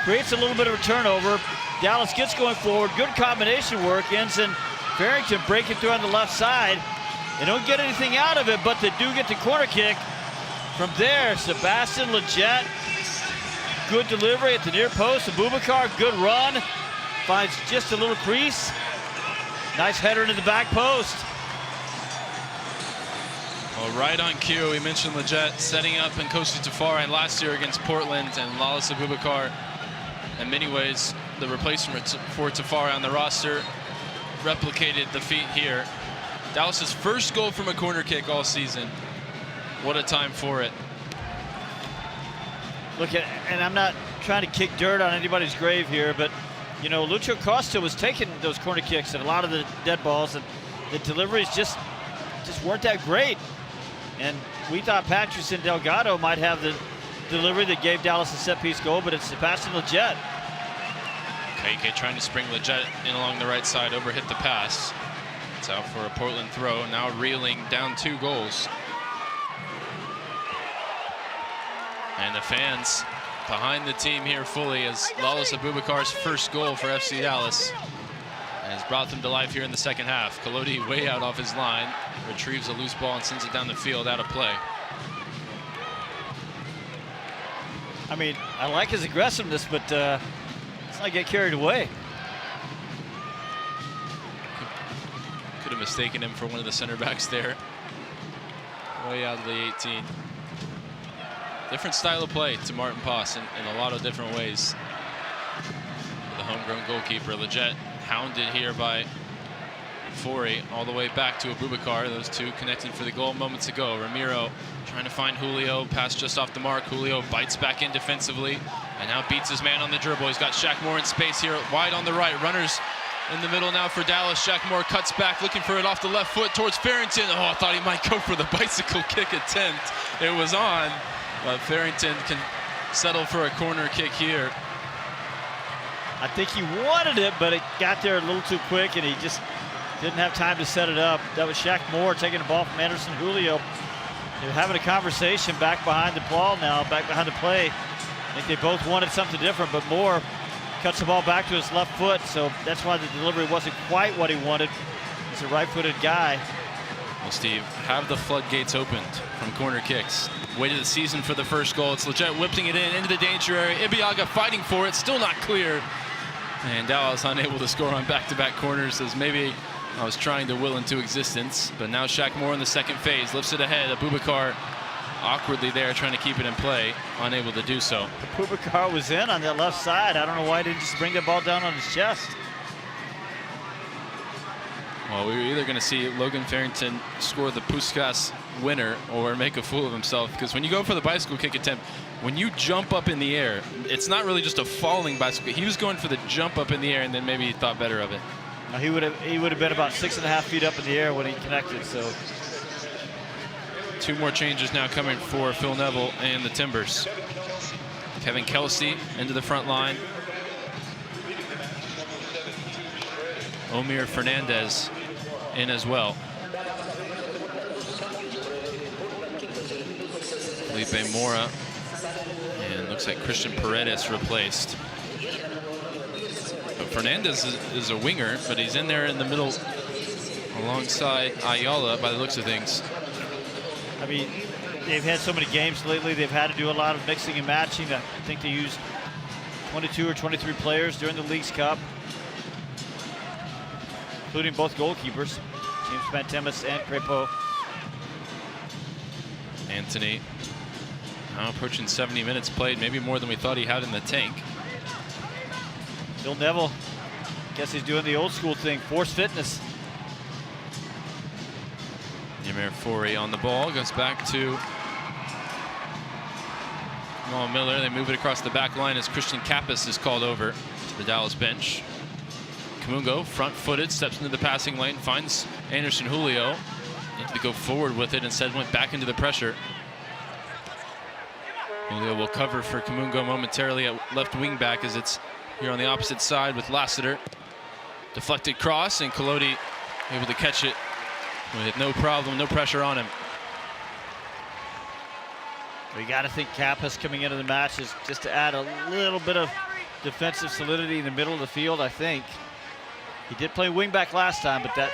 a little bit of a turnover. Dallas gets going forward, good combination work, ends in Farrington breaking through on the left side. They don't get anything out of it, but they do get the corner kick. From there, Sebastian Leggett, good delivery at the near post. Abubakar, good run. Finds just a little crease. Nice header into the back post. Well, right on cue, we mentioned Leggett setting up Nkosi Tafari last year against Portland, and Lalas Abubakar, in many ways, the replacement for Tafari on the roster, replicated the feat here. Dallas's first goal from a corner kick all season. What a time for it. Look at, and I'm not trying to kick dirt on anybody's grave here, but you know, Lucho Acosta was taking those corner kicks and a lot of the dead balls, and the deliveries just weren't that great. And we thought Patrickson Delgado might have the delivery that gave Dallas a set-piece goal, but it's Sebastian Leggett. KK trying to spring Leggett in along the right side, overhit the pass. It's out for a Portland throw, now reeling down 2 goals. And the fans behind the team here fully, as Lalas Abubakar's first goal for FC Dallas has brought them to life here in the second half. Collodi way out off his line, retrieves a loose ball and sends it down the field out of play. I mean, I like his aggressiveness, but let's not get carried away. Could have mistaken him for one of the center backs there. Way out of the 18. Different style of play to Martin Poss in a lot of different ways. The homegrown goalkeeper, Leggett, hounded here by Forey all the way back to Abubakar. Those two connecting for the goal moments ago. Ramiro trying to find Julio, pass just off the mark. Julio bites back in defensively and now beats his man on the dribble. He's got Shaq Moore in space here, wide on the right. Runners in the middle now for Dallas. Shaq Moore cuts back, looking for it off the left foot towards Farrington. Oh, I thought he might go for the bicycle kick attempt. It was on, but Farrington can settle for a corner kick here. I think he wanted it, but it got there a little too quick, and he just didn't have time to set it up. That was Shaq Moore taking the ball from Anderson Julio. They're having a conversation back behind the ball now, back behind the play. I think they both wanted something different, but Moore cuts the ball back to his left foot, so that's why the delivery wasn't quite what he wanted. He's a right-footed guy. Well, Steve, have the floodgates opened from corner kicks. Waited the season for the first goal. It's Leggett whipping it in into the danger area. Ibiaga fighting for it, still not clear. And Dallas unable to score on back-to-back corners, as maybe I was trying to will into existence. But now Shaq Moore in the second phase, lifts it ahead. Abubakar awkwardly there, trying to keep it in play, unable to do so. Abubakar was in on that left side. I don't know why he didn't just bring the ball down on his chest. Well, we were either going to see Logan Farrington score the Puskas winner or make a fool of himself, because when you go for the bicycle kick attempt, when you jump up in the air, it's not really just a falling bicycle. He was going for the jump up in the air, and then maybe he thought better of it. Now, he would have been about 6.5 feet up in the air when he connected. So two more changes now coming for Phil Neville and the Timbers. Kevin Kelsey into the front line. Omir Fernandez in as well. Felipe Mora, and looks like Christian Paredes replaced. But Fernandez is a winger, but he's in there in the middle alongside Ayala by the looks of things. I mean, they've had so many games lately. They've had to do a lot of mixing and matching. I think they used 22 or 23 players during the Leagues Cup, including both goalkeepers, James Pantemis and Crepeau. Anthony now approaching 70 minutes played, maybe more than we thought he had in the tank. Phil Neville, guess he's doing the old school thing, force fitness. Ymir Forey on the ball, goes back to Jamal Miller. They move it across the back line as Christian Kappas is called over to the Dallas bench. Kamungo, front-footed, steps into the passing lane, finds Anderson Julio. Needed to go forward with it, instead went back into the pressure. Julio will cover for Kamungo momentarily at left wing back, as it's here on the opposite side with Lassiter. Deflected cross, and Collodi able to catch it with no problem, no pressure on him. We got to think Kappas coming into the match is just to add a little bit of defensive solidity in the middle of the field, I think. He did play wing back last time, but that's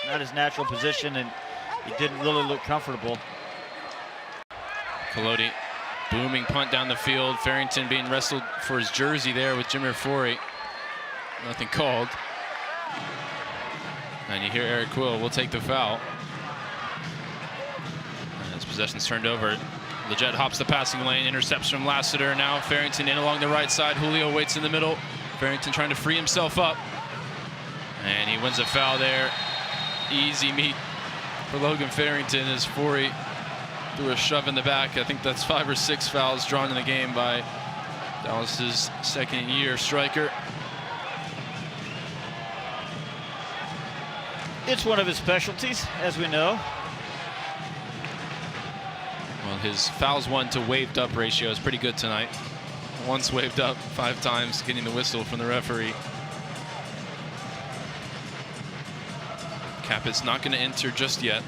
not his natural position, and he didn't really look comfortable. Collodi, booming punt down the field. Farrington being wrestled for his jersey there with Jimmer Forey. Nothing called. And you hear Eric Quill will take the foul. And his possession's turned over. Leggett hops the passing lane, intercepts from Lassiter. Now Farrington in along the right side. Julio waits in the middle. Farrington trying to free himself up. And he wins a foul there. Easy meet for Logan Farrington as Forey threw a shove in the back. I think that's 5 or 6 fouls drawn in the game by Dallas's second-year striker. It's one of his specialties, as we know. Well, his fouls won to waved up ratio is pretty good tonight. Once waved up, 5 times, getting the whistle from the referee. Kappa's not going to enter just yet.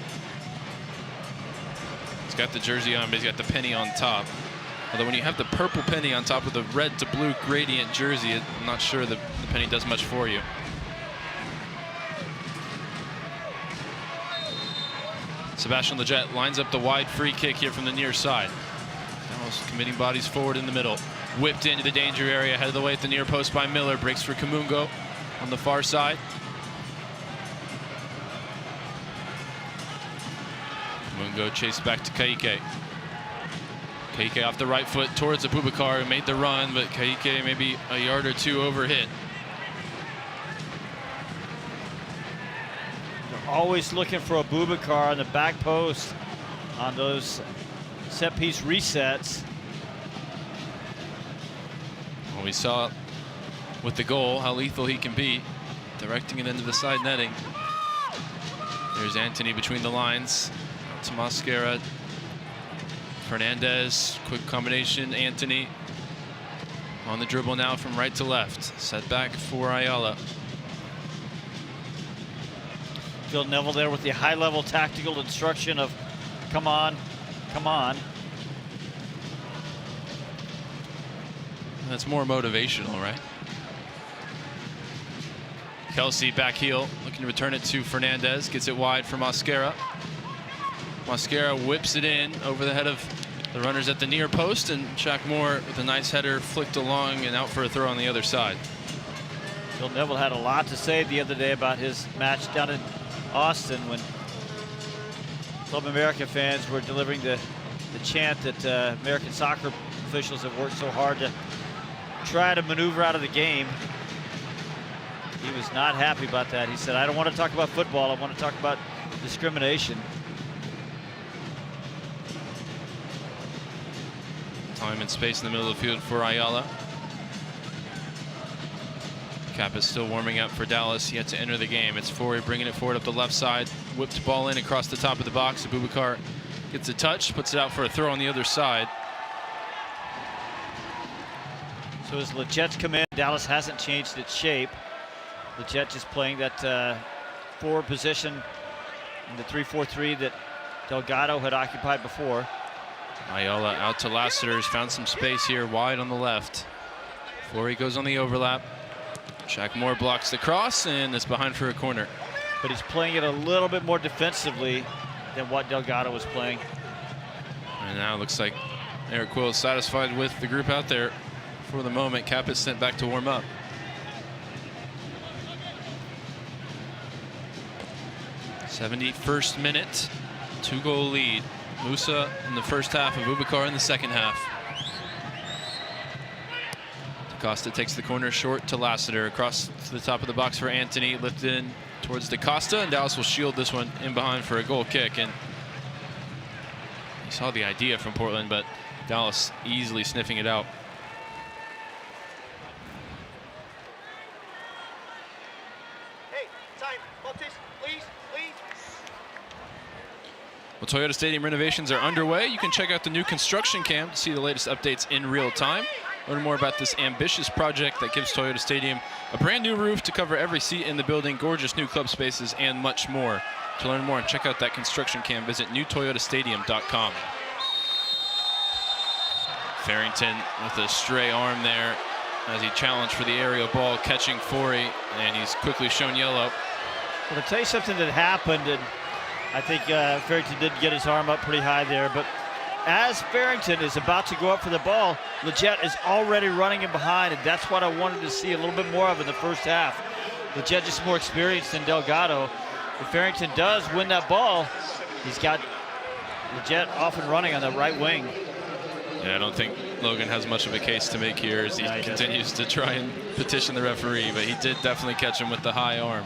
He's got the jersey on, but he's got the penny on top. Although when you have the purple penny on top of the red to blue gradient jersey, I'm not sure the penny does much for you. Sebastian Leggett lines up the wide free kick here from the near side. Dallas committing bodies forward in the middle. Whipped into the danger area, headed away at the near post by Miller. Breaks for Kamungo on the far side. Kamungo chased back to Kaike. Kaike off the right foot towards Abubakar, who made the run, but Kaike maybe a yard or two over hit. They're always looking for Abubakar on the back post on those set piece resets. Well, we saw with the goal how lethal he can be, directing it into the side netting. There's Anthony between the lines. Out to Mosquera. Fernandez, quick combination. Anthony on the dribble now from right to left. Set back for Ayala. Phil Neville there with the high-level tactical instruction of, come on, come on. That's more motivational, right? Kelsey back heel, looking to return it to Fernandez. Gets it wide for Mosquera. Mosquera whips it in over the head of the runners at the near post, and Shaq Moore with a nice header flicked along and out for a throw on the other side. Phil Neville had a lot to say the other day about his match down in Austin when Club America fans were delivering the chant that American soccer officials have worked so hard to try to maneuver out of the game. He was not happy about that. He said, I don't want to talk about football, I want to talk about discrimination. Time and space in the middle of the field for Ayala. Cap is still warming up for Dallas, yet to enter the game. It's Forey bringing it forward up the left side. Whipped ball in across the top of the box. Abubakar gets a touch, puts it out for a throw on the other side. So as Leget's come in, Dallas hasn't changed its shape. Leget just playing that forward position in the 3-4-3 that Delgado had occupied before. Ayala out to Lassiter, has found some space here wide on the left. Forey goes on the overlap. Shaq Moore blocks the cross and it's behind for a corner. But he's playing it a little bit more defensively than what Delgado was playing. And now it looks like Eric Quill is satisfied with the group out there for the moment. Cap is sent back to warm up. '71st minute, 2-goal lead. Musa in the first half, Abubakar in the second half. Acosta takes the corner short to Lassiter. Across to the top of the box for Anthony. Lifted in towards DaCosta, and Dallas will shield this one in behind for a goal kick. And you saw the idea from Portland, but Dallas easily sniffing it out. Hey, time, Maltese, please. Well, Toyota Stadium renovations are underway. You can check out the new construction cam to see the latest updates in real time. Learn more about this ambitious project that gives Toyota Stadium a brand new roof to cover every seat in the building, gorgeous new club spaces, and much more. To learn more and check out that construction cam, visit newtoyotastadium.com. Farrington with a stray arm there as he challenged for the aerial ball, catching Forey, and he's quickly shown yellow. Well, to tell you something that happened, and I think Farrington did get his arm up pretty high there, but as Farrington is about to go up for the ball, Leget is already running in behind, and that's what I wanted to see a little bit more of in the first half. Leget just more experienced than Delgado. If Farrington does win that ball, he's got Leget off and running on the right wing. Yeah, I don't think Logan has much of a case to make here as he continues to try and petition the referee, but he did definitely catch him with the high arm.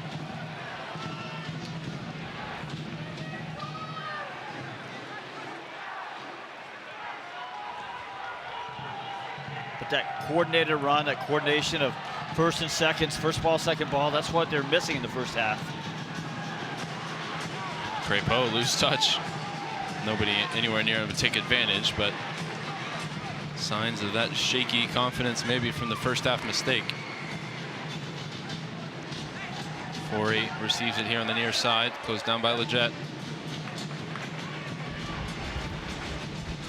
But that coordinated run, that coordination of first and seconds, first ball, second ball, that's what they're missing in the first half. Crepeau, loose touch. Nobody anywhere near him to take advantage, but signs of that shaky confidence maybe from the first half mistake. Forey receives it here on the near side, closed down by Leget.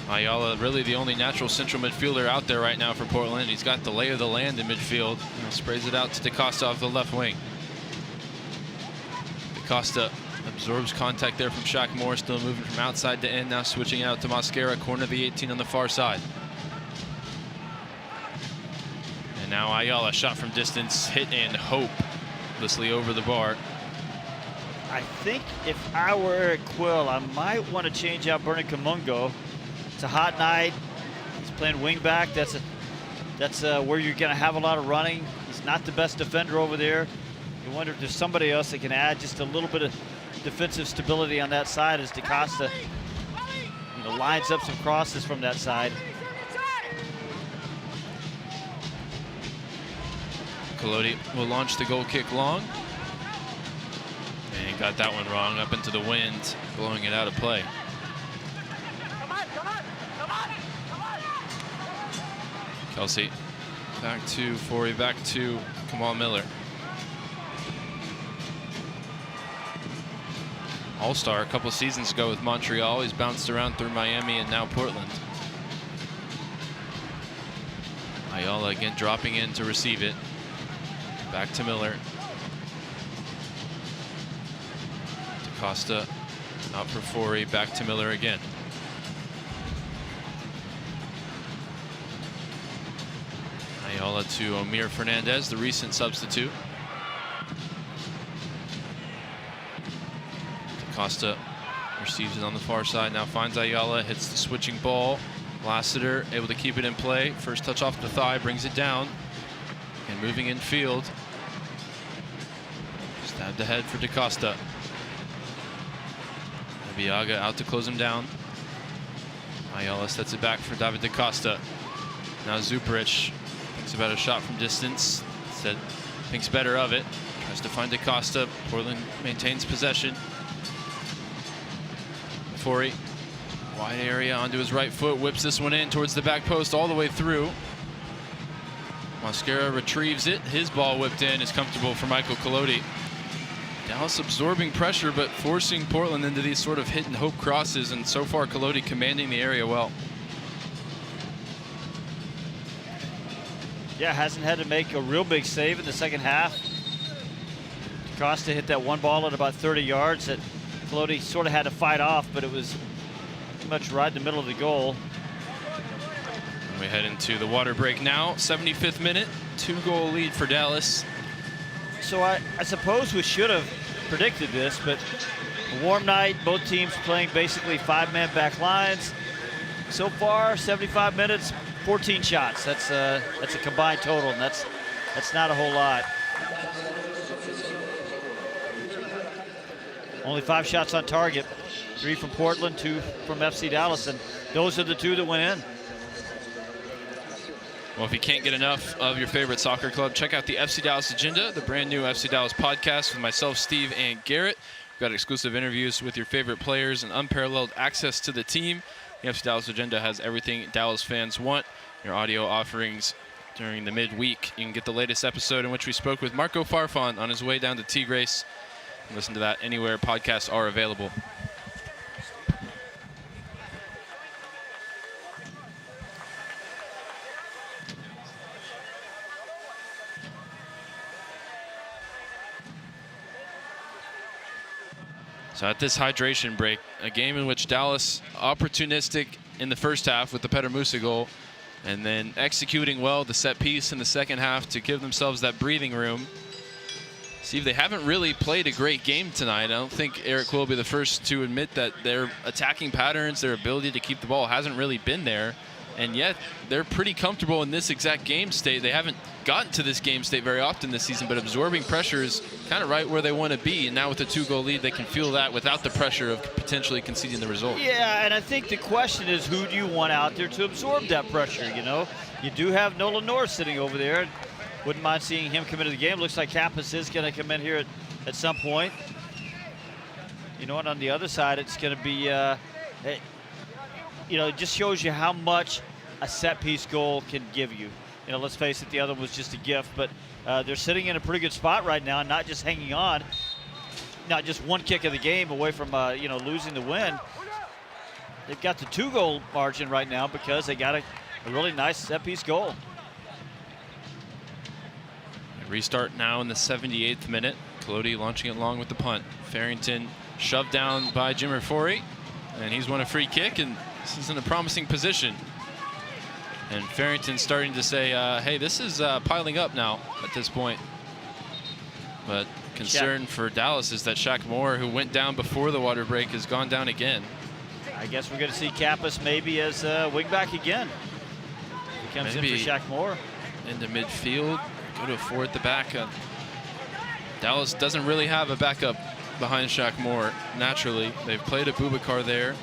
Ayala, really the only natural central midfielder out there right now for Portland. He's got the lay of the land in midfield. Sprays it out to DaCosta off the left wing. DaCosta absorbs contact there from Shaq Moore, still moving from outside to in, now switching out to Mosquera, corner of the 18 on the far side. now Ayala, shot from distance, hit and hopelessly over the bar. I think if I were Eric Quill, I might want to change out Bernie Kamungo. It's a hot night. He's playing wing back. That's where you're going to have a lot of running. He's not the best defender over there. You wonder if there's somebody else that can add just a little bit of defensive stability on that side as DaCosta lines up some crosses from that side. Collodi will launch the goal kick long. And got that one wrong, up into the wind, blowing it out of play. Kelsey back to Forey, back to Kamal Miller. All-star a couple seasons ago with Montreal. He's bounced around through Miami and now Portland. Ayala again dropping in to receive it. Back to Miller. DaCosta out for Forey, back to Miller again. Ayala to Omir Fernandez, the recent substitute. DaCosta receives it on the far side, now finds Ayala, hits the switching ball. Lassiter able to keep it in play. First touch off the thigh, brings it down. And moving in field. Stabbed ahead for DaCosta. Viaga out to close him down. Ayala sets it back for David DaCosta. Now Zuperich thinks about a shot from distance. Instead, thinks better of it. Tries to find DaCosta. Portland maintains possession. Forey, wide area onto his right foot, whips this one in towards the back post all the way through. Mosquera retrieves it. His ball whipped in is comfortable for Michael Collodi. Dallas absorbing pressure, but forcing Portland into these sort of hit and hope crosses, and so far Collodi commanding the area well. Yeah, hasn't had to make a real big save in the second half. Costa hit that one ball at about 30 yards that Collodi sort of had to fight off, but it was pretty much right in the middle of the goal. We head into the water break now. 75th minute, 2-goal lead for Dallas. So I suppose we should have predicted this, but a warm night, both teams playing basically 5-man back lines. So far, 75 minutes, 14 shots. That's a combined total, and that's not a whole lot. Only 5 shots on target, 3 from Portland, 2 from FC Dallas, and those are the 2 that went in. Well, if you can't get enough of your favorite soccer club, check out the FC Dallas Agenda, the brand new FC Dallas podcast with myself, Steve, and Garrett. We've got exclusive interviews with your favorite players and unparalleled access to the team. The FC Dallas Agenda has everything Dallas fans want. Your audio offerings during the midweek. You can get the latest episode in which we spoke with Marco Farfan on his way down to Tigres. Listen to that anywhere podcasts are available. So at this hydration break, a game in which Dallas opportunistic in the first half with the Petter Musa goal, and then executing well the set piece in the second half to give themselves that breathing room. Steve, they haven't really played a great game tonight. I don't think Eric will be the first to admit that their attacking patterns, their ability to keep the ball hasn't really been there. And yet they're pretty comfortable in this exact game state. They haven't gotten to this game state very often this season, but absorbing pressure is kind of right where they want to be. And now with the 2-goal lead, they can feel that without the pressure of potentially conceding the result. Yeah, and I think the question is, who do you want out there to absorb that pressure? You know, you do have Nolan North sitting over there. Wouldn't mind seeing him come into the game. Looks like Kappas is going to come in here at some point. You know, and on the other side, it's going to be, you know, it just shows you how much a set-piece goal can give you. You know, let's face it, the other was just a gift, but they're sitting in a pretty good spot right now, not just hanging on, not just one kick of the game away from, you know, losing the win. They've got the 2-goal margin right now because they got a really nice set-piece goal. Restart now in the 78th minute. Collodi launching it long with the punt. Farrington shoved down by Jimmer Forey, and he's won a free kick, and this is in a promising position. And Farrington's starting to say, hey, this is piling up now at this point. But concern for Dallas is that Shaq Moore, who went down before the water break, has gone down again. I guess we're going to see Kappas maybe as wingback again. He comes in for Shaq Moore. Into midfield, go to 4 at the back. Dallas doesn't really have a backup behind Shaq Moore, naturally. They've played a Boubacar there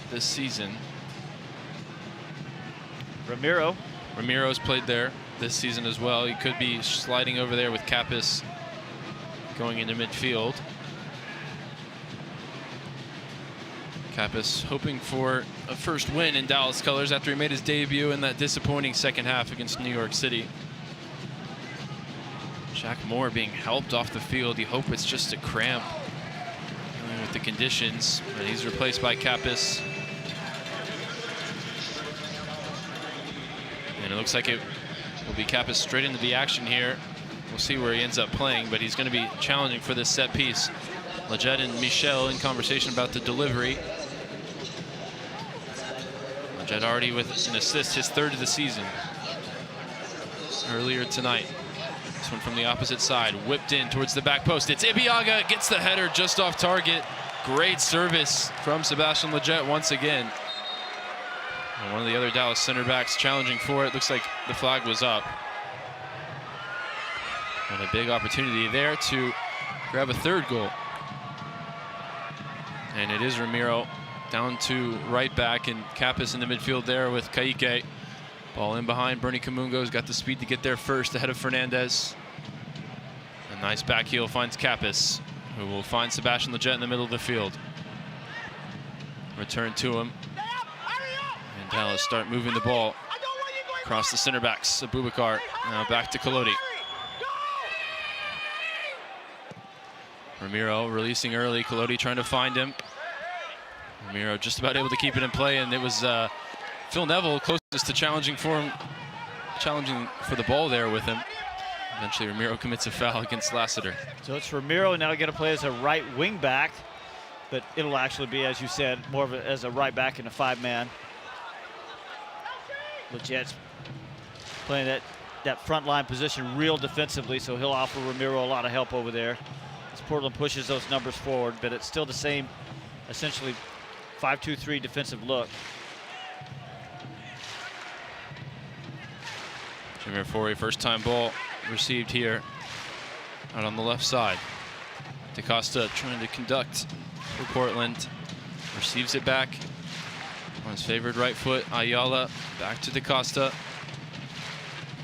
this season. Ramiro's played there this season as well. He could be sliding over there with Kappas going into midfield. Kappas hoping for a first win in Dallas colors after he made his debut in that disappointing second half against New York City. Shaq Moore being helped off the field. You hope it's just a cramp with the conditions, but he's replaced by Kappas. And it looks like it will be Kappas straight into the action here. We'll see where he ends up playing, but he's going to be challenging for this set piece. Leggett and Michel in conversation about the delivery. Leggett already with an assist, his 3rd of the season. Earlier tonight. This one from the opposite side, whipped in towards the back post. It's Ibiaga, gets the header just off target. Great service from Sebastian Leggett once again. And one of the other Dallas center backs challenging for it. Looks like the flag was up. And a big opportunity there to grab a 3rd goal. And it is Ramiro down to right back, and Kappas in the midfield there with Kaique. Ball in behind. Bernie Kamungo's got the speed to get there first ahead of Fernandez. A nice back heel finds Kappas, who will find Sebastian Leggett in the middle of the field. Return to him. And Dallas start moving the ball across the center backs. Boubacar now back to Collodi. Ramiro releasing early. Collodi trying to find him. Ramiro just about able to keep it in play, and it was Phil Neville closest to challenging for the ball there with him. Eventually Ramiro commits a foul against Lassiter. So it's Ramiro now going to play as a right wing back, but it'll actually be, as you said, more of as a right back in a 5-man. Legett's playing that front line position real defensively, so he'll offer Ramiro a lot of help over there as Portland pushes those numbers forward, but it's still the same, essentially 5-2-3 defensive look. Jimmy Fori, first time ball received here out on the left side. Acosta trying to conduct for Portland. Receives it back on his favored right foot. Ayala back to Acosta.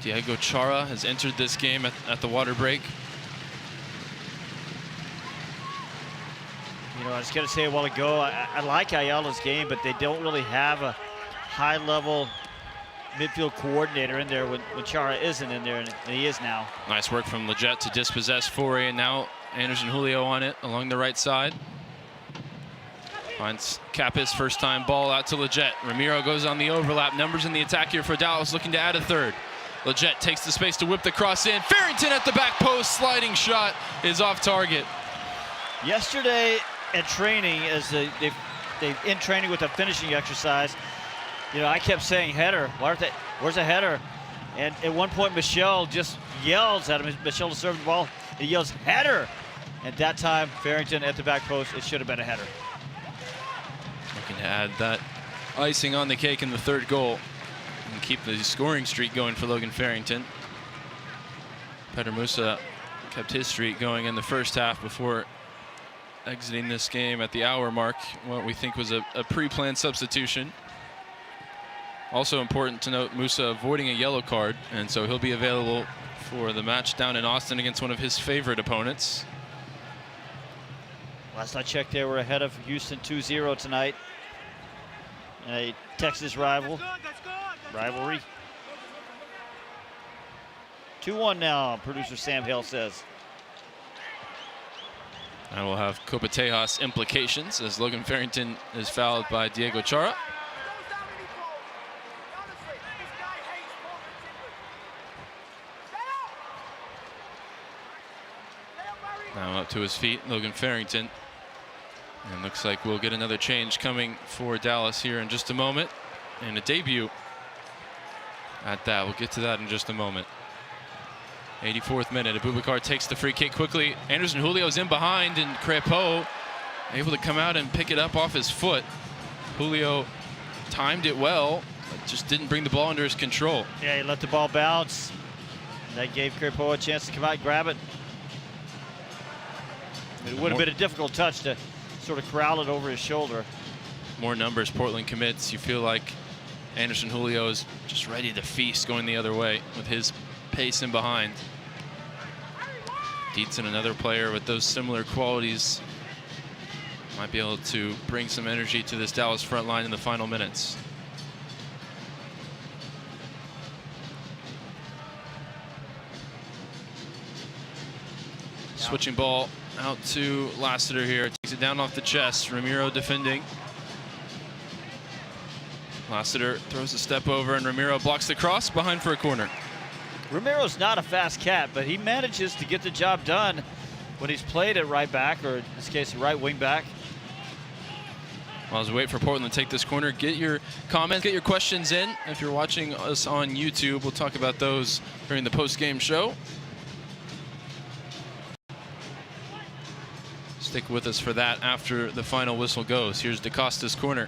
Diego Chara has entered this game at the water break. You know, I was going to say a while ago, I like Ayala's game, but they don't really have a high-level midfield coordinator in there when Chara isn't in there, and he is now. Nice work from Leggett to dispossess Fori, and now Anderson Julio on it along the right side. Finds Kappas, first time ball out to Leggett. Ramiro goes on the overlap. Numbers in the attack here for Dallas, looking to add a 3rd. Leggett takes the space to whip the cross in. Farrington at the back post, sliding shot is off target. Yesterday at training, as they in training with a finishing exercise, you know, I kept saying header. Where's the header? And at one point, Michel just yells at him. Michel to serve the ball. He yells header. And that time, Farrington at the back post. It should have been a header. Looking to add that icing on the cake in the 3rd goal and keep the scoring streak going for Logan Farrington. Petar Musa kept his streak going in the first half before exiting this game at the hour mark. What we think was a pre-planned substitution. Also important to note, Musa avoiding a yellow card, and so he'll be available for the match down in Austin against one of his favorite opponents. Last I checked, they were ahead of Houston 2-0 tonight. A Texas rivalry. 2-1 now, producer Sam Hale says. And we'll have Copa Tejas implications as Logan Farrington is fouled by Diego Chara. Now up to his feet, Logan Farrington. And looks like we'll get another change coming for Dallas here in just a moment. and a debut at that. We'll get to that in just a moment. 84th minute, Abubakar takes the free kick quickly. Anderson Julio's in behind, and Crepeau able to come out and pick it up off his foot. Julio timed it well, but just didn't bring the ball under his control. Yeah, he let the ball bounce. That gave Crepeau a chance to come out and grab it. It would have been a difficult touch to sort of corral it over his shoulder. More numbers Portland commits. You feel like Anderson Julio is just ready to feast going the other way with his pace in behind. Dietzen, another player with those similar qualities, might be able to bring some energy to this Dallas front line in the final minutes. Switching ball out to Lassiter here. Takes it down off the chest. Ramiro defending. Lassiter throws a step over, and Ramiro blocks the cross behind for a corner. Ramiro's not a fast cat, but he manages to get the job done when he's played at right back, or in this case, right wing back. Well, as we wait for Portland to take this corner, get your comments, get your questions in. If you're watching us on YouTube, we'll talk about those during the post-game show. Stick with us for that after the final whistle goes. Here's Acosta's corner.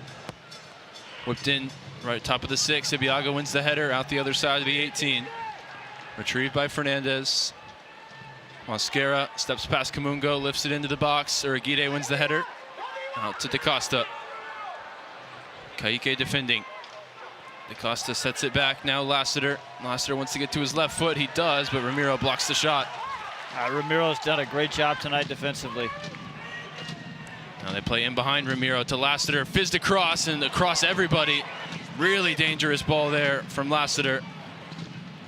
Whipped in right top of the 6. Ibeagha wins the header out the other side of the 18. Retrieved by Fernandez. Mosquera steps past Kamungo, lifts it into the box. Uragide wins the header. Out to DaCosta. Kaique defending. DaCosta sets it back. Now Lassiter. Lassiter wants to get to his left foot. He does, but Ramiro blocks the shot. Ramiro's done a great job tonight defensively. Now they play in behind Ramiro to Lassiter. Fizzed across and across everybody. Really dangerous ball there from Lassiter.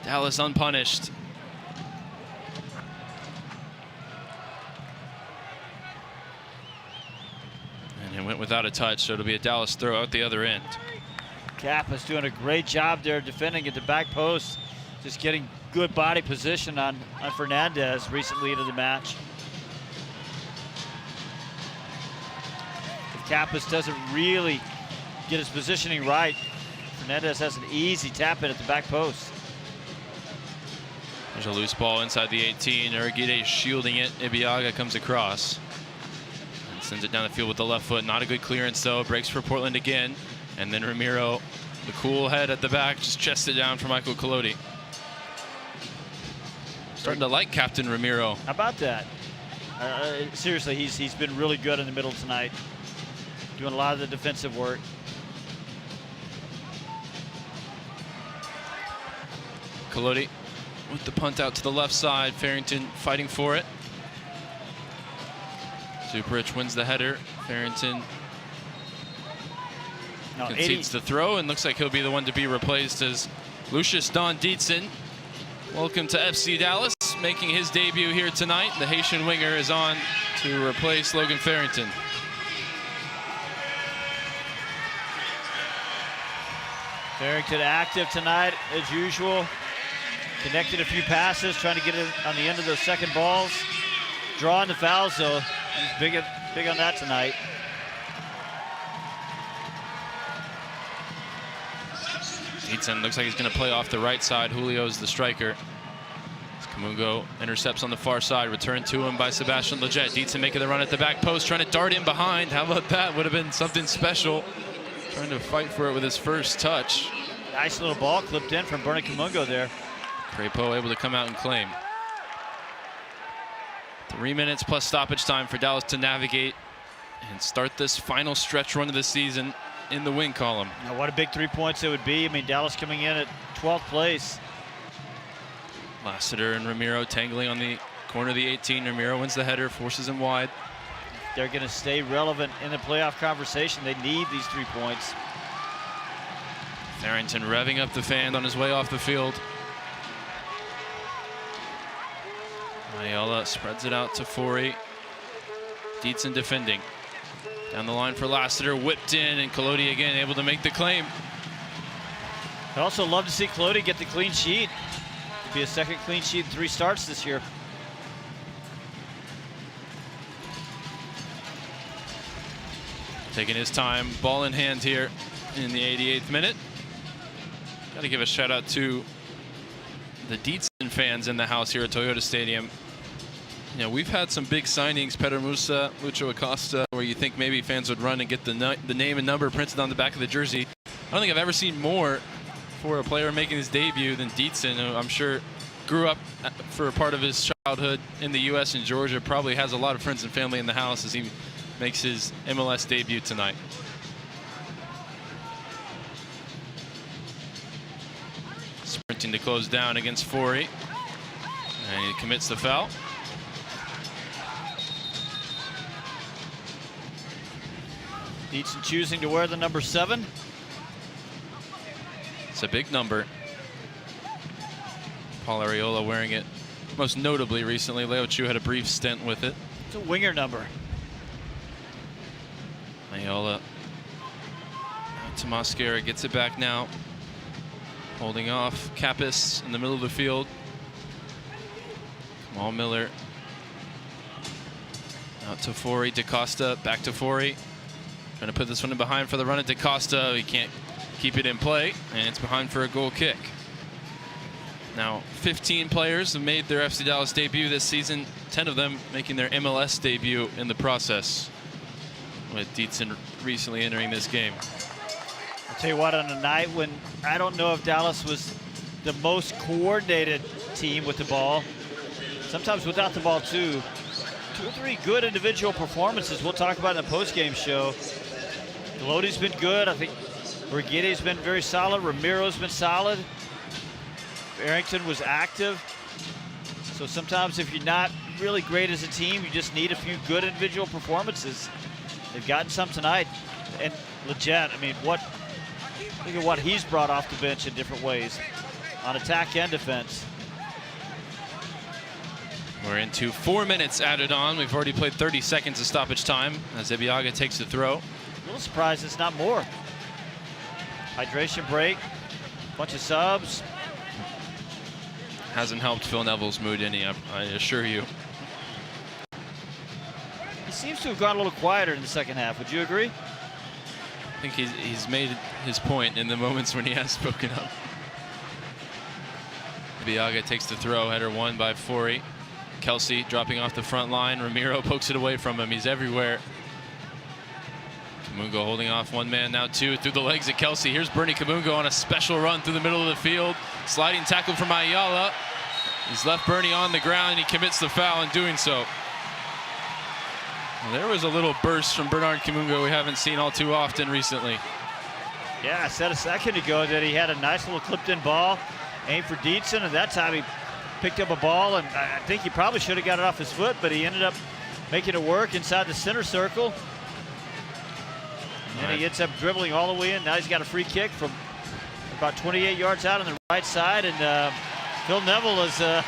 Dallas unpunished. And it went without a touch, so it'll be a Dallas throw out the other end. Kappa's doing a great job there defending at the back post. Just getting good body position on Fernandez, recent lead of the match. If Kappas doesn't really get his positioning right, Fernandez has an easy tap in at the back post. There's a loose ball inside the 18. Uragide shielding it. Ibeagha comes across and sends it down the field with the left foot. Not a good clearance though. Breaks for Portland again. And then Ramiro, the cool head at the back, just chests it down for Michael Collodi. Starting to like Captain Ramiro. How about that? Seriously, he's been really good in the middle tonight. Doing a lot of the defensive work. Collodi with the punt out to the left side. Farrington fighting for it. Zuperich wins the header. Farrington concedes the throw and looks like he'll be the one to be replaced as Lucius Don Dietzen. Welcome to FC Dallas, making his debut here tonight. The Haitian winger is on to replace Logan Farrington. Farrington active tonight as usual. Connected a few passes, trying to get it on the end of those second balls. Drawing the fouls, though. He's big on that tonight. Dietzen looks like he's going to play off the right side. Julio's the striker. As Kamungo intercepts on the far side. Returned to him by Sebastian Lletget. Dietzen making the run at the back post, trying to dart in behind. How about that? Would have been something special. Trying to fight for it with his first touch. Nice little ball clipped in from Bernie Kamungo there. Crepeau able to come out and claim. 3 minutes plus stoppage time for Dallas to navigate and start this final stretch run of the season in the win column. Now what a big 3 points it would be. I mean, Dallas coming in at 12th place. Lassiter and Ramiro tangling on the corner of the 18. Ramiro wins the header, forces him wide. If they're going to stay relevant in the playoff conversation, they need these 3 points. Farrington revving up the fan on his way off the field. Ayala spreads it out to Forey. Dietzen defending. Down the line for Lassiter, whipped in, and Collodi again able to make the claim. I'd also love to see Collodi get the clean sheet. It'd be a second clean sheet in 3 starts this year. Taking his time, ball in hand here. in the 88th minute. Got to give a shout out to the Dietzen fans in the house here at Toyota Stadium. You know, we've had some big signings, Peter Musa, Lucho Acosta, where you think maybe fans would run and get the name and number printed on the back of the jersey. I don't think I've ever seen more for a player making his debut than Dietzen, who I'm sure grew up for a part of his childhood in the U.S. and Georgia, probably has a lot of friends and family in the house as he makes his MLS debut tonight. Sprinting to close down against Forey, and he commits the foul. Dietzen choosing to wear the number 7. It's a big number. Paul Arriola wearing it most notably recently. Leo Chu had a brief stint with it. It's a winger number. Arriola out to Mosquera, gets it back now. Holding off Kappas in the middle of the field. Kamal Miller out to Forey. DaCosta back to Forey. Trying to put this one in behind for the run at DaCosta. He can't keep it in play, and it's behind for a goal kick. Now, 15 players have made their FC Dallas debut this season, 10 of them making their MLS debut in the process, with Dietzen recently entering this game. I'll tell you what, on a night when I don't know if Dallas was the most coordinated team with the ball, sometimes without the ball too, 2 or 3 good individual performances we'll talk about in the post-game show. Galodi's been good. I think Brigide's been very solid. Ramiro's been solid. Arrington was active. So sometimes if you're not really great as a team, you just need a few good individual performances. They've gotten some tonight. And Leggett, I mean, look at what he's brought off the bench in different ways on attack and defense. We're into 4 minutes added on. We've already played 30 seconds of stoppage time as Ebiaga takes the throw. A little surprised it's not more. Hydration break, bunch of subs. Hasn't helped Phil Neville's mood any, I assure you. He seems to have gone a little quieter in the second half. Would you agree? I think he's made his point in the moments when he has spoken up. Ebiaga takes the throw, header won by Forey. Kelsey dropping off the front line. Ramiro pokes it away from him. He's everywhere. Kamungo holding off one man, now 2 through the legs of Kelsey. Here's Bernie Kamungo on a special run through the middle of the field. Sliding tackle from Ayala. He's left Bernie on the ground, and he commits the foul in doing so. Well, there was a little burst from Bernard Kamungo we haven't seen all too often recently. Yeah, I said a second ago that he had a nice little clipped-in ball, aimed for Dietzen, and that time he picked up a ball, and I think he probably should have got it off his foot, but he ended up making it work inside the center circle. And then he ends up dribbling all the way in. Now he's got a free kick from about 28 yards out on the right side, and Phil Neville is, I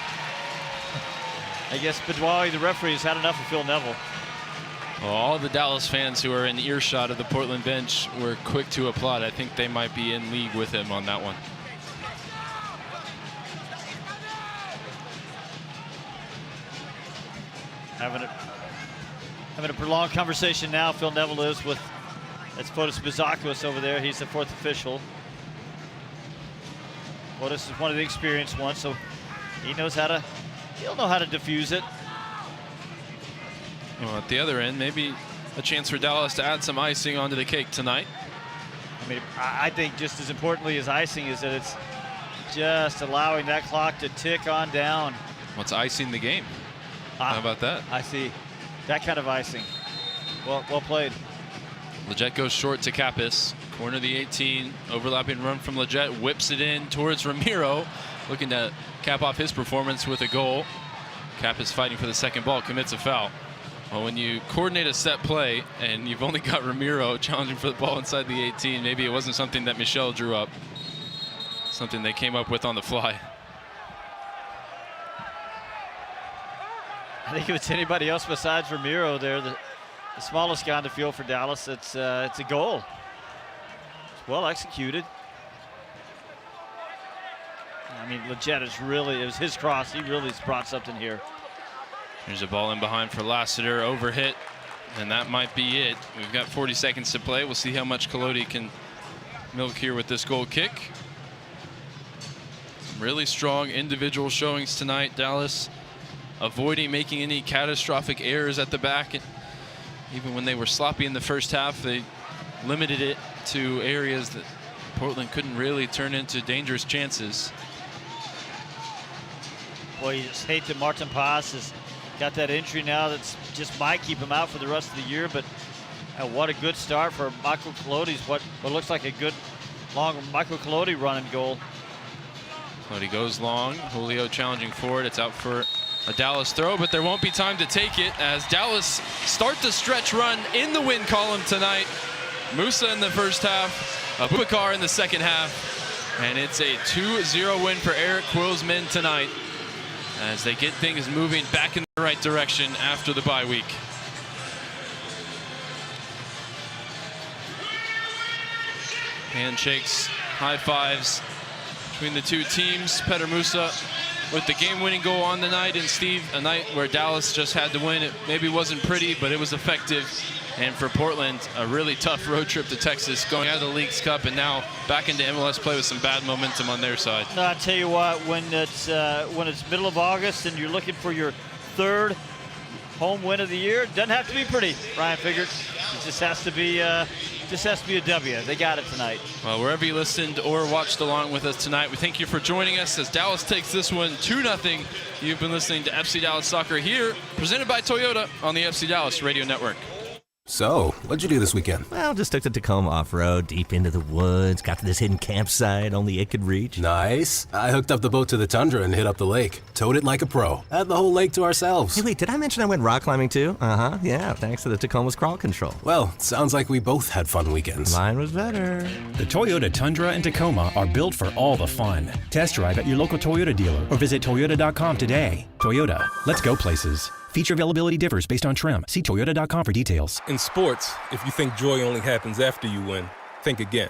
guess Bedwali, the referee, has had enough of Phil Neville. Well, all the Dallas fans who are in earshot of the Portland bench were quick to applaud. I think they might be in league with him on that one. Having a prolonged conversation now, Phil Neville is with, that's Fotis Bizakos over there. He's the 4th official. Fotis is one of the experienced ones, so he'll know how to diffuse it. Well, at the other end, maybe a chance for Dallas to add some icing onto the cake tonight. I mean, I think just as importantly as icing is that it's just allowing that clock to tick on down. What's icing the game? How about that? I see. That kind of icing. Well played. Leggett goes short to Kappas. Corner of the 18. Overlapping run from Leggett. Whips it in towards Ramiro. Looking to cap off his performance with a goal. Kappas fighting for the second ball. Commits a foul. Well, when you coordinate a set play and you've only got Ramiro challenging for the ball inside the 18, maybe it wasn't something that Michel drew up. Something they came up with on the fly. I think if it's anybody else besides Ramiro there, the smallest guy on the field for Dallas, it's a goal. It's well executed. I mean, Leggett is really, it was his cross. He really has brought something here. There's a ball in behind for Lassiter, overhit, and that might be it. We've got 40 seconds to play. We'll see how much Collodi can Milk here with this goal kick. Some really strong individual showings tonight. Dallas avoiding making any catastrophic errors at the back. Even when they were sloppy in the first half, they limited it to areas that Portland couldn't really turn into dangerous chances. Boy, you just hate that Martin Paz has got that injury now that's just might keep him out for the rest of the year, but what a good start for Michael Colodey's what looks like a good long Michael Colodey run and goal. Colodey goes long. Julio challenging forward. It's out for a Dallas throw, but there won't be time to take it as Dallas start the stretch run in the win column tonight. Musa in the first half, Abubakar in the second half, and it's a 2-0 win for Eric Quill's men tonight as they get things moving back in the right direction after the bye week. Handshakes, high fives between the two teams. Petar Musa with the game-winning goal on the night, and Steve, a night where Dallas just had to win. It maybe wasn't pretty, but it was effective. And for Portland, a really tough road trip to Texas, going out of the Leagues Cup and now back into MLS play with some bad momentum on their side. No, I tell you what, when it's middle of August and you're looking for your third home win of the year, it doesn't have to be pretty, Ryan Figert. It just has to be a W. They got it tonight. Well, wherever you listened or watched along with us tonight, we thank you for joining us as Dallas takes this one 2-0. You've been listening to FC Dallas Soccer here, presented by Toyota on the FC Dallas Radio Network. So, what'd you do this weekend? Well, just took the Tacoma off-road, deep into the woods, got to this hidden campsite only it could reach. Nice. I hooked up the boat to the Tundra and hit up the lake. Towed it like a pro. Had the whole lake to ourselves. Hey, wait, did I mention I went rock climbing too? Uh-huh, yeah, thanks to the Tacoma's crawl control. Well, sounds like we both had fun weekends. Mine was better. The Toyota Tundra and Tacoma are built for all the fun. Test drive at your local Toyota dealer or visit Toyota.com today. Toyota, let's go places. Feature availability differs based on trim. See Toyota.com for details. In sports, if you think joy only happens after you win, think again.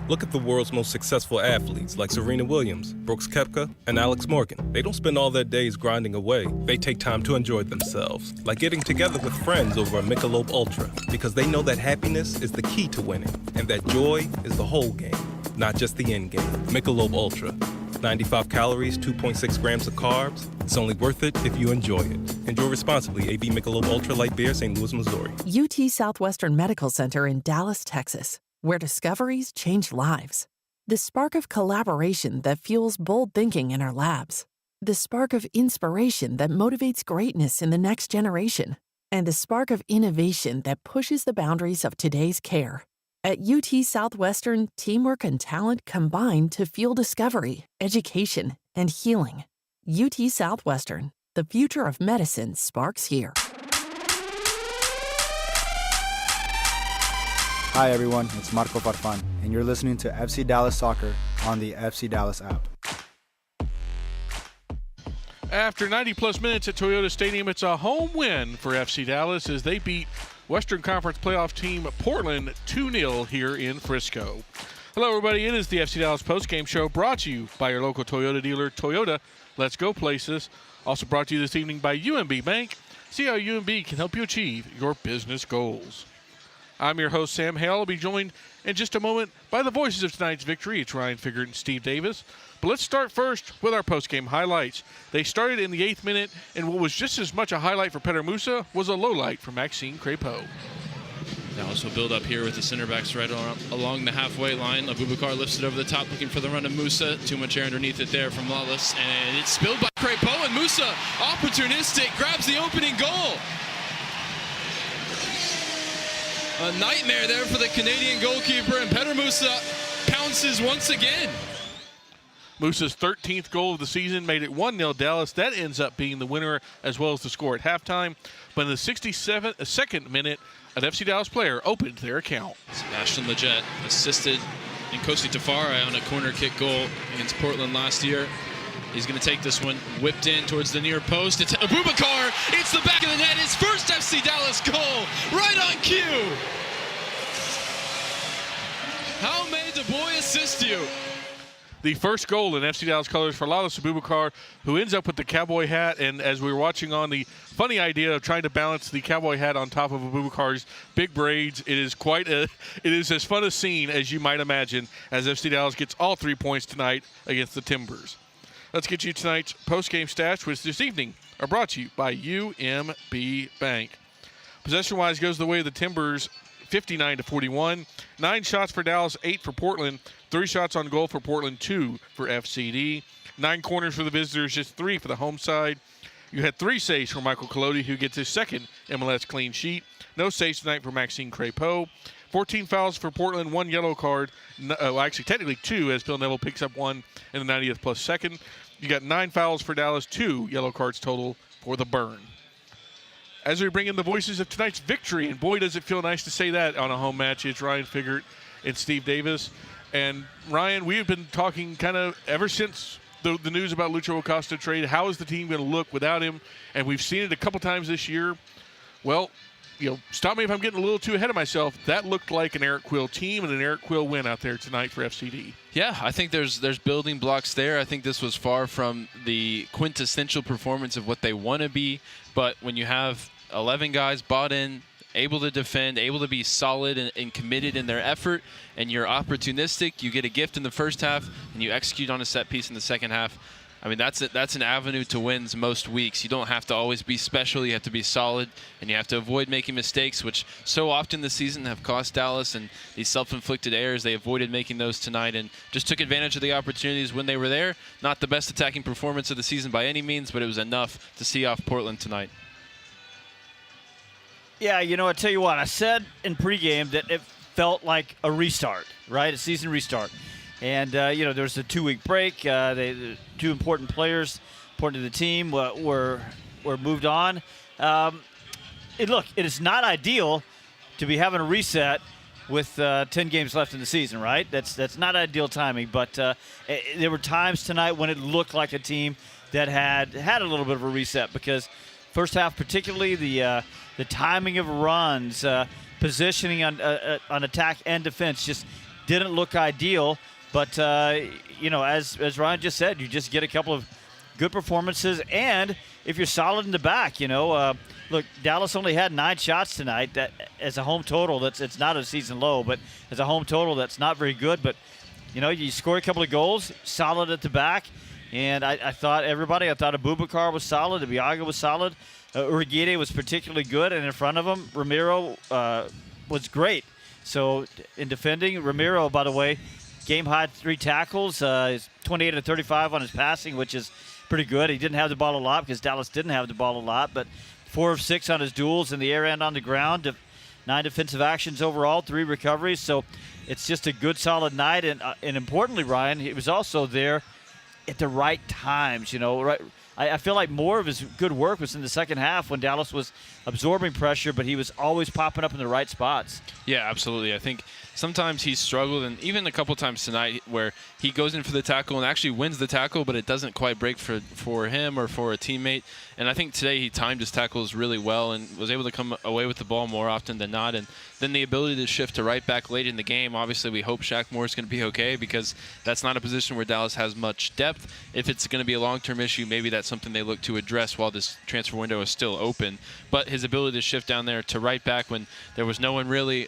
Look at the world's most successful athletes like Serena Williams, Brooks Koepka, and Alex Morgan. They don't spend all their days grinding away. They take time to enjoy themselves, like getting together with friends over a Michelob Ultra, because they know that happiness is the key to winning, and that joy is the whole game, not just the end game. Michelob Ultra. 95 calories, 2.6 grams of carbs. It's only worth it if you enjoy it. Enjoy responsibly. AB Michelob Ultra Light Beer, St. Louis, Missouri. UT Southwestern Medical Center in Dallas, Texas, where discoveries change lives. The spark of collaboration that fuels bold thinking in our labs. The spark of inspiration that motivates greatness in the next generation. And the spark of innovation that pushes the boundaries of today's care. At UT Southwestern, teamwork and talent combine to fuel discovery, education, and healing. UT Southwestern, the future of medicine sparks here. Hi everyone, it's Marco Farfan, and you're listening to FC Dallas Soccer on the FC Dallas app. After 90-plus minutes at Toyota Stadium, it's a home win for FC Dallas as they beat Western Conference playoff team Portland 2-0 here in Frisco. Hello, everybody. It is the FC Dallas postgame show brought to you by your local Toyota dealer, Toyota. Let's go places. Also brought to you this evening by UMB Bank. See how UMB can help you achieve your business goals. I'm your host, Sam Hale. I'll be joined in just a moment by the voices of tonight's victory. It's Ryan Figert and Steve Davis. But let's start first with our postgame highlights. They started in the 8th minute, and what was just as much a highlight for Petar Musa was a lowlight for Maxime Crépeau. Dallas will build up here with the center backs right along the halfway line. Abubakar lifts it over the top, looking for the run of Musa. Too much air underneath it there from Lawless, and it's spilled by Crépeau, and Musa, opportunistic, grabs the opening goal. A nightmare there for the Canadian goalkeeper, and Petar Musa pounces once again. Musa's 13th goal of the season made it 1-0 Dallas. That ends up being the winner as well as the score at halftime. But in the 62nd minute, an FC Dallas player opened their account. Sebastian Lletget assisted Nkosi Tafari on a corner kick goal against Portland last year. He's going to take this one, whipped in towards the near post. It's Abubakar. It's the back of the net. His first FC Dallas goal, right on cue. How may the boy assist you? the first goal in FC Dallas colors for Lalas Abubakar, who ends up with the cowboy hat. And as we were watching on the funny idea of trying to balance the cowboy hat on top of Abubakar's big braids, it is as fun a scene as you might imagine as FC Dallas gets all 3 points tonight against the Timbers. Let's get you tonight's post-game stats, which this evening are brought to you by UMB Bank. Possession-wise goes the way of the Timbers, 59-41. 9 shots for Dallas, 8 for Portland. 3 shots on goal for Portland, 2 for FCD. 9 corners for the visitors, just 3 for the home side. You had 3 saves for Michael Collodi, who gets his second MLS clean sheet. No saves tonight for Maxime Crépeau. 14 fouls for Portland, 1 yellow card. Actually, technically 2, as Phil Neville picks up 1 in the 90th plus second. You got 9 fouls for Dallas, 2 yellow cards total for the Burn. As we bring in the voices of tonight's victory, and boy, does it feel nice to say that on a home match, it's Ryan Figert and Steve Davis. And Ryan, we have been talking kind of ever since the news about Lucho Acosta trade. How is the team going to look without him? And we've seen it a couple times this year. Well, stop me if I'm getting a little too ahead of myself. That looked like an Eric Quill team and an Eric Quill win out there tonight for FCD. Yeah, I think there's building blocks there. I think this was far from the quintessential performance of what they want to be. But when you have 11 guys bought in, able to defend, able to be solid and committed in their effort, and you're opportunistic, you get a gift in the first half, and you execute on a set piece in the second half. I mean, that's an avenue to wins most weeks. You don't have to always be special. You have to be solid, and you have to avoid making mistakes, which so often this season have cost Dallas, and these self-inflicted errors, they avoided making those tonight and just took advantage of the opportunities when they were there. Not the best attacking performance of the season by any means, but it was enough to see off Portland tonight. Yeah, I tell you what, I said in pregame that it felt like a restart, right? A season restart. And, there was a 2-week break. The 2 important players, important to the team, were moved on. Look, it is not ideal to be having a reset with 10 games left in the season, right? That's not ideal timing. But there were times tonight when it looked like a team that had a little bit of a reset because first half particularly, the timing of runs, positioning on attack and defense just didn't look ideal. But, as Ryan just said, you just get a couple of good performances. And if you're solid in the back, look, Dallas only had 9 shots tonight. That as a home total, it's not a season low, but as a home total, that's not very good. But, you score a couple of goals, solid at the back. And I thought Abubakar was solid. Abiaga was solid. Uriguide was particularly good. And in front of him, Ramiro was great. So in defending, Ramiro, by the way, game high 3 tackles. He's 28 of 35 on his passing, which is pretty good. He didn't have the ball a lot because Dallas didn't have the ball a lot. But 4 of 6 on his duels in the air and on the ground. 9 defensive actions overall, 3 recoveries. So it's just a good, solid night. And importantly, Ryan, he was also there at the right times. Right. I feel like more of his good work was in the second half when Dallas was absorbing pressure, but he was always popping up in the right spots. Yeah, absolutely. I think sometimes he's struggled, and even a couple times tonight where he goes in for the tackle and actually wins the tackle, but it doesn't quite break for him or for a teammate. And I think today he timed his tackles really well and was able to come away with the ball more often than not. And then the ability to shift to right back late in the game, obviously we hope Shaq Moore is going to be okay because that's not a position where Dallas has much depth. If it's going to be a long-term issue, maybe that's something they look to address while this transfer window is still open. But his ability to shift down there to right back when there was no one really,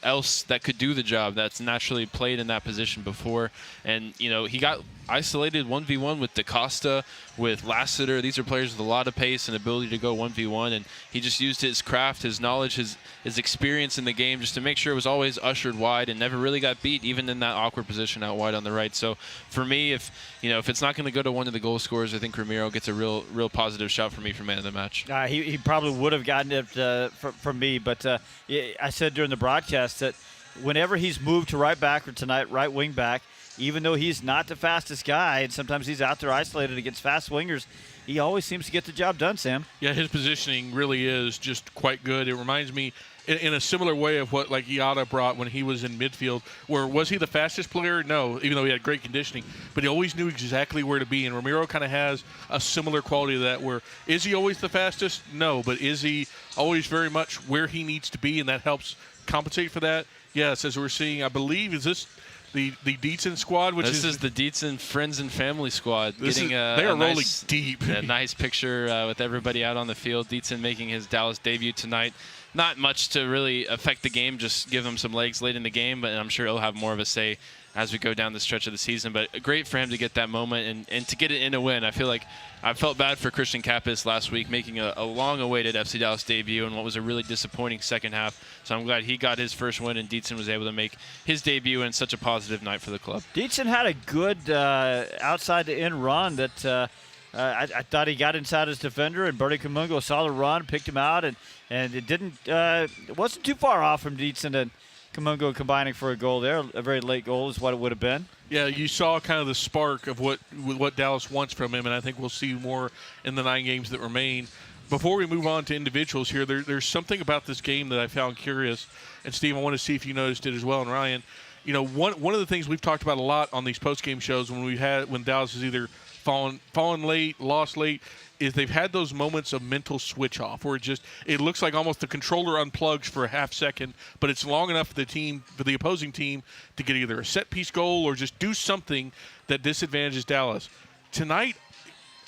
else that could do the job that's naturally played in that position before. And, he got isolated 1v1 with Acosta, with Lassiter. These are players with a lot of pace and ability to go 1v1, and he just used his craft, his knowledge, his experience in the game just to make sure it was always ushered wide and never really got beat, even in that awkward position out wide on the right. So for me, if it's not going to go to one of the goal scorers, I think Ramiro gets a real positive shout for me for man of the match. He probably would have gotten it from me, but I said during the broadcast that whenever he's moved to right back or tonight right wing back, even though he's not the fastest guy, and sometimes he's out there isolated against fast wingers, he always seems to get the job done, Sam. Yeah, his positioning really is just quite good. It reminds me in a similar way of what like Iata brought when he was in midfield, where was he the fastest player? No, even though he had great conditioning, but he always knew exactly where to be. And Ramiro kind of has a similar quality to that, where is he always the fastest? No, but is he always very much where he needs to be, and that helps compensate for that? Yes, as we're seeing, I believe, is this the Dietzen squad, which this is the Dietzen Friends and Family squad. They are rolling deep. A nice picture with everybody out on the field. Dietzen making his Dallas debut tonight. Not much to really affect the game, just give him some legs late in the game, but I'm sure he'll have more of a say as we go down the stretch of the season. But great for him to get that moment and to get it in a win. I feel like I felt bad for Christian Kappas last week, making a long-awaited FC Dallas debut in what was a really disappointing second half. So I'm glad he got his first win and Dietzen was able to make his debut in such a positive night for the club. Dietzen had a good outside-the-in run that I thought he got inside his defender, and Bernie Kamungo saw the run, picked him out, and it wasn't too far off from Dietzen and Kamungo combining for a goal there. A very late goal is what it would have been. Yeah, you saw kind of the spark of what Dallas wants from him, and I think we'll see more in the 9 games that remain. Before we move on to individuals here, there's something about this game that I found curious, and Steve, I want to see if you noticed it as well, and Ryan. You know, one of the things we've talked about a lot on these post-game shows when Dallas has either fallen late, lost late, is they've had those moments of mental switch off where it looks like almost the controller unplugs for a half second, but it's long enough for the opposing team to get either a set piece goal or just do something that disadvantages Dallas. Tonight,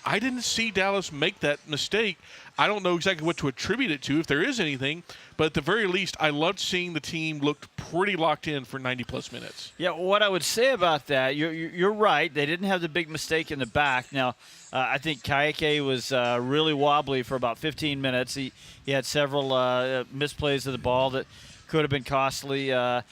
I didn't see Dallas make that mistake. I don't know exactly what to attribute it to, if there is anything, but at the very least, I loved seeing the team looked pretty locked in for 90-plus minutes. Yeah, what I would say about that, you're right. They didn't have the big mistake in the back. Now, I think Kayeke was really wobbly for about 15 minutes. He had several misplays of the ball that could have been costly. I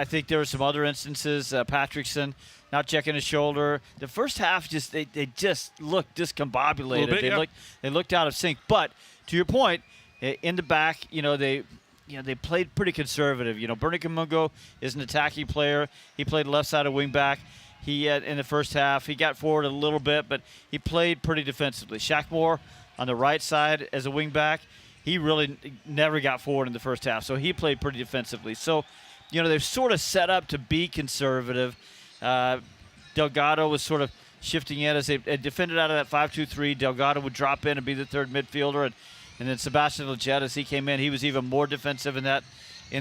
think there were some other instances. Patrickson not checking his shoulder. The first half, they just looked discombobulated. They looked out of sync. But to your point, in the back, they played pretty conservative. Bernie Kamungo is an attacking player. He played left side of wing back. He had in the first half, he got forward a little bit, but he played pretty defensively. Shaq Moore on the right side as a wing back, he really never got forward in the first half, so he played pretty defensively. So, they've sort of set up to be conservative. Delgado was sort of shifting in as they defended out of that 5-2-3. Delgado would drop in and be the third midfielder, and then Sebastian Lletget, as he came in, he was even more defensive in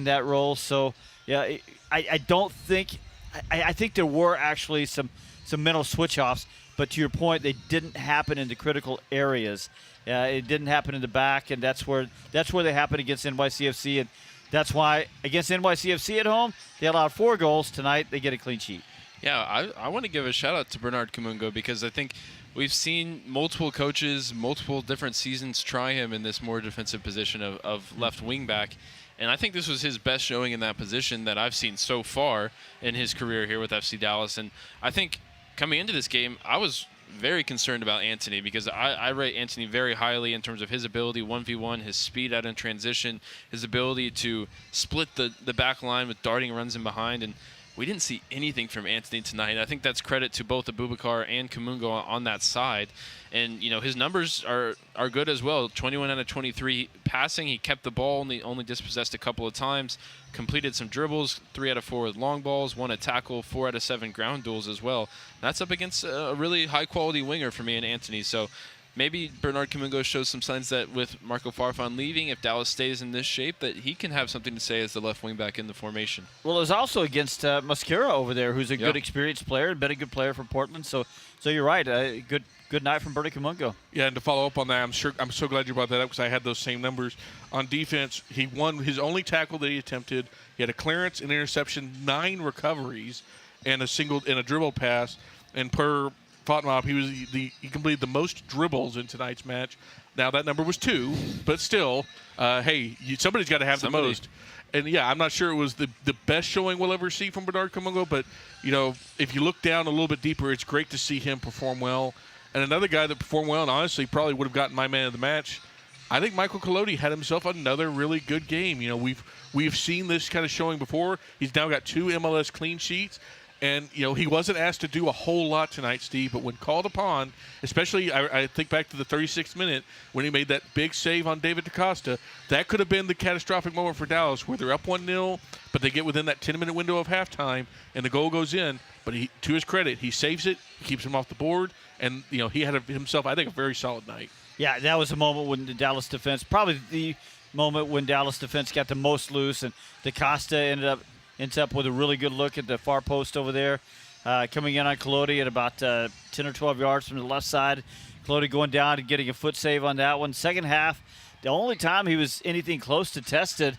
that role. So, yeah, I don't think – I think there were actually some mental switch-offs, but to your point, they didn't happen in the critical areas. It didn't happen in the back, and that's where they happened against NYCFC, and that's why against NYCFC at home, they allowed 4 goals. Tonight, they get a clean sheet. Yeah, I want to give a shout-out to Bernard Kamungo because I think we've seen multiple coaches, multiple different seasons try him in this more defensive position of left wing back. And I think this was his best showing in that position that I've seen so far in his career here with FC Dallas. And I think coming into this game, I was very concerned about Anthony because I rate Anthony very highly in terms of his ability 1v1, his speed out in transition, his ability to split the back line with darting runs in behind. And we didn't see anything from Anthony tonight. I think that's credit to both Abubakar and Kamungo on that side. And, his numbers are good as well. 21 out of 23 passing. He kept the ball, only dispossessed a couple of times. Completed some dribbles, 3 out of 4 with long balls, 1 a tackle, 4 out of 7 ground duels as well. That's up against a really high-quality winger for me and Anthony. So maybe Bernard Kamungo shows some signs that with Marco Farfan leaving, if Dallas stays in this shape, that he can have something to say as the left wing back in the formation. Well, it was also against Mosquera over there, who's a good experienced player and been a good player for Portland. So you're right. Good night from Bernie Kamungo. Yeah, and to follow up on that, I'm so glad you brought that up because I had those same numbers. On defense, he won his only tackle that he attempted. He had a clearance, an interception, 9 recoveries, and a dribble pass. And per Fatmop, he completed the most dribbles in tonight's match. Now, that number was 2, but still, somebody's got to have the most. And, yeah, I'm not sure it was the best showing we'll ever see from Bernard Kamungo, but, if you look down a little bit deeper, it's great to see him perform well. And another guy that performed well and honestly probably would have gotten my man of the match, I think Michael Collodi had himself another really good game. We've seen this kind of showing before. He's now got 2 MLS clean sheets. And, he wasn't asked to do a whole lot tonight, Steve, but when called upon, especially I think back to the 36th minute when he made that big save on David Acosta, that could have been the catastrophic moment for Dallas where they're up 1-0, but they get within that 10-minute window of halftime, and the goal goes in. But to his credit, he saves it, he keeps him off the board, and, he had himself, I think, a very solid night. Yeah, that was a moment when the Dallas defense, probably the moment when Dallas defense got the most loose, and Acosta ended up ends up with a really good look at the far post over there. Coming in on Colodi at about 10 or 12 yards from the left side. Colodi going down and getting a foot save on that one. Second half, the only time he was anything close to tested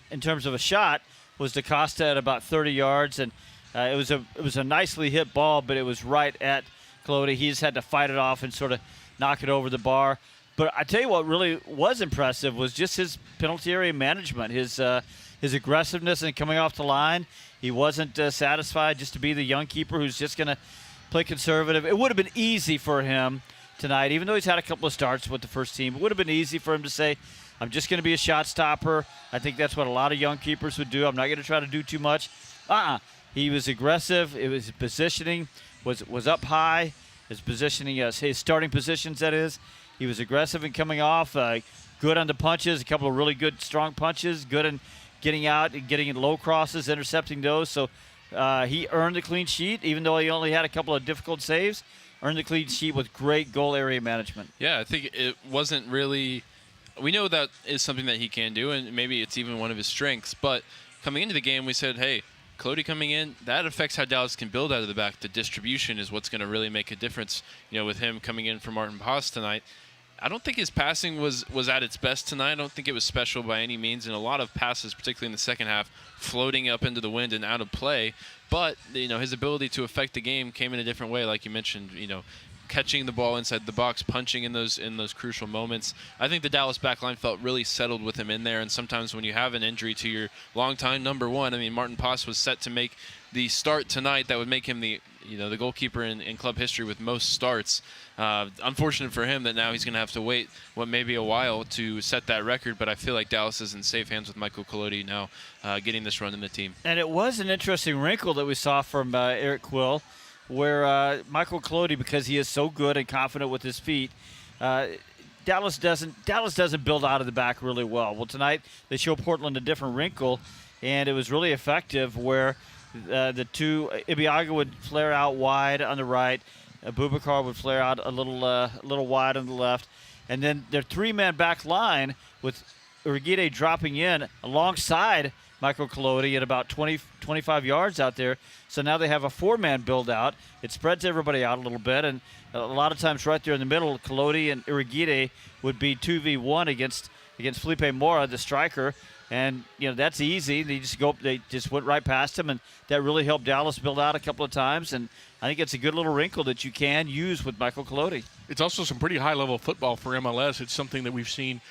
in terms of a shot was Acosta at about 30 yards, and it was a nicely hit ball, but it was right at Colodi. He just had to fight it off and sort of knock it over the bar. But I tell you what really was impressive was just his penalty area management, his aggressiveness in coming off the line. He wasn't satisfied just to be the young keeper who's just going to play conservative. It would have been easy for him tonight, even though he's had a couple of starts with the first team. It would have been easy for him to say, I'm just going to be a shot stopper. I think that's what a lot of young keepers would do. I'm not going to try to do too much. He was aggressive. It was positioning was up high. His positioning, his starting positions, that is. He was aggressive in coming off, good on the punches, a couple of really good strong punches, good in getting out and getting in low crosses, intercepting those. So he earned the clean sheet, even though he only had a couple of difficult saves. Earned the clean sheet with great goal area management. Yeah, I think it wasn't really – we know that is something that he can do, and maybe it's even one of his strengths. But coming into the game, we said, hey, Colodi coming in, that affects how Dallas can build out of the back. The distribution is what's going to really make a difference, with him coming in for Martin Paz tonight. I don't think his passing was at its best tonight. I don't think it was special by any means, and a lot of passes, particularly in the second half, floating up into the wind and out of play. But his ability to affect the game came in a different way, like you mentioned. Catching the ball inside the box, punching in those crucial moments. I think the Dallas backline felt really settled with him in there. And sometimes when you have an injury to your longtime number one, Martin Paz was set to make the start tonight that would make him the goalkeeper in club history with most starts. Unfortunate for him that now he's going to have to wait what may be a while to set that record, but I feel like Dallas is in safe hands with Michael Colodi now getting this run in the team. And it was an interesting wrinkle that we saw from Eric Quill, where Michael Colodi, because he is so good and confident with his feet, Dallas doesn't build out of the back really well. Well, tonight they show Portland a different wrinkle, and it was really effective where the two, Ibiaga would flare out wide on the right, Boubacar would flare out a little wide on the left, and then their three-man back line with Uriguide dropping in alongside Michael Colodi at about 25 yards out there. So now they have a four-man build-out. It spreads everybody out a little bit, and a lot of times right there in the middle, Colodi and Uriguide would be 2v1 against Felipe Mora, the striker. And, that's easy. They just went right past him, and that really helped Dallas build out a couple of times. And I think it's a good little wrinkle that you can use with Michael Colodi. It's also some pretty high-level football for MLS. It's something that we've seen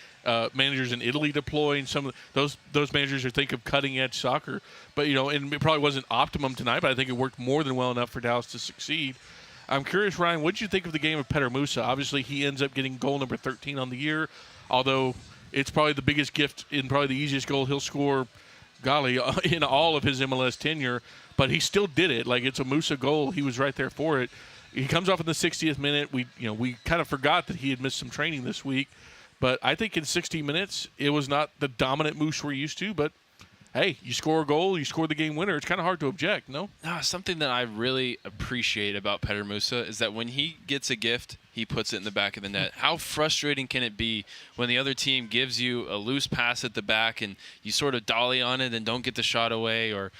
managers in Italy deploy, and some of those managers who think of cutting-edge soccer. But, and it probably wasn't optimum tonight, but I think it worked more than well enough for Dallas to succeed. I'm curious, Ryan, what did you think of the game of Petar Musa? Obviously, he ends up getting goal number 13 on the year, although it's probably the biggest gift and probably the easiest goal he'll score, in all of his MLS tenure. But he still did it. Like, it's a Musa goal. He was right there for it. He comes off in the 60th minute. We kind of forgot that he had missed some training this week. But I think in 60 minutes, it was not the dominant Moose we're used to. But, hey, you score a goal, you score the game winner. It's kind of hard to object, no? No, something that I really appreciate about Petar Musa is that when he gets a gift, he puts it in the back of the net. How frustrating can it be when the other team gives you a loose pass at the back and you sort of dolly on it and don't get the shot away, or,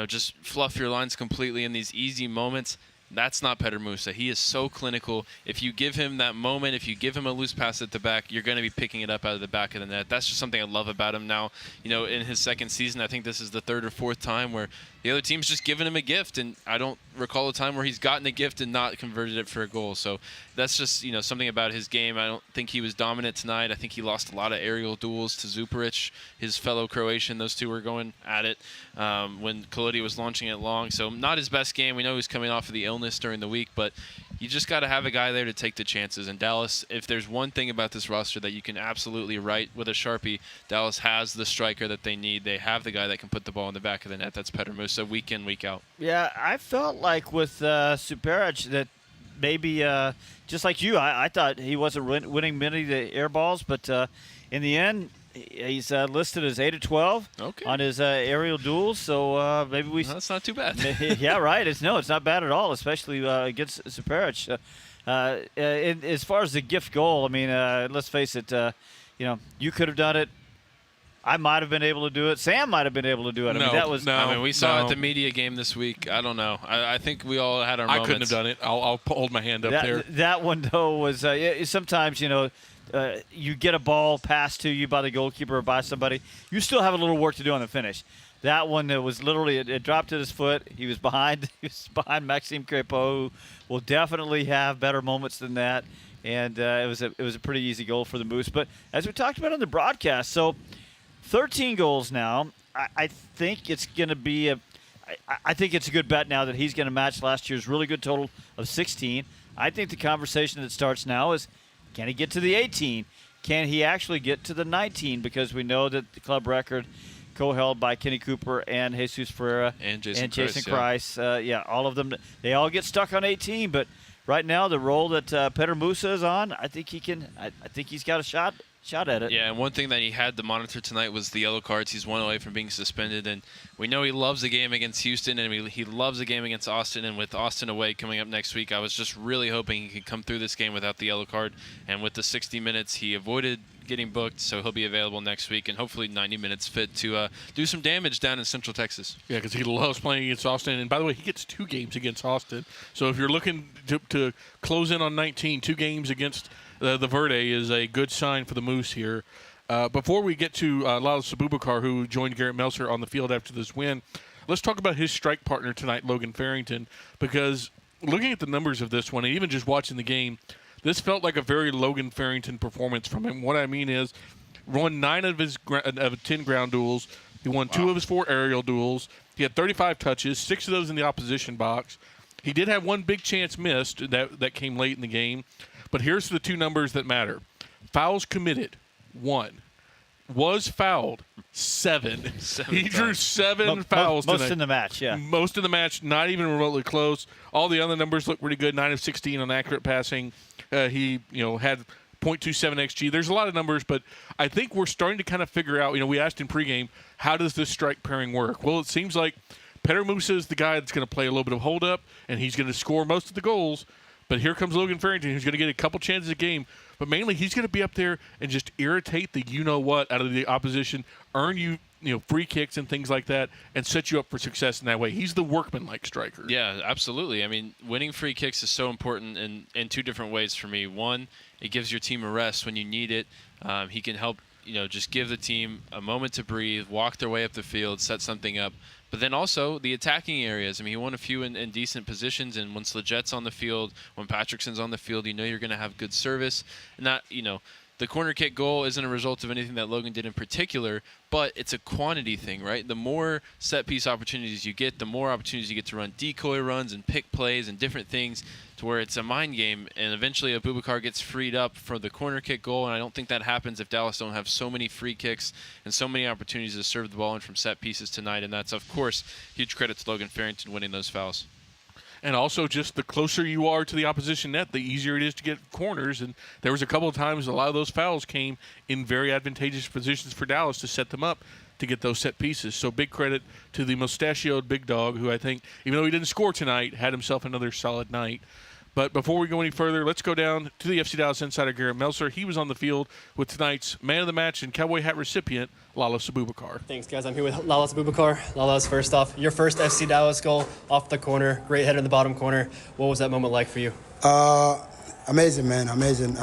just fluff your lines completely in these easy moments? That's not Petar Musa. He is so clinical. If you give him that moment, if you give him a loose pass at the back, you're going to be picking it up out of the back of the net. That's just something I love about him now. In his second season, I think this is the third or fourth time where the other team's just given him a gift, and I don't recall a time where he's gotten a gift and not converted it for a goal. So that's just, something about his game. I don't think he was dominant tonight. I think he lost a lot of aerial duels to Zuparic, his fellow Croatian. Those two were going at it when Colodi was launching it long. So not his best game. We know he's coming off of the illness during the week, but you just got to have a guy there to take the chances. And Dallas, if there's one thing about this roster that you can absolutely write with a Sharpie, Dallas has the striker that they need. They have the guy that can put the ball in the back of the net. That's Petar Musa, week in, week out. Yeah, I felt like with Zuparic that maybe just like you, I thought he wasn't winning many of the air balls, but in the end, he's listed as 8 of 12 on his aerial duels. So maybe we. That's not too bad. Yeah, right. It's not bad at all, especially against Zuparic. As far as the gift goal, let's face it. You could have done it I might have been able to do it. Sam might have been able to do it. I mean, we saw it at the media game this week. I don't know. I think we all had our moments. I couldn't have done it. I'll hold my hand up there. That one, though, was sometimes, you get a ball passed to you by the goalkeeper or by somebody. You still have a little work to do on the finish. That one was literally, it dropped at his foot. He was behind Maxime Crépeau, who will definitely have better moments than that. And it was a pretty easy goal for the Moose. But as we talked about on the broadcast, so 13 goals now. I think it's going to be I think it's a good bet now that he's going to match last year's really good total of 16. I think the conversation that starts now is, can he get to the 18? Can he actually get to the 19? Because we know that the club record, co-held by Kenny Cooper and Jesus Ferreira and Jason Kreis. All of them, they all get stuck on 18. But right now, the role that Petar Musa is on, I think he can. I think he's got a shot at it. Yeah, and one thing that he had to monitor tonight was the yellow cards. He's one away from being suspended, and we know he loves the game against Houston, and he loves the game against Austin. And with Austin away coming up next week, I was just really hoping he could come through this game without the yellow card. And with the 60 minutes, he avoided getting booked, so he'll be available next week, and hopefully 90 minutes fit to do some damage down in Central Texas. Yeah, because he loves playing against Austin. And by the way, he gets 2 games against Austin. So if you're looking to close in on 19, 2 games against the Verde is a good sign for the Moose here. Before we get to Lalas Abubakar, who joined Garrett Meltzer on the field after this win, let's talk about his strike partner tonight, Logan Farrington, because looking at the numbers of this one and even just watching the game, this felt like a very Logan Farrington performance from him. What I mean is, won 9 of his 10 ground duels. He won 2 of his 4 aerial duels. He had 35 touches, 6 of those in the opposition box. He did have 1 big chance missed that came late in the game. But here's the 2 numbers that matter. Fouls committed, 1. Was fouled, 7. He drew 7 fouls tonight. Most in the match, yeah. Most in the match, not even remotely close. All the other numbers look pretty good. 9 of 16 on accurate passing. He had 0.27 XG. There's a lot of numbers, but I think we're starting to kind of figure out, we asked in pregame, how does this strike pairing work? Well, it seems like Petar Musa is the guy that's going to play a little bit of hold-up, and he's going to score most of the goals. But here comes Logan Farrington, who's going to get a couple chances a game. But mainly, he's going to be up there and just irritate the you-know-what out of the opposition, earn you free kicks and things like that, and set you up for success in that way. He's the workman-like striker. Yeah, absolutely. I mean, winning free kicks is so important in 2 different ways for me. One, it gives your team a rest when you need it. He can help, just give the team a moment to breathe, walk their way up the field, set something up. But then also the attacking areas. I mean, he won a few in decent positions, and when Sledget's on the field, when Patrickson's on the field, you're going to have good service. And that, the corner kick goal isn't a result of anything that Logan did in particular, but it's a quantity thing, right? The more set-piece opportunities you get, the more opportunities you get to run decoy runs and pick plays and different things to where it's a mind game, and eventually Abubakar gets freed up for the corner kick goal, and I don't think that happens if Dallas don't have so many free kicks and so many opportunities to serve the ball in from set pieces tonight, and that's, of course, huge credit to Logan Farrington winning those fouls. And also, just the closer you are to the opposition net, the easier it is to get corners. And there was a couple of times a lot of those fouls came in very advantageous positions for Dallas to set them up to get those set pieces. So big credit to the mustachioed big dog, who I think, even though he didn't score tonight, had himself another solid night. But before we go any further, let's go down to the FC Dallas insider, Garrett Meltzer. He was on the field with tonight's man of the match and cowboy hat recipient, Lalas Abubakar. Thanks, guys. I'm here with Lalas Abubakar. Lalas, first off, your first FC Dallas goal off the corner, great header in the bottom corner. What was that moment like for you? Amazing, man, amazing.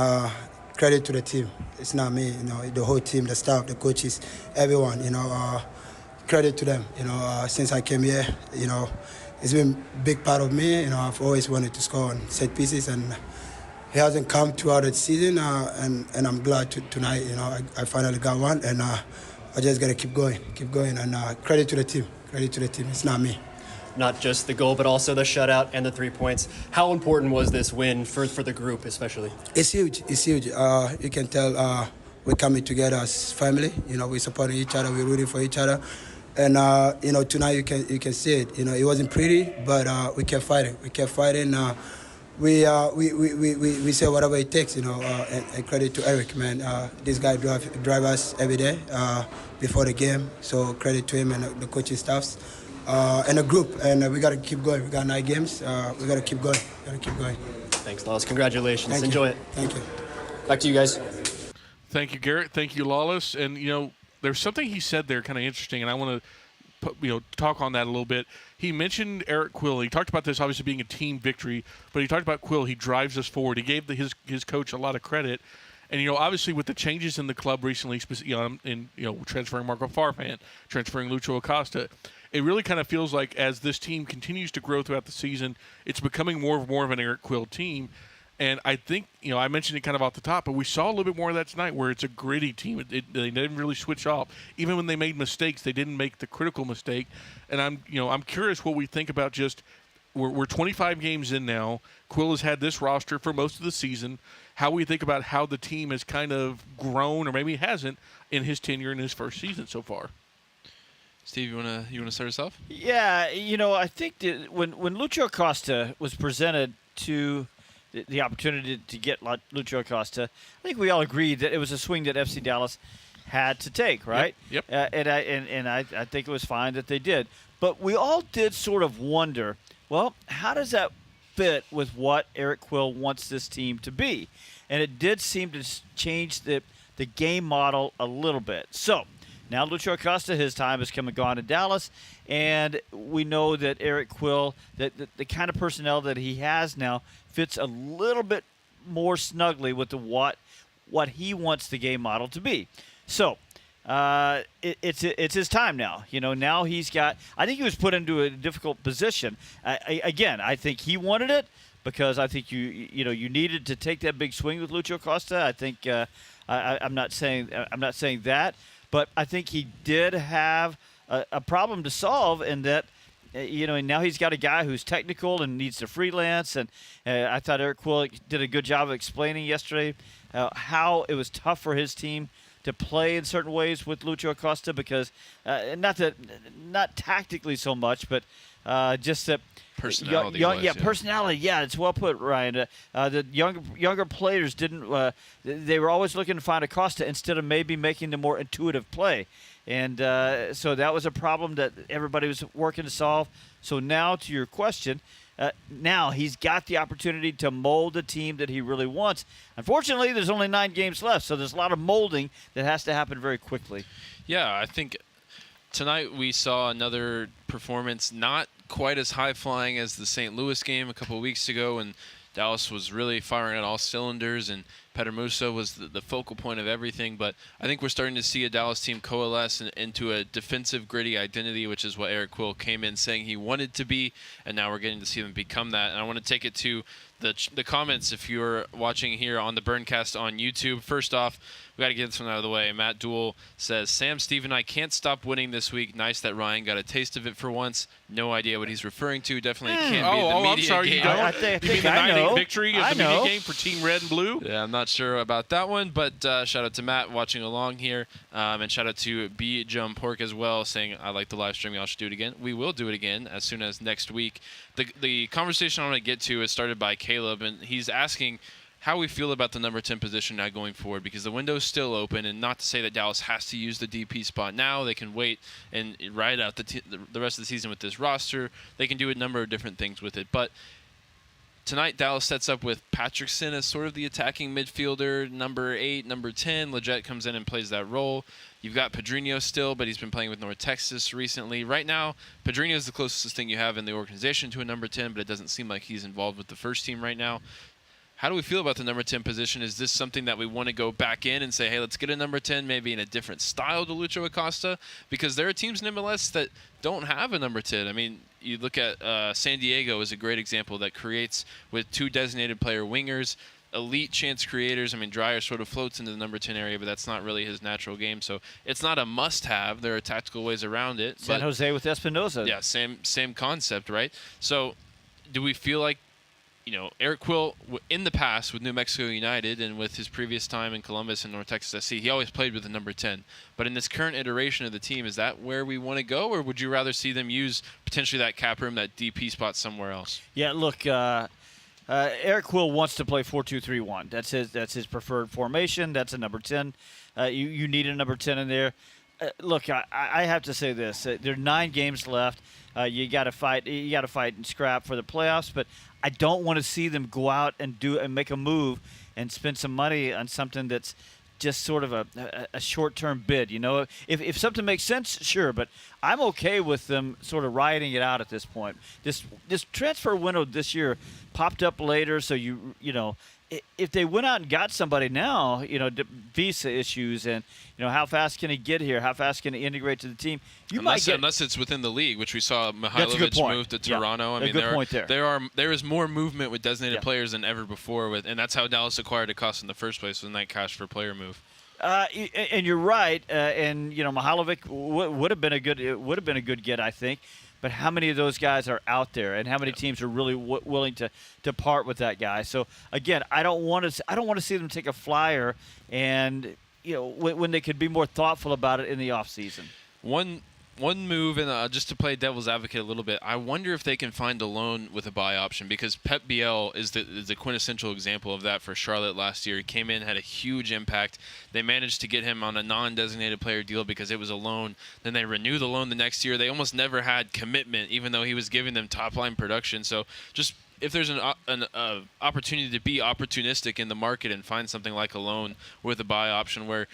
Credit to the team. It's not me, the whole team, the staff, the coaches, everyone, credit to them. Since I came here, it's been a big part of me. I've always wanted to score on set pieces, and he hasn't come throughout the season. And I'm glad tonight. I finally got one, and I just gotta keep going. And credit to the team. It's not me. Not just the goal, but also the shutout and the 3 points. How important was this win for the group, especially? It's huge. You can tell we're coming together as family. We're supporting each other. We're rooting for each other. And tonight you can see it. It wasn't pretty, but we kept fighting. We say whatever it takes. And credit to Eric, man. This guy drive us every day before the game. So credit to him and the coaching staffs and the group. And we gotta keep going. We got 9 games. We gotta keep going. Thanks, Lalas. Congratulations. Thank Enjoy you. it. Thank you. Back to you guys. Thank you, Garrett. Thank you, Lalas. And there's something he said there kind of interesting, and I want to talk on that a little bit. He mentioned Eric Quill. He talked about this obviously being a team victory, but he talked about Quill. He drives us forward. He gave his coach a lot of credit. And, obviously with the changes in the club recently, transferring Marco Farfan, transferring Lucho Acosta, it really kind of feels like as this team continues to grow throughout the season, it's becoming more of an Eric Quill team. And I think, I mentioned it kind of off the top, but we saw a little bit more of that tonight where it's a gritty team. They didn't really switch off. Even when they made mistakes, they didn't make the critical mistake. And I'm curious what we think about just we're 25 games in now. Quill has had this roster for most of the season. How we think about how the team has kind of grown, or maybe hasn't, in his tenure in his first season so far. Steve, you wanna start us off? Yeah, I think that when Lucho Acosta was presented to the opportunity to get Lucho Acosta, I think we all agreed that it was a swing that FC Dallas had to take, right? Yep. And I think it was fine that they did. But we all did sort of wonder, well, how does that fit with what Eric Quill wants this team to be? And it did seem to change the game model a little bit. So now Lucho Acosta, his time has come and gone in Dallas, and we know that Eric Quill, that the kind of personnel that he has now fits a little bit more snugly with what he wants the game model to be. So it's his time now. Now he's got. I think he was put into a difficult position. I think he wanted it because I think you needed to take that big swing with Lucho Acosta. I think I'm not saying that, but I think he did have a problem to solve in that. And now he's got a guy who's technical and needs to freelance. And I thought Eric Quill did a good job of explaining yesterday how it was tough for his team to play in certain ways with Lucho Acosta because not tactically so much, but just that personality. Personality. Yeah, it's well put, Ryan. The younger players didn't. They were always looking to find Acosta instead of maybe making the more intuitive play, and so that was a problem that everybody was working to solve. So now, to your question. Now he's got the opportunity to mold the team that he really wants. Unfortunately, there's only 9 games left, so there's a lot of molding that has to happen very quickly. Yeah, I think tonight we saw another performance not quite as high-flying as the St. Louis game a couple of weeks ago, and Dallas was really firing on all cylinders, and Peter Musa was the focal point of everything. But I think we're starting to see a Dallas team coalesce into a defensive, gritty identity, which is what Eric Quill came in saying he wanted to be, and now we're getting to see them become that. And I want to take it to the comments if you're watching here on the Burncast on YouTube. First off, we got to get this one out of the way. Matt Dool says, Sam, Steve, and I can't stop winning this week. Nice that Ryan got a taste of it for once. No idea what he's referring to. Definitely can't be the media I'm sorry, game. you don't? I you think mean the I 9-8 know. victory is the media game for Team Red and Blue? Yeah, I'm not sure about that one, but shout out to Matt watching along here, and shout out to B. Jum Pork as well, saying, I like the live stream. Y'all should do it again. We will do it again as soon as next week. The conversation I want to get to is started by Caleb, and he's asking how we feel about the number 10 position now going forward, because the window is still open, and not to say that Dallas has to use the DP spot now. They can wait and ride out the rest of the season with this roster. They can do a number of different things with it. But tonight, Dallas sets up with Patrickson as sort of the attacking midfielder, number 8, number 10. Leggett comes in and plays that role. You've got Pedrinho still, but he's been playing with North Texas recently. Right now, Pedrinho is the closest thing you have in the organization to a number 10, but it doesn't seem like he's involved with the first team right now. How do we feel about the number 10 position? Is this something that we want to go back in and say, hey, let's get a number 10 maybe in a different style to Lucho Acosta? Because there are teams in MLS that don't have a number 10. I mean, you look at San Diego is a great example that creates with 2 designated player wingers, elite chance creators. I mean, Dreyer sort of floats into the number 10 area, but that's not really his natural game. So it's not a must-have. There are tactical ways around it. San Jose with Espinoza. Yeah, same concept, right? So do we feel like, Eric Quill, in the past with New Mexico United and with his previous time in Columbus and North Texas SC, he always played with the number 10. But in this current iteration of the team, is that where we want to go, or would you rather see them use potentially that cap room, that DP spot somewhere else? Yeah, look, Eric Quill wants to play 4-2-3-1. That's his preferred formation. That's a number 10. You need a number 10 in there. Look, I have to say this: there are 9 games left. You got to fight. You got to fight and scrap for the playoffs. But I don't want to see them go out and make a move and spend some money on something that's just sort of a short-term bid. If something makes sense, sure, but I'm okay with them sort of riding it out at this point. This transfer window this year popped up later, so if they went out and got somebody now, visa issues and how fast can he get here, how fast can he integrate to the team, unless it's within the league, which we saw Mihailovic move to Toronto. I mean, there is more movement with designated players than ever before, and that's how Dallas acquired Acosta in the first place, with that cash for player move. And you're right, and Mihailovic would have been a good get, I think. But how many of those guys are out there, and how many teams are really willing to part with that guy? So again, I don't want to see them take a flyer, and when they could be more thoughtful about it in the off season. One move, and just to play devil's advocate a little bit, I wonder if they can find a loan with a buy option, because Pep Biel is the quintessential example of that for Charlotte last year. He came in, had a huge impact. They managed to get him on a non-designated player deal because it was a loan. Then they renew the loan the next year. They almost never had commitment, even though he was giving them top-line production. So just if there's an opportunity to be opportunistic in the market and find something like a loan with a buy option where,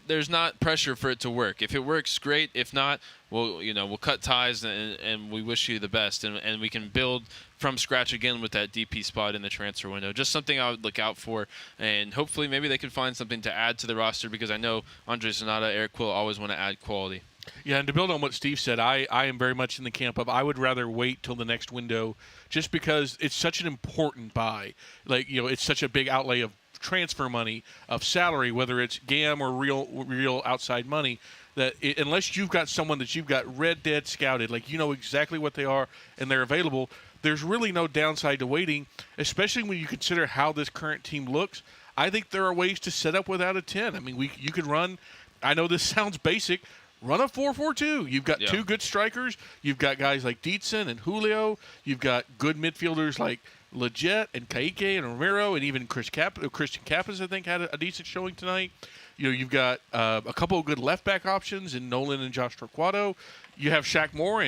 there's not pressure for it to work. If it works, great. If not, we'll cut ties and we wish you the best. And we can build from scratch again with that DP spot in the transfer window. Just something I would look out for. And hopefully maybe they can find something to add to the roster, because I know Andre Zanata, Eric Quill always want to add quality. Yeah, and to build on what Steve said, I am very much in the camp of I would rather wait till the next window, just because it's such an important buy. It's such a big outlay of transfer money, of salary, whether it's GAM or real outside money, that unless you've got someone that you've got red dead scouted, exactly what they are and they're available, there's really no downside to waiting, especially when you consider how this current team looks. I think there are ways to set up without a 10. I mean, you could run, I know this sounds basic, run a 4-4-2. You've got two good strikers. You've got guys like Dietzen and Julio. You've got good midfielders like Leggett and Kaique and Romero, and even Christian Kappas, I think, had a decent showing tonight. You've got a couple of good left-back options in Nolan and Josh Torquato. You have Shaq Moore,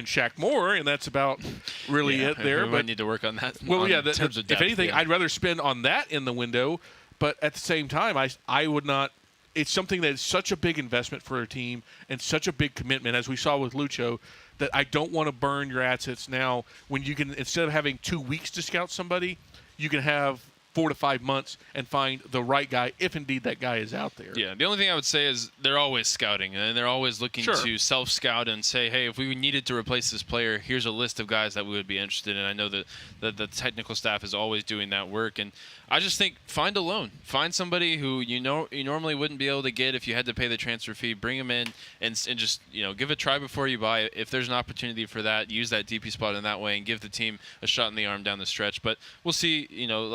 and that's about really it there. We might need to work on that. Well, in terms of depth, if anything, I'd rather spend on that in the window, but at the same time, I would not. It's something that is such a big investment for a team and such a big commitment, as we saw with Lucho, that I don't want to burn your assets now when you can, instead of having 2 weeks to scout somebody, you can have 4 to 5 months and find the right guy, if indeed that guy is out there. Yeah, the only thing I would say is they're always scouting, and they're always looking to self-scout and say, hey, if we needed to replace this player, here's a list of guys that we would be interested in. I know that the technical staff is always doing that work, and I just think find a loan. Find somebody who you normally wouldn't be able to get if you had to pay the transfer fee. Bring them in and just give a try before you buy. If there's an opportunity for that, use that DP spot in that way and give the team a shot in the arm down the stretch. But we'll see.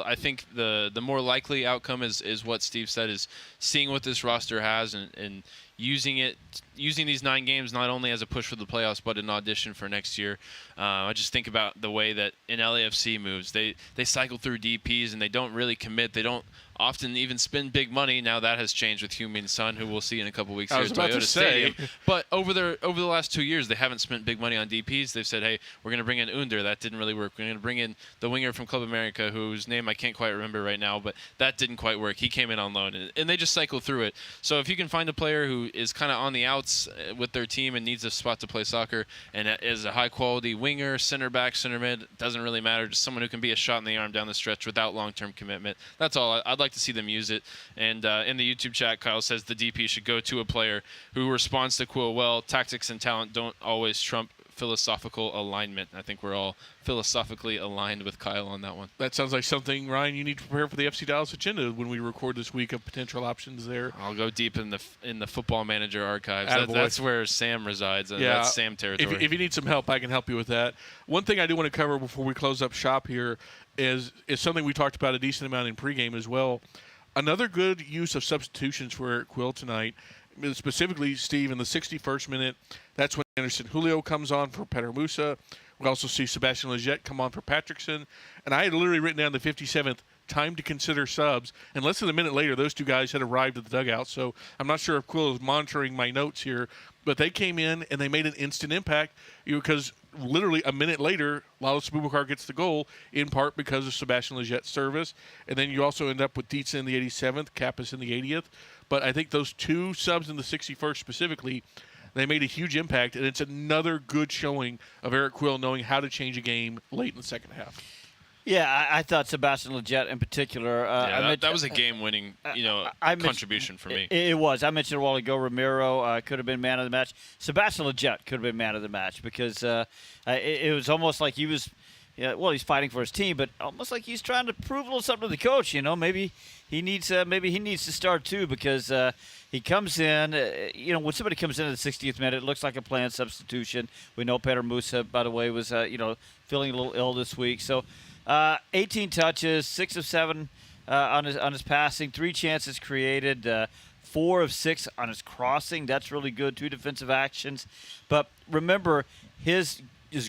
I think the more likely outcome is what Steve said, is seeing what this roster has and using these 9 games not only as a push for the playoffs but an audition for next year. I just think about the way that in LAFC moves, they cycle through DPs and they don't really commit. They don't often even spend big money. Now that has changed with Heung-min Son, who we'll see in a couple weeks here at Toyota Stadium. But over the last 2 years, they haven't spent big money on DPs. They've said, hey, we're going to bring in Under. That didn't really work. We're going to bring in the winger from Club America, whose name I can't quite remember right now, but that didn't quite work. He came in on loan, and they just cycle through it. So if you can find a player who is kind of on the outs with their team and needs a spot to play soccer and is a high-quality winger, center back, center mid, doesn't really matter, just someone who can be a shot in the arm down the stretch without long-term commitment. That's all. I'd like to see them use it. And in the YouTube chat, Kyle says the DP should go to a player who responds to Quill well. Tactics and talent don't always trump philosophical alignment. I think we're all philosophically aligned with Kyle on that one. That sounds like something, Ryan, you need to prepare for the FC Dallas agenda when we record this week of potential options there. I'll go deep in the Football Manager archives. That's where Sam resides. That's Sam territory. If you need some help, I can help you with that. One thing I do want to cover before we close up shop here is something we talked about a decent amount in pregame as well. Another good use of substitutions for Eric Quill tonight, specifically, Steve, in the 61st minute, that's when Anderson Julio comes on for Petar Musa. We also see Sebastian Leggett come on for Patrickson. And I had literally written down the 57th, time to consider subs, and less than a minute later, those two guys had arrived at the dugout. So I'm not sure if Quill is monitoring my notes here, but they came in and they made an instant impact because literally a minute later, Lalas Bubakar gets the goal, in part because of Sebastian Leget's service. And then you also end up with Dietz in the 87th, Kappas in the 80th. But I think those two subs in the 61st specifically, they made a huge impact, and it's another good showing of Eric Quill knowing how to change a game late in the second half. Yeah, I thought Sebastian Leget in particular. That was a game-winning, contribution for me. It was. I mentioned a while ago Ramiro could have been man of the match. Sebastian Leget could have been man of the match because it was almost like he was. Yeah, well, he's fighting for his team, but almost like he's trying to prove a little something to the coach. Maybe he needs to start too because he comes in. When somebody comes in at the 60th minute, it looks like a planned substitution. We know Peter Musa, by the way, was feeling a little ill this week. So 18 touches, 6 of 7 on his passing, 3 chances created, 4 of 6 on his crossing. That's really good. 2 defensive actions, but remember his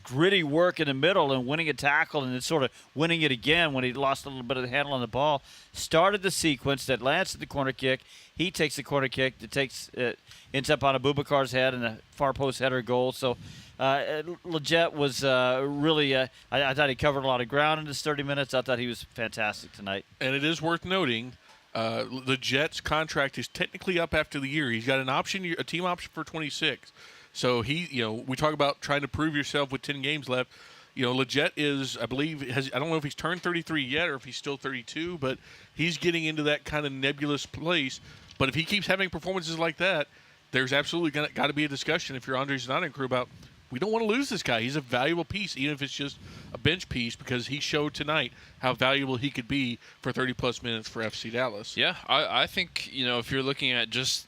gritty work in the middle and winning a tackle and then sort of winning it again when he lost a little bit of the handle on the ball started the sequence that lands at the corner kick. He takes the corner kick that ends up on a Bubakar's head and a far post header goal. So Leget was really I thought he covered a lot of ground in his 30 minutes. I thought he was fantastic tonight. And it is worth noting Leget's contract is technically up after the year. He's got a team option for 26. So we talk about trying to prove yourself with 10 games left. Leget is, I believe, I don't know if he's turned 33 yet or if he's still 32, but he's getting into that kind of nebulous place. But if he keeps having performances like that, there's absolutely got to be a discussion if you're Andre Zanatta and crew about, we don't want to lose this guy. He's a valuable piece, even if it's just a bench piece, because he showed tonight how valuable he could be for 30-plus minutes for FC Dallas. Yeah, I think, if you're looking at just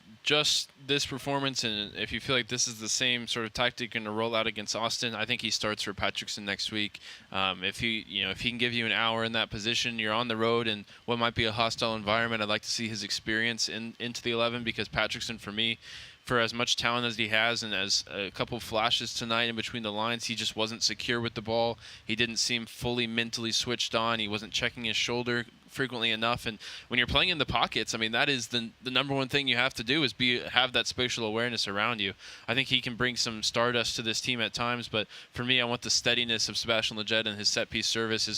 this performance, and if you feel like this is the same sort of tactic going to roll out against Austin, I think he starts for Patrickson next week. If he can give you an hour in that position, you're on the road in what might be a hostile environment. I'd like to see his experience into the 11 because Patrickson, for me, for as much talent as he has and as a couple flashes tonight in between the lines, he just wasn't secure with the ball. He didn't seem fully mentally switched on. He wasn't checking his shoulder frequently enough. And when you're playing in the pockets, that is the number one thing you have to do is have that spatial awareness around you. I think he can bring some stardust to this team at times, but for me, I want the steadiness of Sebastian Leget, and his set piece service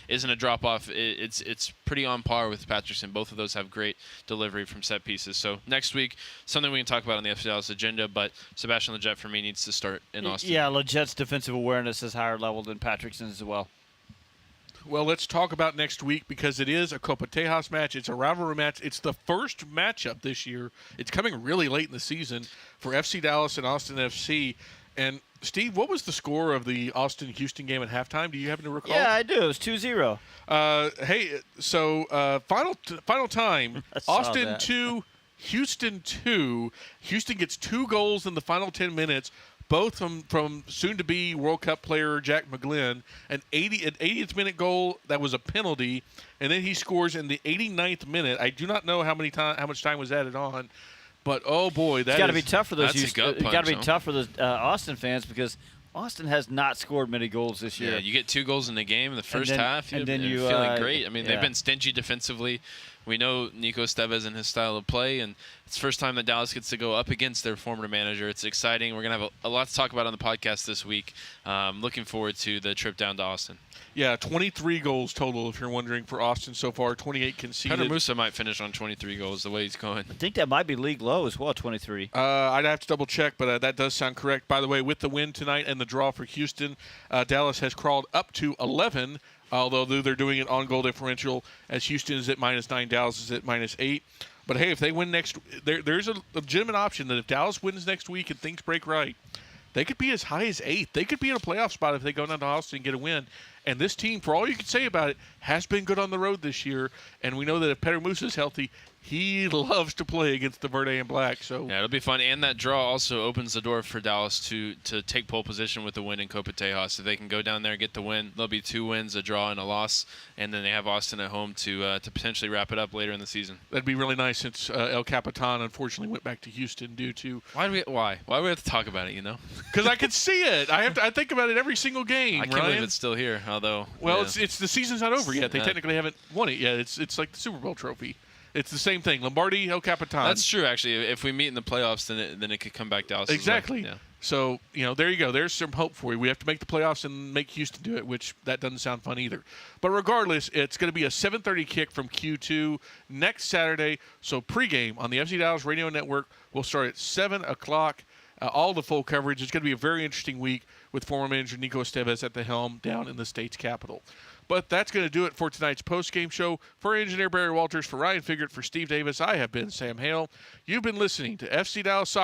isn't a drop off. It's pretty on par with Patrickson. Both of those have great delivery from set pieces. So next week, something we can talk about on the FC Dallas agenda, but Sebastian Leget for me needs to start in Austin. Yeah, Leget's defensive awareness is higher level than Patrickson's as well. Well, let's talk about next week because it is a Copa Tejas match. It's a rivalry match. It's the first matchup this year. It's coming really late in the season for FC Dallas and Austin FC. And, Steve, what was the score of the Austin-Houston game at halftime? Do you happen to recall? Yeah, I do. It was 2-0. Final time, Austin that. 2, Houston 2. Houston gets 2 goals in the final 10 minutes. Both from soon-to-be World Cup player Jack McGlynn, an 80th minute goal that was a penalty, and then he scores in the 89th minute. I do not know how much time was added on, but oh boy, it's got to be tough for those. It's got to be tough for the Austin fans because Austin has not scored many goals this year. Yeah, you get 2 goals in the game in the first half, and then you're feeling great. They've been stingy defensively. We know Nico Estevez and his style of play, and it's the first time that Dallas gets to go up against their former manager. It's exciting. We're going to have a lot to talk about on the podcast this week. Looking forward to the trip down to Austin. Yeah, 23 goals total, if you're wondering, for Austin so far. 28 conceded. Peter Musa might finish on 23 goals the way he's going. I think that might be league low as well, 23. I'd have to double-check, but that does sound correct. By the way, with the win tonight and the draw for Houston, Dallas has crawled up to 11, although they're doing it on goal differential, as Houston is at -9, Dallas is at -8. But, hey, if they win next – there's a legitimate option that if Dallas wins next week and things break right, they could be as high as 8th. They could be in a playoff spot if they go down to Austin and get a win. And this team, for all you can say about it, has been good on the road this year. And we know that if Peter Musa is healthy, He loves to play against the Verde and Black. So yeah, it'll be fun. And that draw also opens the door for Dallas to take pole position with the win in Copa Tejas. If they can go down there and get the win, there'll be 2 wins, a draw, and a loss. And then they have Austin at home to potentially wrap it up later in the season. That'd be really nice since El Capitan unfortunately went back to Houston due to... Why do we have to talk about it, you know? Because I could see it. I think about it every single game, I can't believe it's still here, although... Well, yeah. it's the season's not over yet. They technically haven't won it yet. It's like the Super Bowl trophy. It's the same thing. Lombardi, El Capitan. That's true, actually. If we meet in the playoffs, then it could come back to us. Exactly. Yeah. So, there you go. There's some hope for you. We have to make the playoffs and make Houston do it, which that doesn't sound fun either. But regardless, it's going to be a 7:30 kick from Q2 next Saturday. So pregame on the FC Dallas Radio Network will start at 7 o'clock. All the full coverage. It's going to be a very interesting week with former manager Nico Estevez at the helm down in the state's capital. But that's going to do it for tonight's post-game show. For engineer Barry Walters, for Ryan Figert, for Steve Davis, I have been Sam Hale. You've been listening to FC Dallas Soccer.